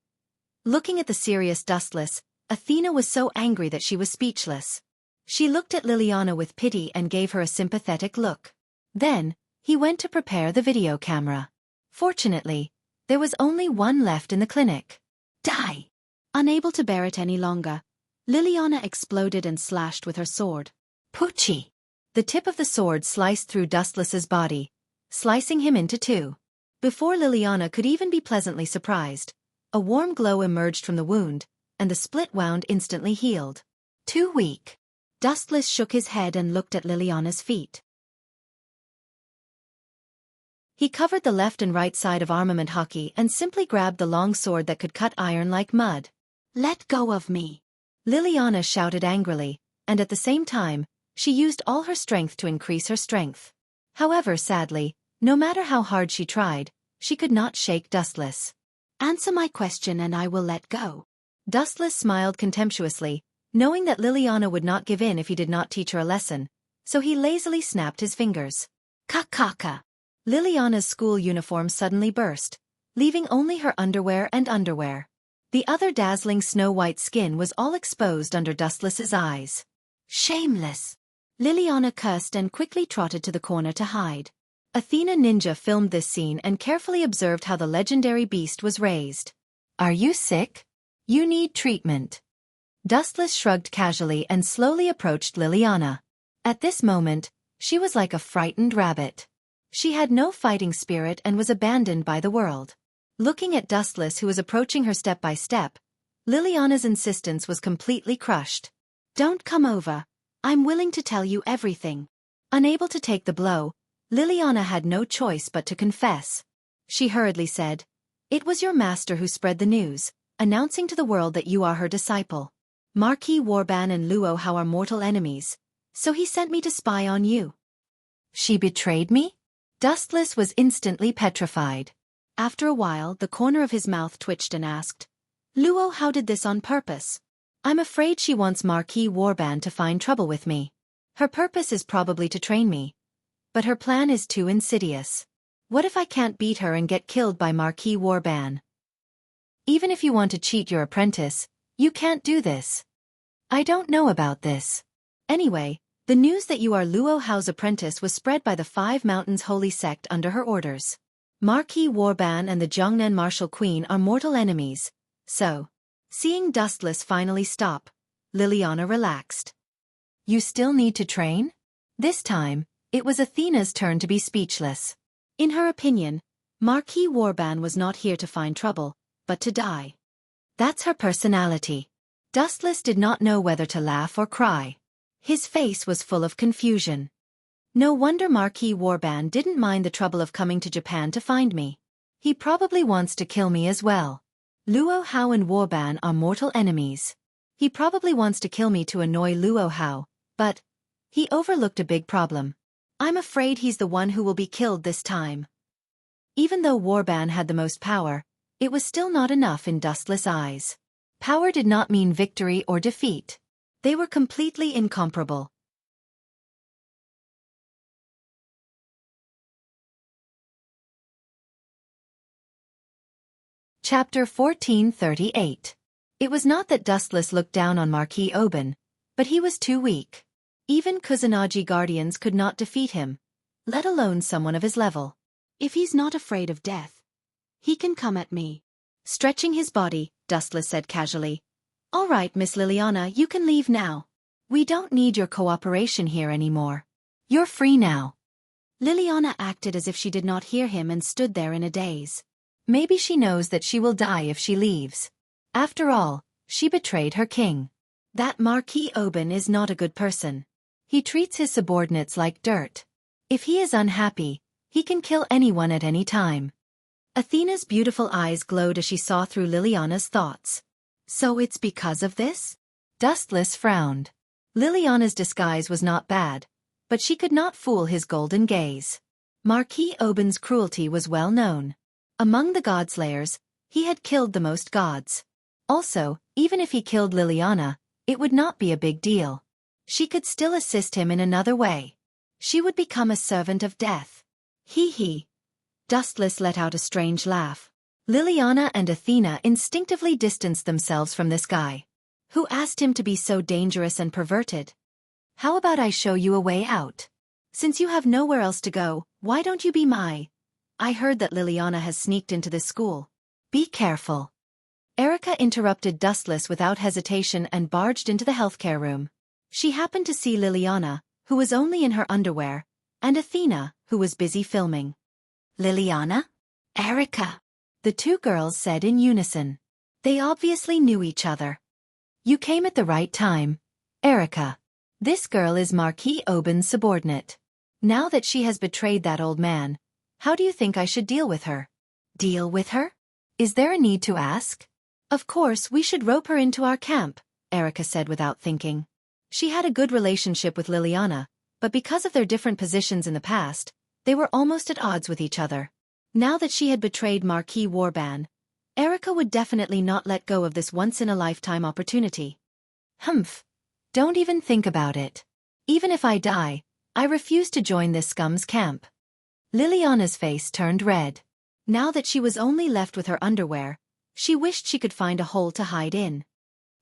[SPEAKER 1] Looking at the serious Dustless, Athena was so angry that she was speechless. She looked at Liliana with pity and gave her a sympathetic look. Then, he went to prepare the video camera. Fortunately, there was only one left in the clinic. Die! Unable to bear it any longer, Liliana exploded and slashed with her sword. Poochie! The tip of the sword sliced through Dustless's body, slicing him into 2. Before Liliana could even be pleasantly surprised, a warm glow emerged from the wound, and the split wound instantly healed. Too weak. Dustless shook his head and looked at Liliana's feet. He covered the left and right side of armament hockey and simply grabbed the long sword that could cut iron like mud. Let go of me! Liliana shouted angrily, and at the same time, she used all her strength to increase her strength. However, sadly, no matter how hard she tried, she could not shake Dustless. Answer my question and I will let go. Dustless smiled contemptuously, knowing that Liliana would not give in if he did not teach her a lesson, so he lazily snapped his fingers. Kakaka! Liliana's school uniform suddenly burst, leaving only her underwear and underwear. The other dazzling snow-white skin was all exposed under Dustless's eyes. Shameless! Liliana cursed and quickly trotted to the corner to hide. Athena Ninja filmed this scene and carefully observed how the legendary beast was raised. Are you sick? You need treatment. Dustless shrugged casually and slowly approached Liliana. At this moment, she was like a frightened rabbit. She had no fighting spirit and was abandoned by the world. Looking at Dustless who was approaching her step by step, Liliana's insistence was completely crushed. Don't come over. I'm willing to tell you everything. Unable to take the blow, Liliana had no choice but to confess. She hurriedly said, It was your master who spread the news, announcing to the world that you are her disciple. Marquis Warban and Luo Hao are mortal enemies, so he sent me to spy on you. She betrayed me? Dustless was instantly petrified. After a while, the corner of his mouth twitched and asked, Luo Hao did this on purpose. I'm afraid she wants Marquis Warban to find trouble with me. Her purpose is probably to train me. But her plan is too insidious. What if I can't beat her and get killed by Marquis Warban? Even if you want to cheat your apprentice, you can't do this. I don't know about this. Anyway, the news that you are Luo Hao's apprentice was spread by the 5 Mountains Holy Sect under her orders. Marquis Warban and the Jiangnan Martial Queen are mortal enemies, so... Seeing Dustless finally stop, Liliana relaxed. You still need to train? This time, it was Athena's turn to be speechless. In her opinion, Marquis Warban was not here to find trouble, but to die. That's her personality. Dustless did not know whether to laugh or cry. His face was full of confusion. No wonder Marquis Warban didn't mind the trouble of coming to Japan to find me. He probably wants to kill me as well. Luo Hao and Warban are mortal enemies. He probably wants to kill me to annoy Luo Hao, but he overlooked a big problem. I'm afraid he's the one who will be killed this time. Even though Warban had the most power, it was still not enough in Dustless' eyes. Power did not mean victory or defeat. They were completely incomparable. Chapter 1438. It was not that Dustless looked down on Marquis Oban, but he was too weak. Even Kusanagi guardians could not defeat him, let alone someone of his level. If he's not afraid of death, he can come at me. Stretching his body, Dustless said casually. All right, Miss Liliana, you can leave now. We don't need your cooperation here anymore. You're free now. Liliana acted as if she did not hear him and stood there in a daze. Maybe she knows that she will die if she leaves. After all, she betrayed her king. That Marquis Oban is not a good person. He treats his subordinates like dirt. If he is unhappy, he can kill anyone at any time. Athena's beautiful eyes glowed as she saw through Liliana's thoughts. So it's because of this? Dustless frowned. Liliana's disguise was not bad, but she could not fool his golden gaze. Marquis Oban's cruelty was well known. Among the Godslayers, he had killed the most gods. Also, even if he killed Liliana, it would not be a big deal. She could still assist him in another way. She would become a servant of death. Hee. Dustless let out a strange laugh. Liliana and Athena instinctively distanced themselves from this guy. Who asked him to be so dangerous and perverted? How about I show you a way out? Since you have nowhere else to go, why don't you be my... I heard that Liliana has sneaked into this school. Be careful. Erica interrupted Dustless without hesitation and barged into the healthcare room. She happened to see Liliana, who was only in her underwear, and Athena, who was busy filming. Liliana? Erica. The two girls said in unison. They obviously knew each other. You came at the right time, Erica. This girl is Marquis Oban's subordinate. Now that she has betrayed that old man, how do you think I should deal with her? Deal with her? Is there a need to ask? Of course, we should rope her into our camp, Erica said without thinking. She had a good relationship with Liliana, but because of their different positions in the past, they were almost at odds with each other. Now that she had betrayed Marquis Warban, Erica would definitely not let go of this once-in-a-lifetime opportunity. Humph. Don't even think about it. Even if I die, I refuse to join this scum's camp. Liliana's face turned red. Now that she was only left with her underwear, she wished she could find a hole to hide in.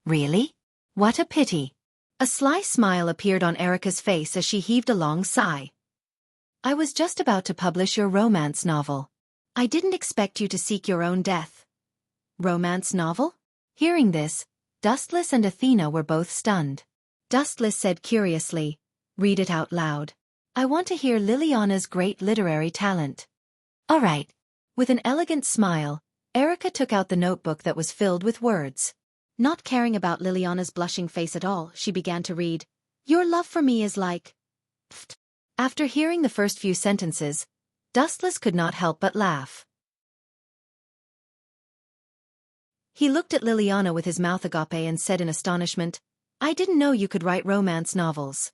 [SPEAKER 1] Really? What a pity. A sly smile appeared on Erica's face as she heaved a long sigh. I was just about to publish your romance novel. I didn't expect you to seek your own death. Romance novel? Hearing this, Dustless and Athena were both stunned. Dustless said curiously, read it out loud. I want to hear Liliana's great literary talent. All right. With an elegant smile, Erica took out the notebook that was filled with words. Not caring about Liliana's blushing face at all, she began to read. Your love for me is like... Pfft. After hearing the first few sentences, Dustless could not help but laugh. He looked at Liliana with his mouth agape and said in astonishment, I didn't know you could write romance novels.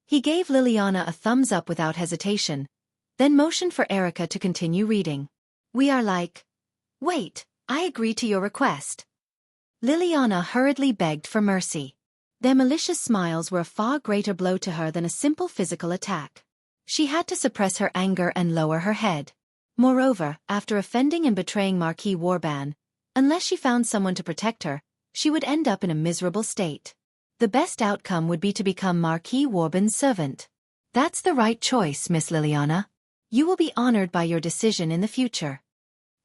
[SPEAKER 1] He gave Liliana a thumbs up without hesitation, then motioned for Erica to continue reading. We are like... Wait, I agree to your request. Liliana hurriedly begged for mercy. Their malicious smiles were a far greater blow to her than a simple physical attack. She had to suppress her anger and lower her head. Moreover, after offending and betraying Marquis Warban, unless she found someone to protect her, she would end up in a miserable state. The best outcome would be to become Marquis Warban's servant. That's the right choice, Miss Liliana. You will be honored by your decision in the future.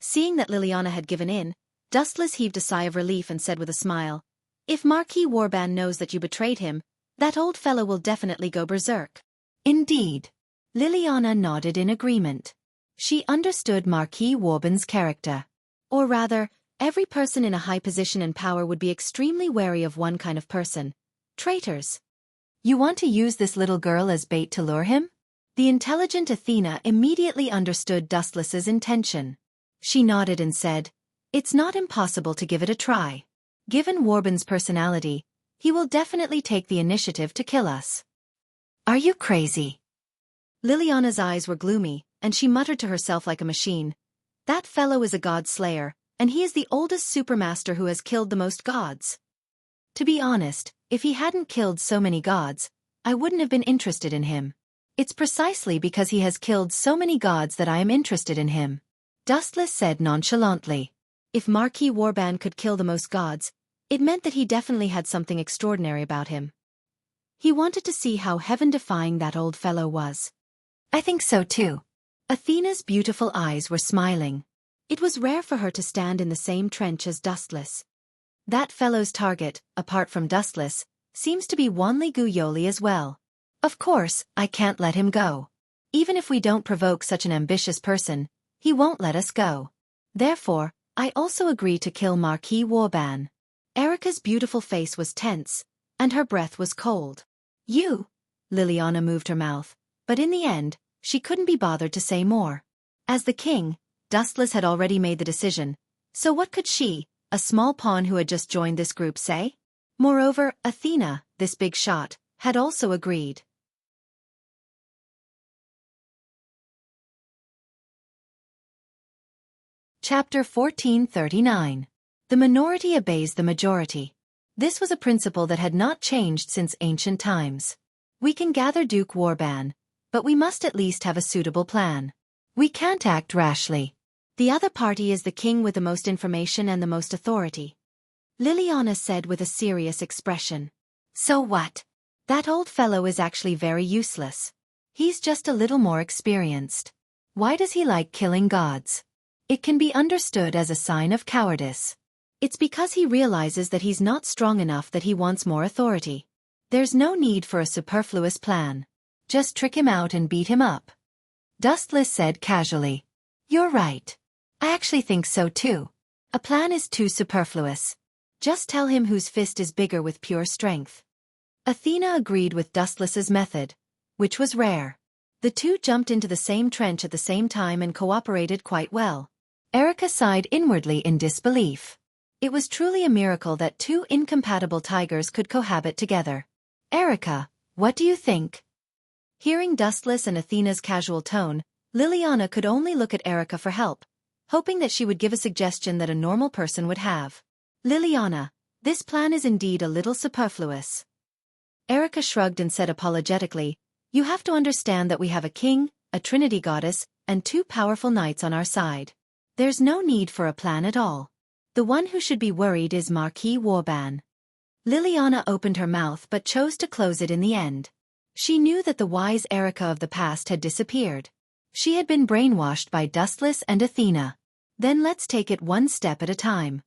[SPEAKER 1] Seeing that Liliana had given in, Dustless heaved a sigh of relief and said with a smile, If Marquis Warban knows that you betrayed him, that old fellow will definitely go berserk. Indeed. Liliana nodded in agreement. She understood Marquis Warban's character. Or rather, every person in a high position and power would be extremely wary of one kind of person. Traitors. You want to use this little girl as bait to lure him? The intelligent Athena immediately understood Dustless's intention. She nodded and said, "It's not impossible to give it a try. Given Warban's personality, he will definitely take the initiative to kill us." "Are you crazy?" Liliana's eyes were gloomy, and she muttered to herself like a machine, "That fellow is a god slayer, and he is the oldest supermaster who has killed the most gods." To be honest, if he hadn't killed so many gods, I wouldn't have been interested in him. It's precisely because he has killed so many gods that I am interested in him. Dustless said nonchalantly. If Marquis Warban could kill the most gods, it meant that he definitely had something extraordinary about him. He wanted to see how heaven-defying that old fellow was. "I think so too." Athena's beautiful eyes were smiling. It was rare for her to stand in the same trench as Dustless. That fellow's target, apart from Dustless, seems to be Wanli Guyoli as well. Of course, I can't let him go. Even if we don't provoke such an ambitious person, he won't let us go. Therefore, I also agree to kill Marquis Warban. Erica's beautiful face was tense, and her breath was cold. "You?" Liliana moved her mouth, but in the end, she couldn't be bothered to say more. As the king, Dustless had already made the decision, so what could she, a small pawn who had just joined this group, say? Moreover, Athena, this big shot, had also agreed. Chapter 1439. The minority obeys the majority. This was a principle that had not changed since ancient times. We can gather Duke Warban, but we must at least have a suitable plan. We can't act rashly. The other party is the king with the most information and the most authority. Liliana said with a serious expression. "So what? That old fellow is actually very useless. He's just a little more experienced. Why does he like killing gods? It can be understood as a sign of cowardice. It's because he realizes that he's not strong enough that he wants more authority. There's no need for a superfluous plan. Just trick him out and beat him up." Dustless said casually. "You're right. I actually think so too. A plan is too superfluous. Just tell him whose fist is bigger with pure strength." Athena agreed with Dustless's method, which was rare. The two jumped into the same trench at the same time and cooperated quite well. Erica sighed inwardly in disbelief. It was truly a miracle that two incompatible tigers could cohabit together. "Erica, what do you think?" Hearing Dustless and Athena's casual tone, Liliana could only look at Erica for help, hoping that she would give a suggestion that a normal person would have. "Liliana, this plan is indeed a little superfluous." Erica shrugged and said apologetically, "You have to understand that we have a king, a trinity goddess, and two powerful knights on our side. There's no need for a plan at all. The one who should be worried is Marquis Warban." Liliana opened her mouth but chose to close it in the end. She knew that the wise Erica of the past had disappeared. She had been brainwashed by Dustless and Athena. Then let's take it one step at a time.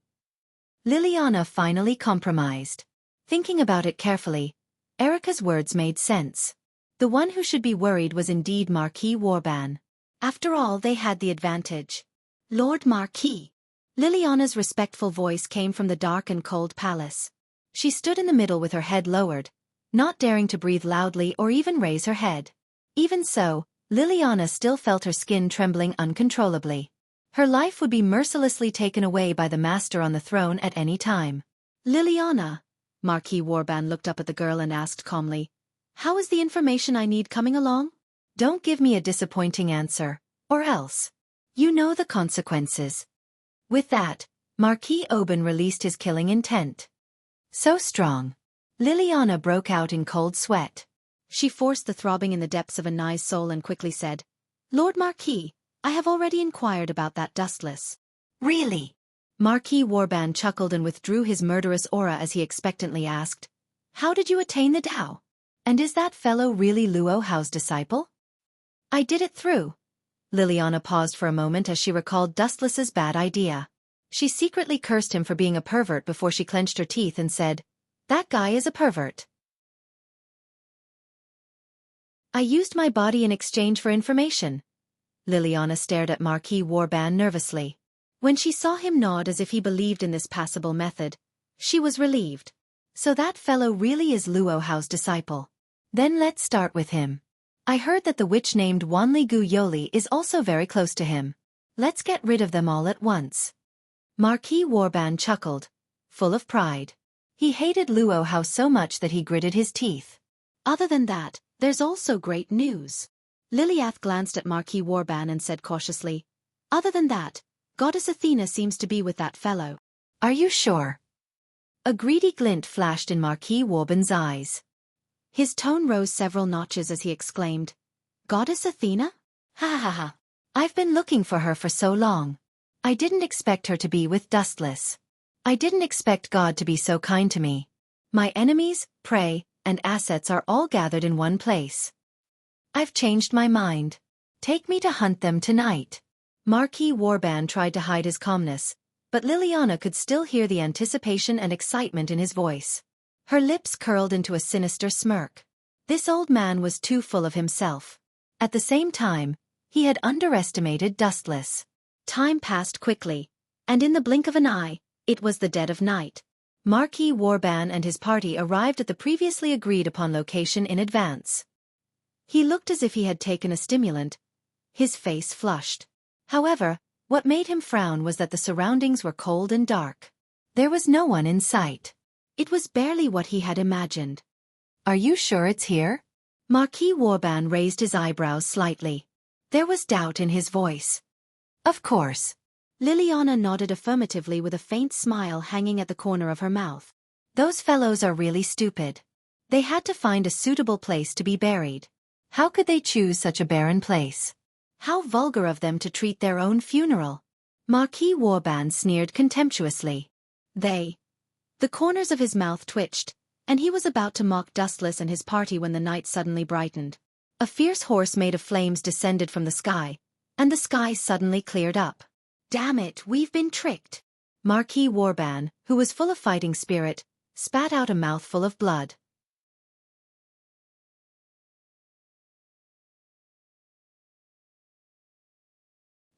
[SPEAKER 1] Liliana finally compromised. Thinking about it carefully, Erica's words made sense. The one who should be worried was indeed Marquis Warban. After all, they had the advantage. "Lord Marquis." Liliana's respectful voice came from the dark and cold palace. She stood in the middle with her head lowered, not daring to breathe loudly or even raise her head. Even so, Liliana still felt her skin trembling uncontrollably. Her life would be mercilessly taken away by the master on the throne at any time. "Liliana," Marquis Warban looked up at the girl and asked calmly, "How is the information I need coming along? Don't give me a disappointing answer, or else. You know the consequences." With that, Marquis Oban released his killing intent. So strong. Liliana broke out in cold sweat. She forced the throbbing in the depths of Anai's soul and quickly said, "Lord Marquis, I have already inquired about that Dustless." "Really?" Marquis Warban chuckled and withdrew his murderous aura as he expectantly asked, "How did you attain the Tao? And is that fellow really Luo Hao's disciple?" "I did it through." Liliana paused for a moment as she recalled Dustless's bad idea. She secretly cursed him for being a pervert before she clenched her teeth and said, "That guy is a pervert." "I used my body in exchange for information." Liliana stared at Marquis Warban nervously. When she saw him nod as if he believed in this passable method, she was relieved. So that fellow really is Luo Hao's disciple. Then let's start with him. I heard that the witch named Wanli Gu Yoli is also very close to him. Let's get rid of them all at once. Marquis Warban chuckled, full of pride. He hated Luo Hao so much that he gritted his teeth. Other than that, there's also great news. Liliath glanced at Marquis Warban and said cautiously, other than that, Goddess Athena seems to be with that fellow. Are you sure? A greedy glint flashed in Marquis Warban's eyes. His tone rose several notches as he exclaimed, Goddess Athena? Ha ha ha. I've been looking for her for so long. I didn't expect her to be with Dustless. I didn't expect God to be so kind to me. My enemies, prey, and assets are all gathered in one place. I've changed my mind. Take me to hunt them tonight. Marquis Warban tried to hide his calmness, but Liliana could still hear the anticipation and excitement in his voice. Her lips curled into a sinister smirk. This old man was too full of himself. At the same time, he had underestimated Dustless. Time passed quickly, and in the blink of an eye, it was the dead of night. Marquis Warban and his party arrived at the previously agreed-upon location in advance. He looked as if he had taken a stimulant. His face flushed. However, what made him frown was that the surroundings were cold and dark. There was no one in sight. It was barely what he had imagined. Are you sure it's here? Marquis Warban raised his eyebrows slightly. There was doubt in his voice. Of course. Liliana nodded affirmatively with a faint smile hanging at the corner of her mouth. Those fellows are really stupid. They had to find a suitable place to be buried. How could they choose such a barren place? How vulgar of them to treat their own funeral. Marquis Warban sneered contemptuously. The corners of his mouth twitched, and he was about to mock Dustless and his party when the night suddenly brightened. A fierce horse made of flames descended from the sky, and the sky suddenly cleared up. Damn it, we've been tricked. Marquis Warban, who was full of fighting spirit, spat out a mouthful of blood.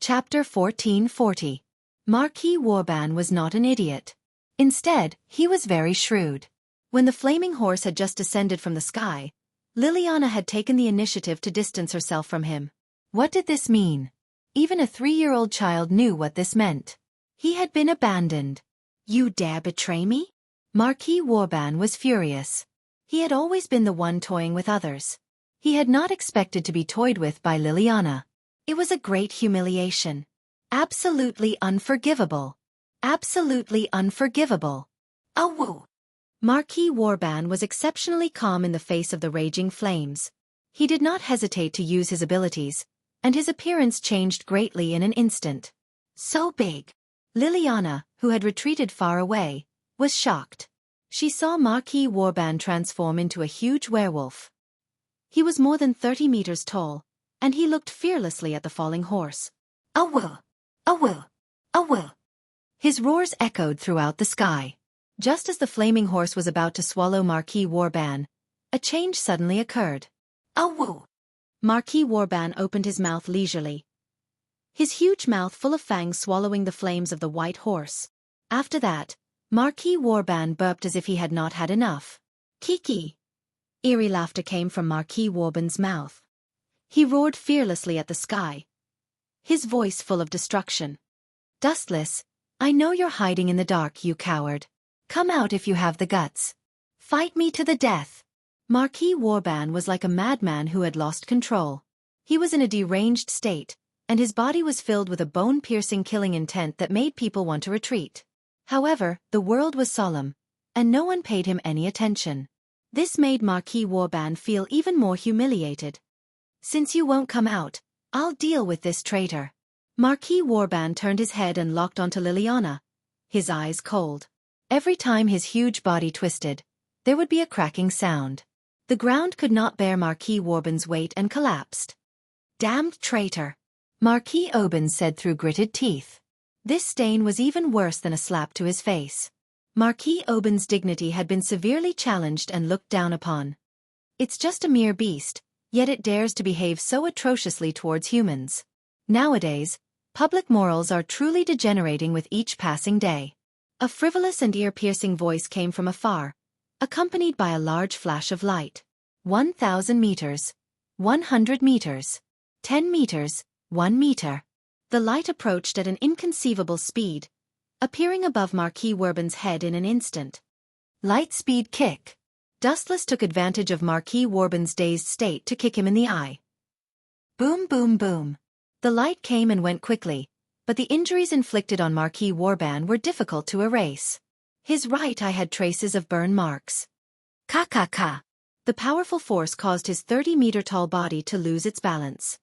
[SPEAKER 1] Chapter 1440. Marquis Warban was not an idiot. Instead, he was very shrewd. When the flaming horse had just descended from the sky, Liliana had taken the initiative to distance herself from him. What did this mean? Even a 3-year-old child knew what this meant. He had been abandoned. You dare betray me? Marquis Warban was furious. He had always been the one toying with others. He had not expected to be toyed with by Liliana. It was a great humiliation. Absolutely unforgivable. Absolutely unforgivable. Oh woo! Marquis Warban was exceptionally calm in the face of the raging flames. He did not hesitate to use his abilities, and his appearance changed greatly in an instant. So big. Liliana, who had retreated far away, was shocked. She saw Marquis Warban transform into a huge werewolf. He was more than 30 meters tall, and he looked fearlessly at the falling horse. Awoo! Awoo! Awoo! His roars echoed throughout the sky. Just as the flaming horse was about to swallow Marquis Warban, a change suddenly occurred. Awoo! Marquis Warban opened his mouth leisurely. His huge mouth full of fangs swallowing the flames of the white horse. After that, Marquis Warban burped as if he had not had enough. Kiki! Eerie laughter came from Marquis Warban's mouth. He roared fearlessly at the sky, his voice full of destruction. Dustless, I know you're hiding in the dark, you coward. Come out if you have the guts. Fight me to the death. Marquis Warban was like a madman who had lost control. He was in a deranged state, and his body was filled with a bone-piercing killing intent that made people want to retreat. However, the world was solemn, and no one paid him any attention. This made Marquis Warban feel even more humiliated. Since you won't come out, I'll deal with this traitor. Marquis Warban turned his head and locked onto Liliana, his eyes cold. Every time his huge body twisted, there would be a cracking sound. The ground could not bear Marquis Warban's weight and collapsed. Damned traitor! Marquis Oban said through gritted teeth. This stain was even worse than a slap to his face. Marquis Oban's dignity had been severely challenged and looked down upon. It's just a mere beast, yet it dares to behave so atrociously towards humans. Nowadays, public morals are truly degenerating with each passing day. A frivolous and ear-piercing voice came from afar, accompanied by a large flash of light. 1,000 meters. 100 meters. 10 meters, 1 meter. The light approached at an inconceivable speed, appearing above Marquis Wurban's head in an instant. Light speed kick. Dustless took advantage of Marquis Wurban's dazed state to kick him in the eye. Boom boom boom. The light came and went quickly, but the injuries inflicted on Marquis Wurban were difficult to erase. His right eye had traces of burn marks. Ka ka ka. The powerful force caused his 30-meter-tall body to lose its balance.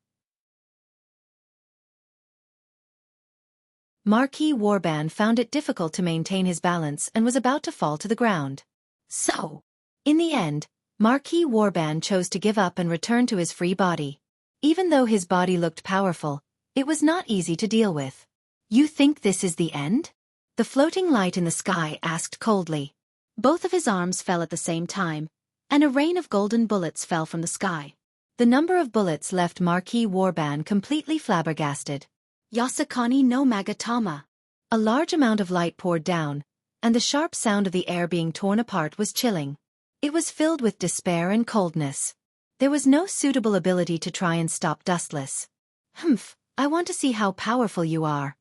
[SPEAKER 1] Marquis Wurban found it difficult to maintain his balance and was about to fall to the ground. So, in the end, Marquis Wurban chose to give up and return to his free body. Even though his body looked powerful, it was not easy to deal with. You think this is the end? The floating light in the sky asked coldly. Both of his arms fell at the same time, and a rain of golden bullets fell from the sky. The number of bullets left Marquis Wurban completely flabbergasted. Yasakani no Magatama. A large amount of light poured down, and the sharp sound of the air being torn apart was chilling. It was filled with despair and coldness. There was no suitable ability to try and stop Dustless. Humph, I want to see how powerful you are.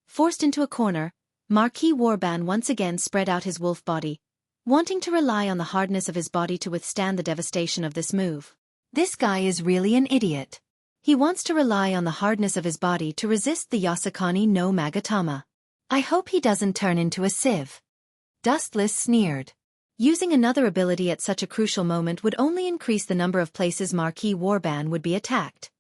[SPEAKER 1] Forced into a corner, Marquis Wurban once again spread out his wolf body, wanting to rely on the hardness of his body to withstand the devastation of this move. This guy is really an idiot. He wants to rely on the hardness of his body to resist the Yasakani no Magatama. I hope he doesn't turn into a sieve. Dustless sneered. Using another ability at such a crucial moment would only increase the number of places Marquis Wurban would be attacked.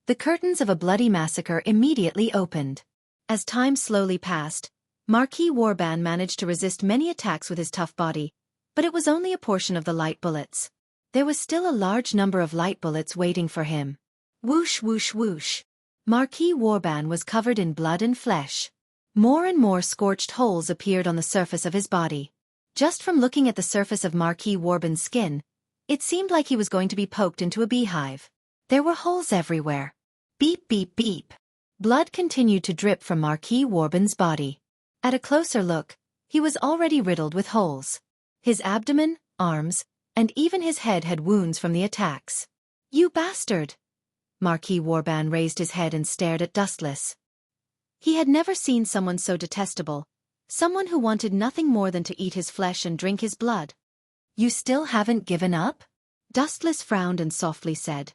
[SPEAKER 1] The curtains of a bloody massacre immediately opened. As time slowly passed, Marquis Wurban managed to resist many attacks with his tough body, but it was only a portion of the light bullets. There was still a large number of light bullets waiting for him. Whoosh whoosh whoosh. Marquis Wurban was covered in blood and flesh. More and more scorched holes appeared on the surface of his body. Just from looking at the surface of Marquis Wurban's skin, it seemed like he was going to be poked into a beehive. There were holes everywhere. Beep beep beep. Blood continued to drip from Marquis Wurban's body. At a closer look, he was already riddled with holes. His abdomen, arms, and even his head had wounds from the attacks. You bastard! Marquis Wurban raised his head and stared at Dustless. He had never seen someone so detestable, someone who wanted nothing more than to eat his flesh and drink his blood. You still haven't given up? Dustless frowned and softly said.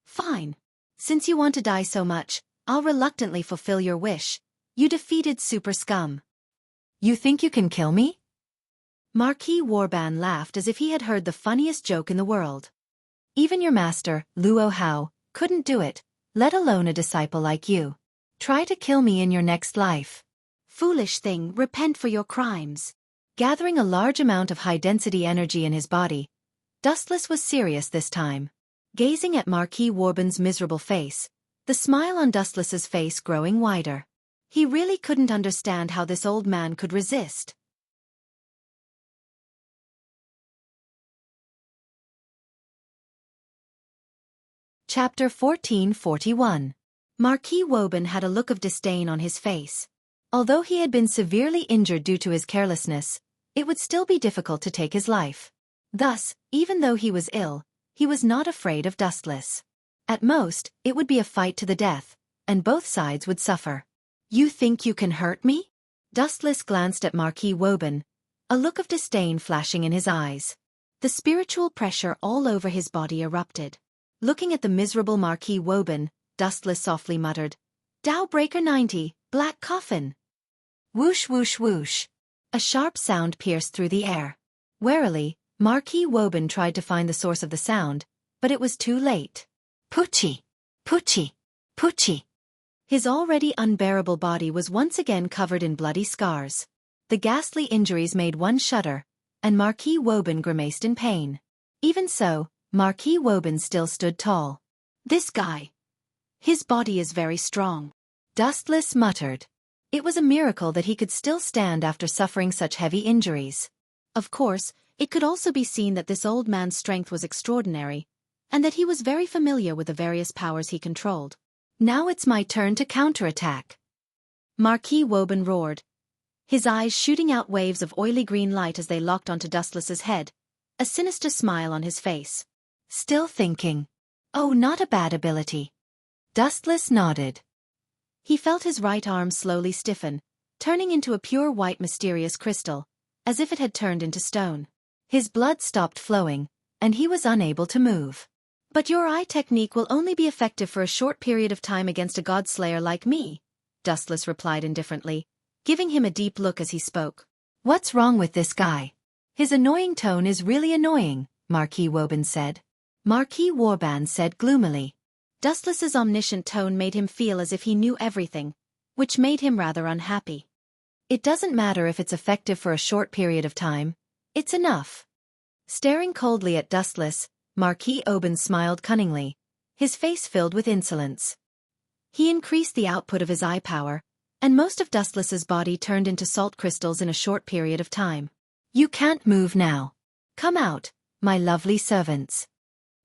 [SPEAKER 1] Fine. Since you want to die so much, I'll reluctantly fulfill your wish. You defeated Super Scum. You think you can kill me? Marquis Wurban laughed as if he had heard the funniest joke in the world. Even your master, Luo Hao, couldn't do it, let alone a disciple like you. Try to kill me in your next life. Foolish thing, repent for your crimes. Gathering a large amount of high-density energy in his body, Dustless was serious this time. Gazing at Marquis Wurban's miserable face, the smile on Dustless's face growing wider. He really couldn't understand how this old man could resist. Chapter 1441. Marquis Wurban had a look of disdain on his face. Although he had been severely injured due to his carelessness, it would still be difficult to take his life. Thus, even though he was ill, he was not afraid of Dustless. At most, it would be a fight to the death, and both sides would suffer. You think you can hurt me? Dustless glanced at Marquis Wurban, a look of disdain flashing in his eyes. The spiritual pressure all over his body erupted. Looking at the miserable Marquis Wurban, Dustless softly muttered, Dow Breaker 90, Black Coffin. Whoosh whoosh whoosh. A sharp sound pierced through the air. Warily, Marquis Wurban tried to find the source of the sound, but it was too late. Poochie! Poochie! Poochie! His already unbearable body was once again covered in bloody scars. The ghastly injuries made one shudder, and Marquis Wurban grimaced in pain. Even so, Marquis Wurban still stood tall. This guy. His body is very strong. Dustless muttered. It was a miracle that he could still stand after suffering such heavy injuries. Of course, it could also be seen that this old man's strength was extraordinary, and that he was very familiar with the various powers he controlled. Now it's my turn to counterattack. Marquis Wurban roared, his eyes shooting out waves of oily green light as they locked onto Dustless's head, a sinister smile on his face. Still thinking. Oh, not a bad ability. Dustless nodded. He felt his right arm slowly stiffen, turning into a pure white mysterious crystal, as if it had turned into stone. His blood stopped flowing, and he was unable to move. But your eye technique will only be effective for a short period of time against a godslayer like me, Dustless replied indifferently, giving him a deep look as he spoke. What's wrong with this guy? His annoying tone is really annoying, Marquis Woban said. Marquis Warban said gloomily. Dustless's omniscient tone made him feel as if he knew everything, which made him rather unhappy. It doesn't matter if it's effective for a short period of time. It's enough. Staring coldly at Dustless, Marquis Oban smiled cunningly, his face filled with insolence. He increased the output of his eye power, and most of Dustless's body turned into salt crystals in a short period of time. You can't move now. Come out, my lovely servants.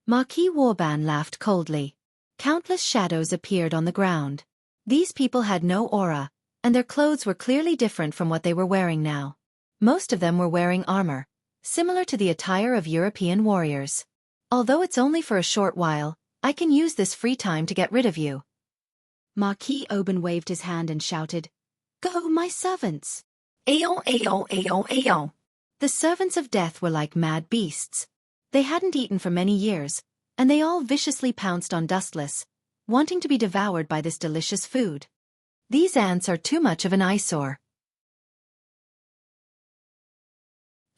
[SPEAKER 1] Marquis Warban laughed coldly. Countless shadows appeared on the ground. These people had no aura, and their clothes were clearly different from what they were wearing now. Most of them were wearing armor, similar to the attire of European warriors. Although it's only for a short while, I can use this free time to get rid of you. Marquis Oban waved his hand and shouted, Go, my servants! Ayo, ayo, ayo, ayo. The servants of death were like mad beasts. They hadn't eaten for many years, and they all viciously pounced on Dustless, wanting to be devoured by this delicious food. These ants are too much of an eyesore.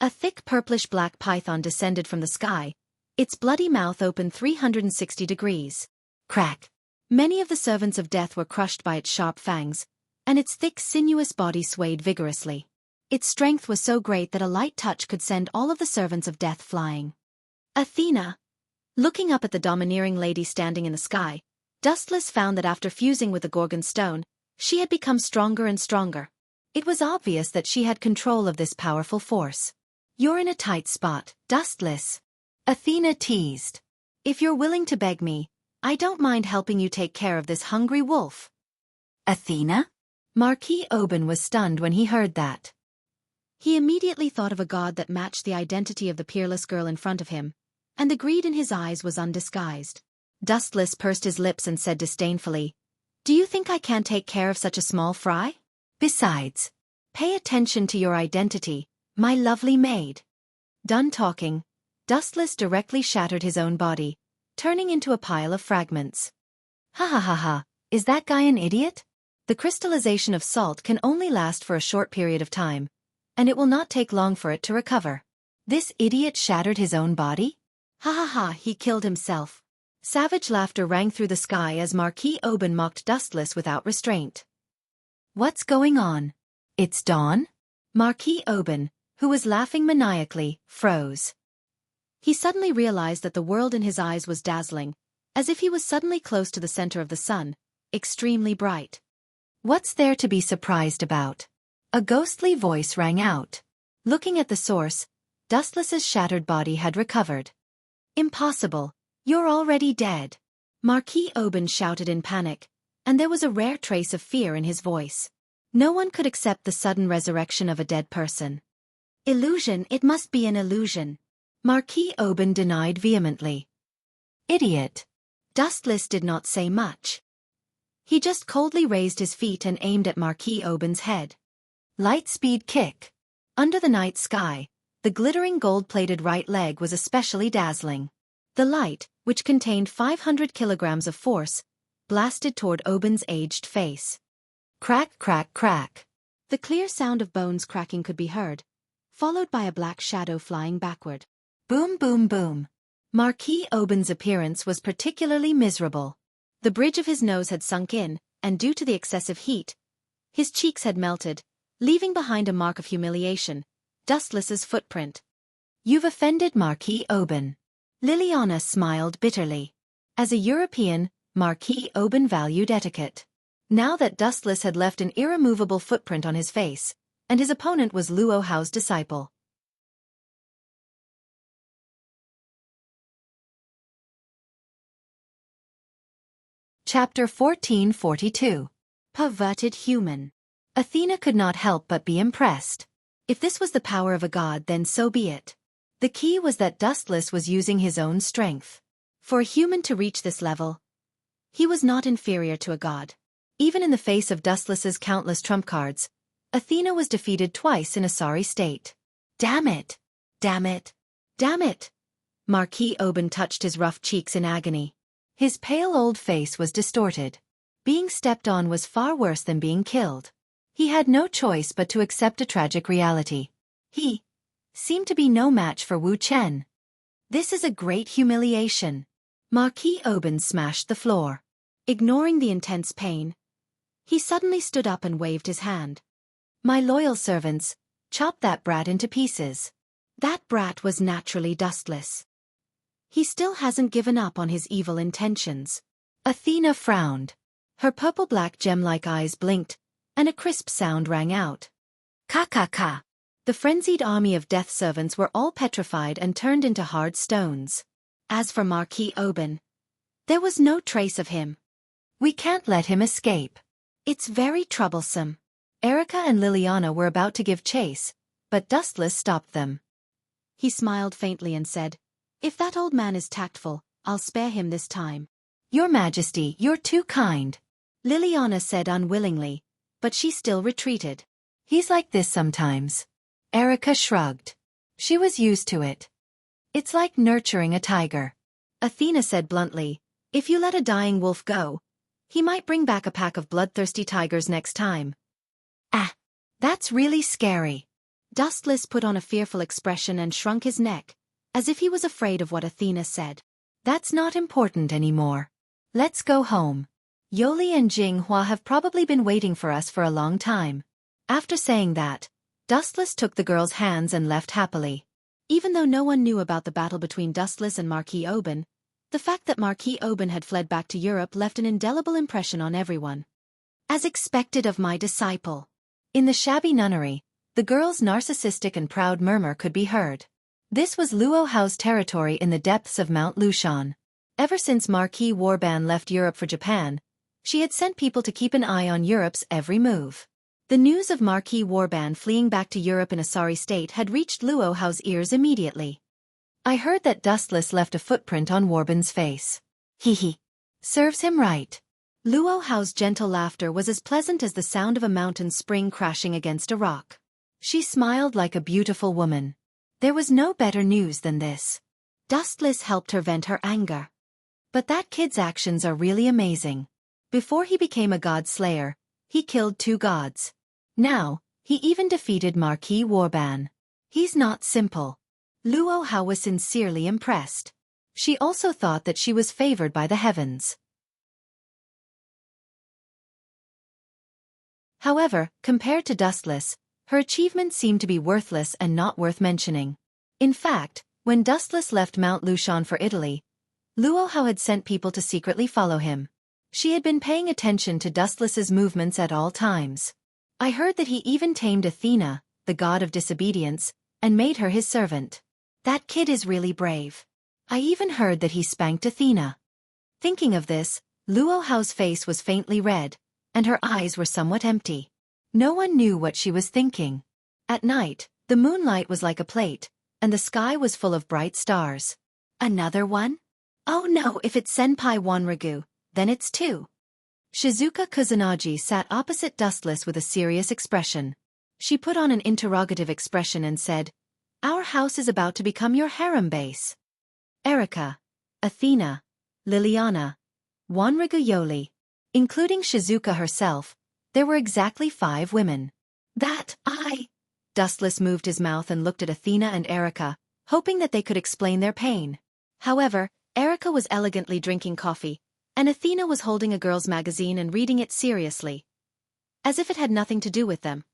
[SPEAKER 1] A thick purplish-black python descended from the sky, its bloody mouth open 360 degrees. Crack! Many of the servants of death were crushed by its sharp fangs, and its thick sinuous body swayed vigorously. Its strength was so great that a light touch could send all of the servants of death flying. Athena! Looking up at the domineering lady standing in the sky, Dustless found that after fusing with the Gorgon stone, she had become stronger and stronger. It was obvious that she had control of this powerful force. You're in a tight spot, Dustless. Athena teased. If you're willing to beg me, I don't mind helping you take care of this hungry wolf. Athena? Marquis Oban was stunned when he heard that. He immediately thought of a god that matched the identity of the peerless girl in front of him, and the greed in his eyes was undisguised. Dustless pursed his lips and said disdainfully, Do you think I can't take care of such a small fry? Besides, pay attention to your identity, my lovely maid. Done talking, Dustless directly shattered his own body, turning into a pile of fragments. Ha ha ha ha, is that guy an idiot? The crystallization of salt can only last for a short period of time, and it will not take long for it to recover. This idiot shattered his own body? Ha ha ha, he killed himself. Savage laughter rang through the sky as Marquis Oban mocked Dustless without restraint. What's going on? It's dawn? Marquis Oban, who was laughing maniacally, froze. He suddenly realized that the world in his eyes was dazzling, as if he was suddenly close to the center of the sun, extremely bright. What's there to be surprised about? A ghostly voice rang out. Looking at the source, Dustless's shattered body had recovered. Impossible, you're already dead. Marquis Oban shouted in panic, and there was a rare trace of fear in his voice. No one could accept the sudden resurrection of a dead person. Illusion, it must be an illusion. Marquis Oban denied vehemently. Idiot. Dustless did not say much. He just coldly raised his feet and aimed at Marquis Oban's head. Light-speed kick. Under the night sky, the glittering gold-plated right leg was especially dazzling. The light, which contained 500 kilograms of force, blasted toward Oban's aged face. Crack, crack, crack. The clear sound of bones cracking could be heard, followed by a black shadow flying backward. Boom, boom, boom. Marquis Oban's appearance was particularly miserable. The bridge of his nose had sunk in, and due to the excessive heat, his cheeks had melted, leaving behind a mark of humiliation, Dustless's footprint. You've offended Marquis Oban. Liliana smiled bitterly. As a European, Marquis Oban valued etiquette. Now that Dustless had left an irremovable footprint on his face, and his opponent was Luo Hao's disciple. Chapter 1442. Perverted Human. Athena could not help but be impressed. If this was the power of a god, then so be it. The key was that Dustless was using his own strength. For a human to reach this level, he was not inferior to a god. Even in the face of Dustless's countless trump cards, Athena was defeated twice in a sorry state. Damn it! Damn it! Damn it! Marquis Oban touched his rough cheeks in agony. His pale old face was distorted. Being stepped on was far worse than being killed. He had no choice but to accept a tragic reality. He seemed to be no match for Wu Chen. This is a great humiliation. Marquis Oban smashed the floor. Ignoring the intense pain, he suddenly stood up and waved his hand. My loyal servants, chop that brat into pieces. That brat was naturally Dustless. He still hasn't given up on his evil intentions. Athena frowned. Her purple-black gem-like eyes blinked, and a crisp sound rang out. Ka-ka-ka. The frenzied army of death servants were all petrified and turned into hard stones. As for Marquis Oban, there was no trace of him. We can't let him escape. It's very troublesome. Erica and Liliana were about to give chase, but Dustless stopped them. He smiled faintly and said, "If that old man is tactful, I'll spare him this time." "Your Majesty, you're too kind," Liliana said unwillingly, but she still retreated. "He's like this sometimes." Erica shrugged. She was used to it. "It's like nurturing a tiger." Athena said bluntly, "If you let a dying wolf go, he might bring back a pack of bloodthirsty tigers next time." "Ah, that's really scary." Dustless put on a fearful expression and shrunk his neck, as if he was afraid of what Athena said. "That's not important anymore. Let's go home. Yoli and Jinghua have probably been waiting for us for a long time." After saying that, Dustless took the girl's hands and left happily. Even though no one knew about the battle between Dustless and Marquis Oban, the fact that Marquis Oban had fled back to Europe left an indelible impression on everyone. As expected of my disciple. In the shabby nunnery, the girl's narcissistic and proud murmur could be heard. This was Luo Hao's territory in the depths of Mount Lushan. Ever since Marquis Warban left Europe for Japan, she had sent people to keep an eye on Europe's every move. The news of Marquis Warban fleeing back to Europe in a sorry state had reached Luo Hao's ears immediately. "I heard that Dustless left a footprint on Warban's face. Hee. Serves him right." Luo Hao's gentle laughter was as pleasant as the sound of a mountain spring crashing against a rock. She smiled like a beautiful woman. There was no better news than this. Dustless helped her vent her anger. But that kid's actions are really amazing. Before he became a god slayer, he killed 2 gods. Now, he even defeated Marquis Warban. He's not simple. Luo Hao was sincerely impressed. She also thought that she was favored by the heavens. However, compared to Dustless, her achievements seemed to be worthless and not worth mentioning. In fact, when Dustless left Mount Lushan for Italy, Luo Hao had sent people to secretly follow him. She had been paying attention to Dustless's movements at all times. I heard that he even tamed Athena, the god of disobedience, and made her his servant. That kid is really brave. I even heard that he spanked Athena. Thinking of this, Luo Hao's face was faintly red, and her eyes were somewhat empty. No one knew what she was thinking. At night, the moonlight was like a plate, and the sky was full of bright stars. Another one? Oh no, if it's Senpai Wanragu, then it's 2. Shizuka Kusanagi sat opposite Dustless with a serious expression. She put on an interrogative expression and said, "Our house is about to become your harem base." Erica, Athena, Liliana, Wanragu Yoli, including Shizuka herself, there were exactly 5 women. Dustless moved his mouth and looked at Athena and Erica, hoping that they could explain their pain. However, Erica was elegantly drinking coffee, and Athena was holding a girl's magazine and reading it seriously, as if it had nothing to do with them.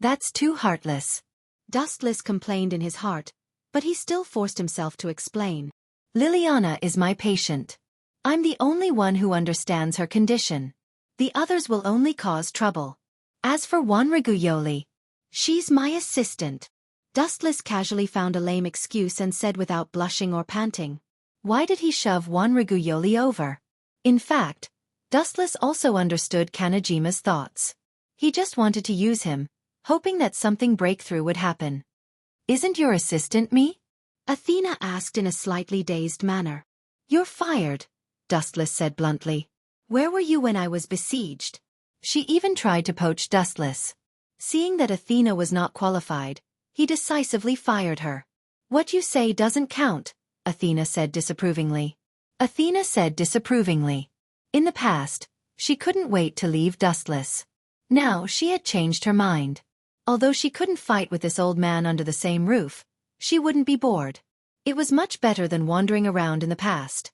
[SPEAKER 1] "That's too heartless," Dustless complained in his heart, but he still forced himself to explain. "Liliana is my patient. I'm the only one who understands her condition. The others will only cause trouble. As for Wanragu Yoli, she's my assistant." Dustless casually found a lame excuse and said without blushing or panting. Why did he shove Wanragu Yoli over? In fact, Dustless also understood Kanajima's thoughts. He just wanted to use him, hoping that something breakthrough would happen. "Isn't your assistant me?" Athena asked in a slightly dazed manner. You're fired, Dustless said bluntly. Where were you when I was besieged? She even tried to poach Dustless. Seeing that Athena was not qualified, he decisively fired her. What you say doesn't count, Athena said disapprovingly. In the past, she couldn't wait to leave Dustless. Now she had changed her mind. Although she couldn't fight with this old man under the same roof, she wouldn't be bored. It was much better than wandering around in the past.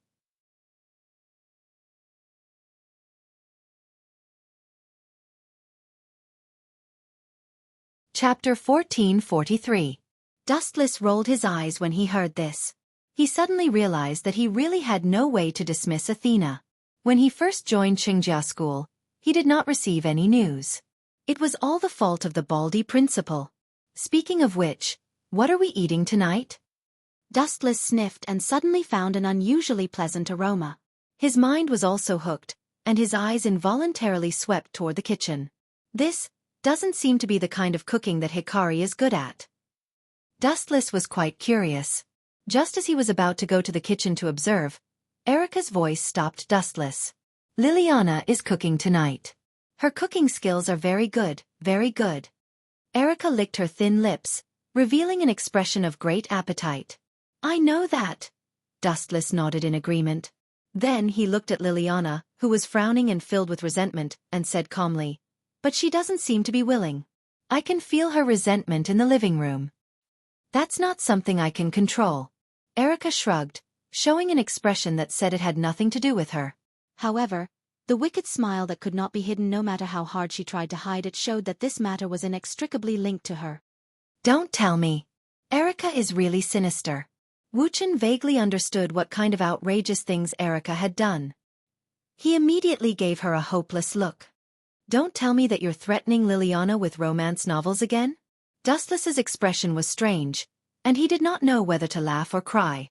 [SPEAKER 1] Chapter 1443. Dustless rolled his eyes when he heard this. He suddenly realized that he really had no way to dismiss Athena. When he first joined Xingjia school, he did not receive any news. It was all the fault of the Baldy principal. Speaking of which, what are we eating tonight? Dustless sniffed and suddenly found an unusually pleasant aroma. His mind was also hooked, and his eyes involuntarily swept toward the kitchen. This doesn't seem to be the kind of cooking that Hikari is good at. Dustless was quite curious. Just as he was about to go to the kitchen to observe, Erica's voice stopped Dustless. Liliana is cooking tonight. Her cooking skills are very good, very good. Erica licked her thin lips, revealing an expression of great appetite. I know that. Dustless nodded in agreement. Then he looked at Liliana, who was frowning and filled with resentment, and said calmly, but she doesn't seem to be willing. I can feel her resentment in the living room. That's not something I can control. Erica shrugged, showing an expression that said it had nothing to do with her. However, the wicked smile that could not be hidden no matter how hard she tried to hide it showed that this matter was inextricably linked to her. Don't tell me. Erica is really sinister. Wuchen vaguely understood what kind of outrageous things Erica had done. He immediately gave her a hopeless look. Don't tell me that you're threatening Liliana with romance novels again? Dustless's expression was strange, and he did not know whether to laugh or cry.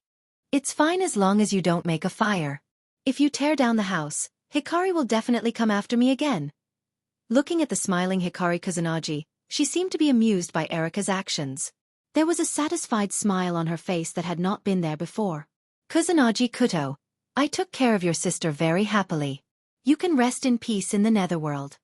[SPEAKER 1] It's fine as long as you don't make a fire. If you tear down the house, Hikari will definitely come after me again. Looking at the smiling Hikari Kusanagi, she seemed to be amused by Erica's actions. There was a satisfied smile on her face that had not been there before. Kusanagi Kuto, I took care of your sister very happily. You can rest in peace in the netherworld.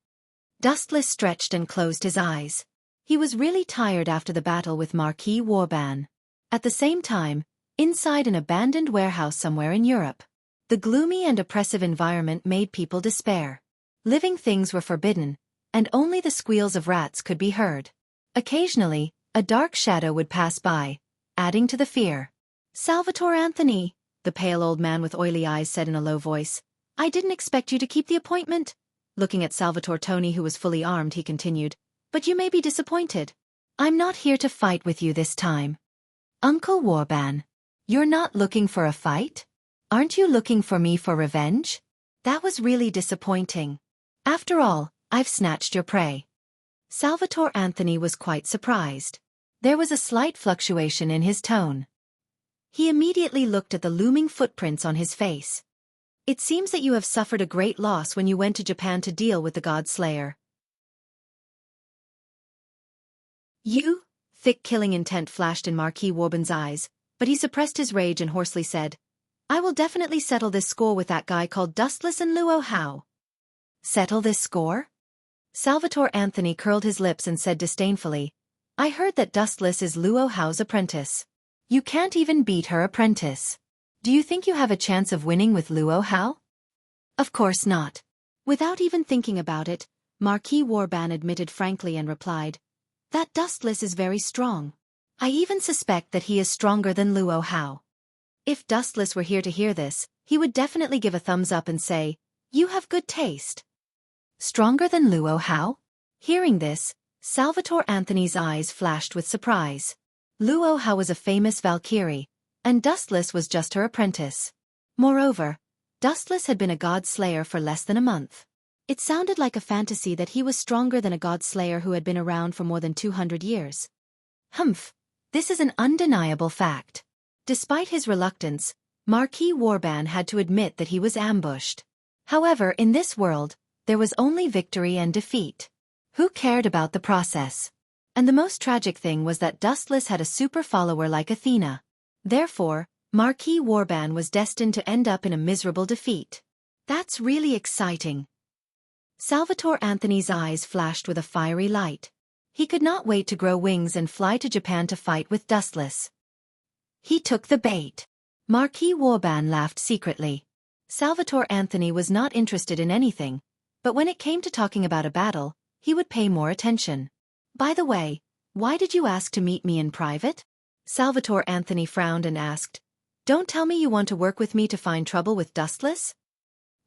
[SPEAKER 1] Dustless stretched and closed his eyes. He was really tired after the battle with Marquis Warban. At the same time, inside an abandoned warehouse somewhere in Europe, the gloomy and oppressive environment made people despair. Living things were forbidden, and only the squeals of rats could be heard. Occasionally, a dark shadow would pass by, adding to the fear. Salvatore Anthony, the pale old man with oily eyes said in a low voice, I didn't expect you to keep the appointment. Looking at Salvatore Tony, who was fully armed, he continued, but you may be disappointed. I'm not here to fight with you this time. Uncle Warban, you're not looking for a fight? Aren't you looking for me for revenge? That was really disappointing. After all, I've snatched your prey. Salvatore Anthony was quite surprised. There was a slight fluctuation in his tone. He immediately looked at the looming footprints on his face. It seems that you have suffered a great loss when you went to Japan to deal with the God Slayer. You? Thick killing intent flashed in Marquis Warban's eyes, but he suppressed his rage and hoarsely said, I will definitely settle this score with that guy called Dustless and Luo Hao. Settle this score? Salvatore Anthony curled his lips and said disdainfully, I heard that Dustless is Luo Hao's apprentice. You can't even beat her apprentice. Do you think you have a chance of winning with Luo Hao? Of course not. Without even thinking about it, Marquis Warban admitted frankly and replied, that Dustless is very strong. I even suspect that he is stronger than Luo Hao. If Dustless were here to hear this, he would definitely give a thumbs up and say, you have good taste. Stronger than Luo Hao? Hearing this, Salvatore Anthony's eyes flashed with surprise. Luo Hao was a famous Valkyrie, and Dustless was just her apprentice. Moreover, Dustless had been a god slayer for less than a month. It sounded like a fantasy that he was stronger than a god slayer who had been around for more than 200 years. Humph, this is an undeniable fact. Despite his reluctance, Marquis Warban had to admit that he was ambushed. However, in this world, there was only victory and defeat. Who cared about the process? And the most tragic thing was that Dustless had a super follower like Athena. Therefore, Marquis Warban was destined to end up in a miserable defeat. That's really exciting. Salvatore Anthony's eyes flashed with a fiery light. He could not wait to grow wings and fly to Japan to fight with Dustless. He took the bait. Marquis Warban laughed secretly. Salvatore Anthony was not interested in anything, but when it came to talking about a battle, he would pay more attention. By the way, why did you ask to meet me in private? Salvatore Anthony frowned and asked, Don't tell me you want to work with me to find trouble with Dustless?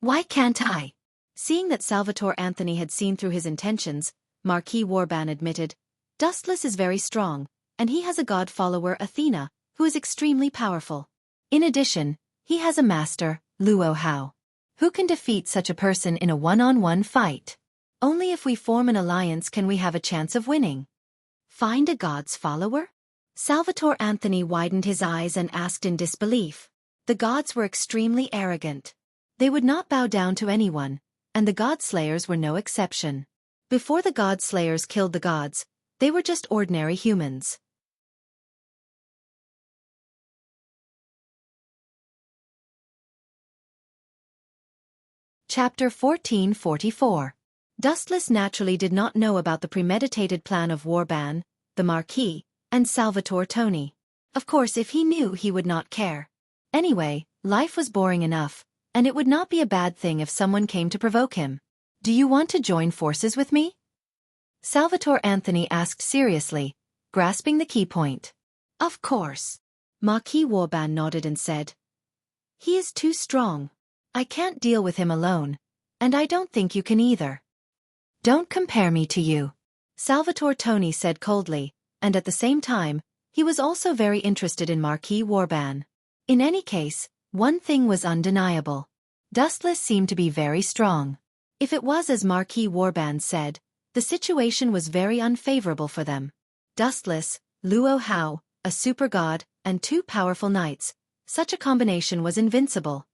[SPEAKER 1] Why can't I? Seeing that Salvatore Anthony had seen through his intentions, Marquis Warban admitted, Dustless is very strong, and he has a god follower, Athena, who is extremely powerful. In addition, he has a master, Luo Hao, who can defeat such a person in a one-on-one fight. Only if we form an alliance can we have a chance of winning. Find a god's follower? Salvatore Anthony widened his eyes and asked in disbelief. The gods were extremely arrogant. They would not bow down to anyone, and the god slayers were no exception. Before the god slayers killed the gods, they were just ordinary humans. Chapter 1444. Dustless naturally did not know about the premeditated plan of Warban, the Marquis, and Salvatore Tony. Of course, if he knew, he would not care. Anyway, life was boring enough, and it would not be a bad thing if someone came to provoke him. Do you want to join forces with me? Salvatore Anthony asked seriously, grasping the key point. Of course. Marquis Warban nodded and said. He is too strong. I can't deal with him alone, and I don't think you can either. Don't compare me to you, Salvatore Tony said coldly, and at the same time, he was also very interested in Marquis Warban. In any case, one thing was undeniable. Dustless seemed to be very strong. If it was as Marquis Warban said, the situation was very unfavorable for them. Dustless, Luo Hao, a super god, and two powerful knights, such a combination was invincible.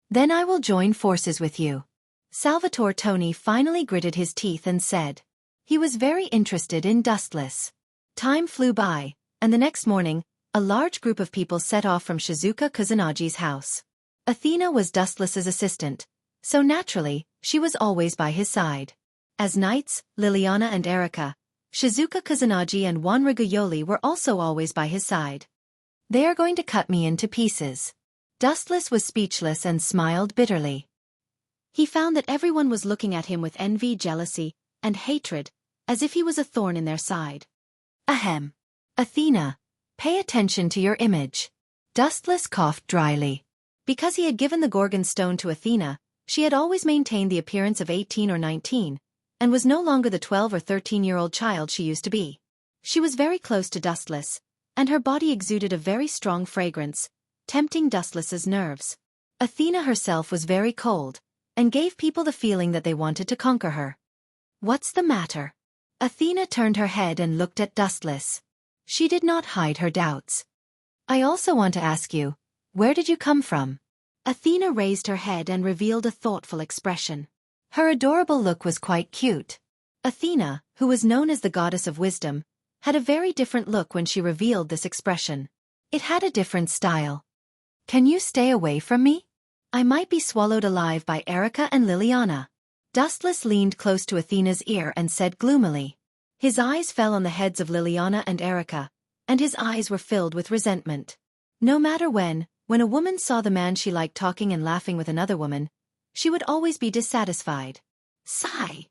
[SPEAKER 1] Then I will join forces with you. Salvatore Tony finally gritted his teeth and said. He was very interested in Dustless. Time flew by, and the next morning, a large group of people set off from Shizuka Kusunagi's house. Athena was Dustless's assistant, so naturally, she was always by his side. As knights, Liliana and Erika, Shizuka Kusunagi and Wanriguyoli were also always by his side. They are going to cut me into pieces. Dustless was speechless and smiled bitterly. He found that everyone was looking at him with envy, jealousy, and hatred, as if he was a thorn in their side. Ahem. Athena, pay attention to your image. Dustless coughed dryly. Because he had given the Gorgon stone to Athena, she had always maintained the appearance of 18 or 19, and was no longer the 12 or 13-year-old child she used to be. She was very close to Dustless, and her body exuded a very strong fragrance, tempting Dustless's nerves. Athena herself was very cold, and gave people the feeling that they wanted to conquer her. What's the matter? Athena turned her head and looked at Dustless. She did not hide her doubts. I also want to ask you, where did you come from? Athena raised her head and revealed a thoughtful expression. Her adorable look was quite cute. Athena, who was known as the goddess of wisdom, had a very different look when she revealed this expression. It had a different style. Can you stay away from me? I might be swallowed alive by Erika and Liliana. Dustless leaned close to Athena's ear and said gloomily. His eyes fell on the heads of Liliana and Erika, and his eyes were filled with resentment. No matter when a woman saw the man she liked talking and laughing with another woman, she would always be dissatisfied. Sigh.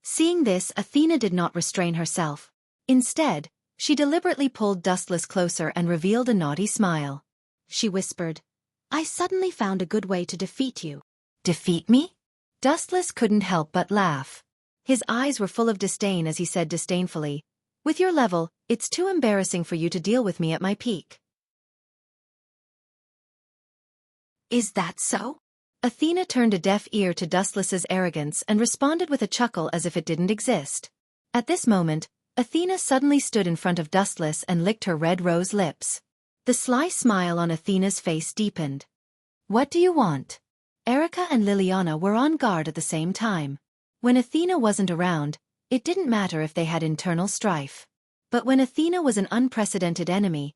[SPEAKER 1] Seeing this, Athena did not restrain herself. Instead, she deliberately pulled Dustless closer and revealed a naughty smile. She whispered, I suddenly found a good way to defeat you. Defeat me? Dustless couldn't help but laugh. His eyes were full of disdain as he said disdainfully, With your level, it's too embarrassing for you to deal with me at my peak. Is that so? Athena turned a deaf ear to Dustless's arrogance and responded with a chuckle as if it didn't exist. At this moment, Athena suddenly stood in front of Dustless and licked her red rose lips. The sly smile on Athena's face deepened. What do you want? Erika and Liliana were on guard at the same time. When Athena wasn't around, it didn't matter if they had internal strife. But when Athena was an unprecedented enemy,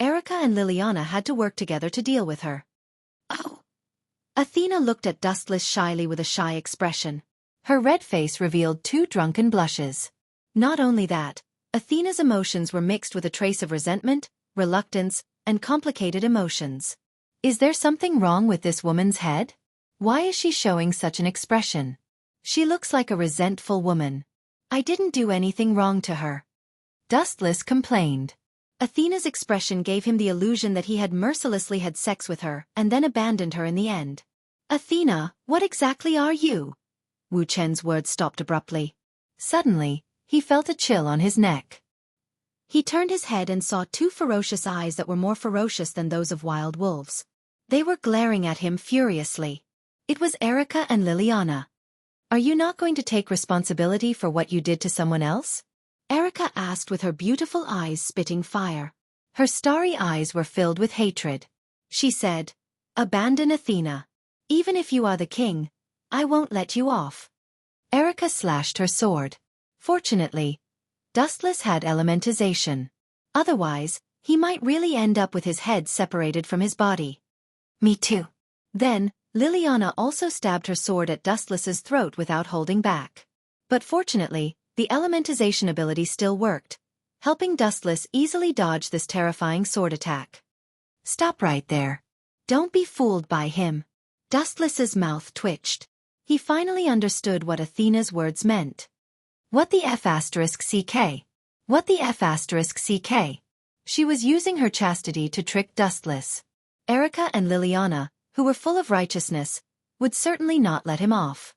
[SPEAKER 1] Erica and Liliana had to work together to deal with her. Oh! Athena looked at Dustless shyly with a shy expression. Her red face revealed 2 drunken blushes. Not only that, Athena's emotions were mixed with a trace of resentment, reluctance, and complicated emotions. Is there something wrong with this woman's head? Why is she showing such an expression? She looks like a resentful woman. I didn't do anything wrong to her. Dustless complained. Athena's expression gave him the illusion that he had mercilessly had sex with her and then abandoned her in the end. Athena, what exactly are you? Wu Chen's words stopped abruptly. Suddenly, he felt a chill on his neck. He turned his head and saw 2 ferocious eyes that were more ferocious than those of wild wolves. They were glaring at him furiously. It was Erica and Liliana. Are you not going to take responsibility for what you did to someone else? Erica asked with her beautiful eyes spitting fire. Her starry eyes were filled with hatred. She said, "Abandon Athena. Even if you are the king, I won't let you off." Erica slashed her sword. Fortunately, Dustless had elementization. Otherwise, he might really end up with his head separated from his body. Me too. Then, Liliana also stabbed her sword at Dustless's throat without holding back. But fortunately, the elementization ability still worked, helping Dustless easily dodge this terrifying sword attack. Stop right there. Don't be fooled by him. Dustless's mouth twitched. He finally understood what Athena's words meant. What the F***CK? What the F***CK? She was using her chastity to trick Dustless. Erica and Liliana, who were full of righteousness, would certainly not let him off.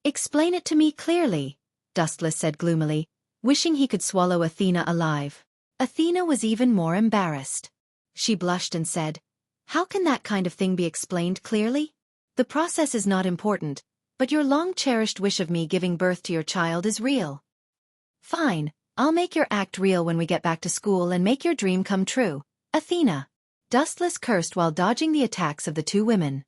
[SPEAKER 1] Explain it to me clearly, Dustless said gloomily, wishing he could swallow Athena alive. Athena was even more embarrassed. She blushed and said, "How can that kind of thing be explained clearly? The process is not important, but your long-cherished wish of me giving birth to your child is real. Fine, I'll make your act real when we get back to school and make your dream come true, Athena." Dustless cursed while dodging the attacks of the 2 women.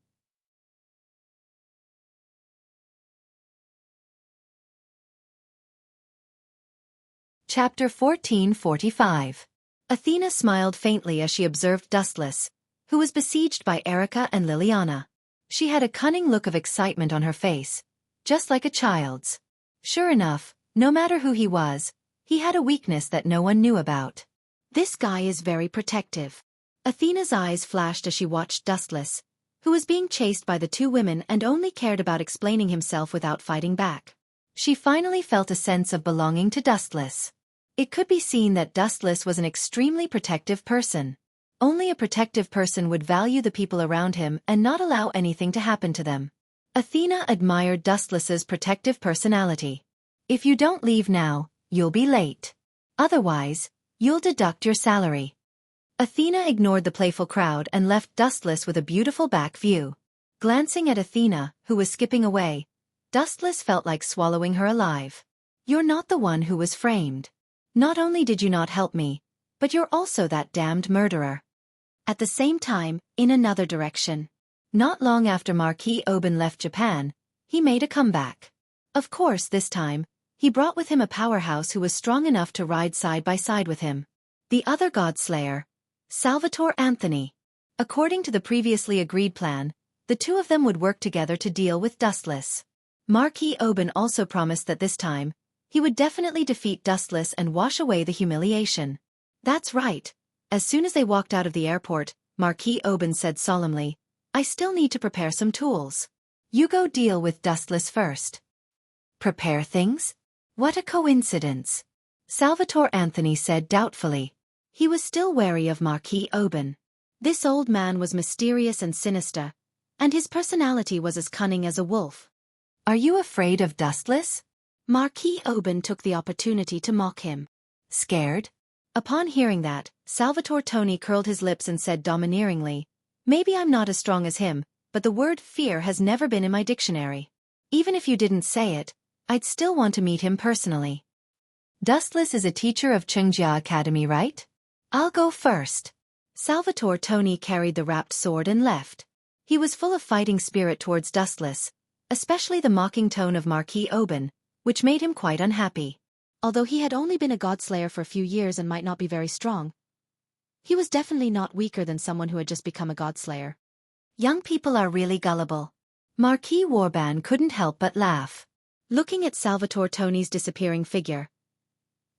[SPEAKER 1] Chapter 1445. Athena smiled faintly as she observed Dustless, who was besieged by Erica and Liliana. She had a cunning look of excitement on her face, just like a child's. Sure enough, no matter who he was, he had a weakness that no one knew about. This guy is very protective. Athena's eyes flashed as she watched Dustless, who was being chased by the 2 women and only cared about explaining himself without fighting back. She finally felt a sense of belonging to Dustless. It could be seen that Dustless was an extremely protective person. Only a protective person would value the people around him and not allow anything to happen to them. Athena admired Dustless's protective personality. If you don't leave now, you'll be late. Otherwise, you'll deduct your salary. Athena ignored the playful crowd and left Dustless with a beautiful back view. Glancing at Athena, who was skipping away, Dustless felt like swallowing her alive. You're not the one who was framed. Not only did you not help me, but you're also that damned murderer. At the same time, in another direction. Not long after Marquis Oben left Japan, he made a comeback. Of course this time, he brought with him a powerhouse who was strong enough to ride side by side with him. The other Godslayer, Salvatore Anthony. According to the previously agreed plan, the 2 of them would work together to deal with Dustless. Marquis Oben also promised that this time, he would definitely defeat Dustless and wash away the humiliation. That's right. As soon as they walked out of the airport, Marquis Oben said solemnly, "I still need to prepare some tools. You go deal with Dustless first." Prepare things? What a coincidence. Salvatore Anthony said doubtfully. He was still wary of Marquis Oben. This old man was mysterious and sinister, and his personality was as cunning as a wolf. Are you afraid of Dustless? Marquis Oben took the opportunity to mock him. Scared? Upon hearing that, Salvatore Tony curled his lips and said domineeringly, "Maybe I'm not as strong as him, but the word fear has never been in my dictionary. Even if you didn't say it, I'd still want to meet him personally." Dustless is a teacher of Chengjia Academy, right? I'll go first. Salvatore Tony carried the wrapped sword and left. He was full of fighting spirit towards Dustless, especially the mocking tone of Marquis Oben, which made him quite unhappy. Although he had only been a godslayer for a few years and might not be very strong,
[SPEAKER 2] He was definitely not weaker than someone who had just become a godslayer.
[SPEAKER 1] Young people are really gullible. Marquis Warban couldn't help but laugh, looking at Salvatore Tony's disappearing figure.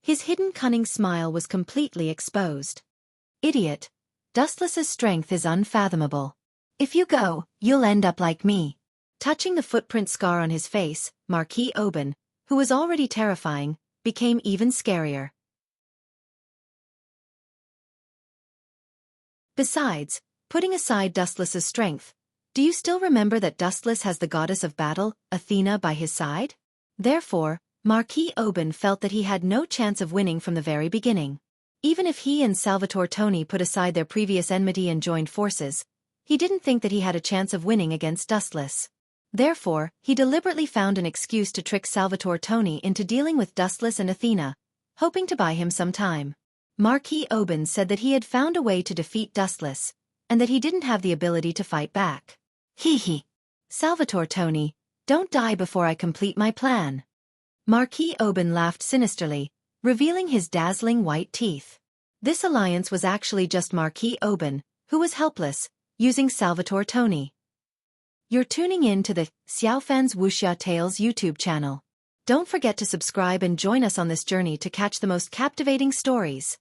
[SPEAKER 1] His hidden cunning smile was completely exposed. Idiot. Dustless's strength is unfathomable. If you go, you'll end up like me. Touching the footprint scar on his face, Marquis Oban, who was already terrifying, became even scarier. Besides, putting aside Dustless's strength, do you still remember that Dustless has the goddess of battle, Athena, by his side? Therefore, Marquis Oban felt that he had no chance of winning from the very beginning. Even if he and Salvatore Tony put aside their previous enmity and joined forces, he didn't think that he had a chance of winning against Dustless. Therefore, he deliberately found an excuse to trick Salvatore Tony into dealing with Dustless and Athena, hoping to buy him some time. Marquis Oban said that he had found a way to defeat Dustless, and that he didn't have the ability to fight back. Hee hee. Salvatore Tony, don't die before I complete my plan. Marquis Oban laughed sinisterly, revealing his dazzling white teeth. This alliance was actually just Marquis Oban, who was helpless, using Salvatore Tony. You're tuning in to the Xiaofan's Wuxia Tales YouTube channel. Don't forget to subscribe and join us on this journey to catch the most captivating stories.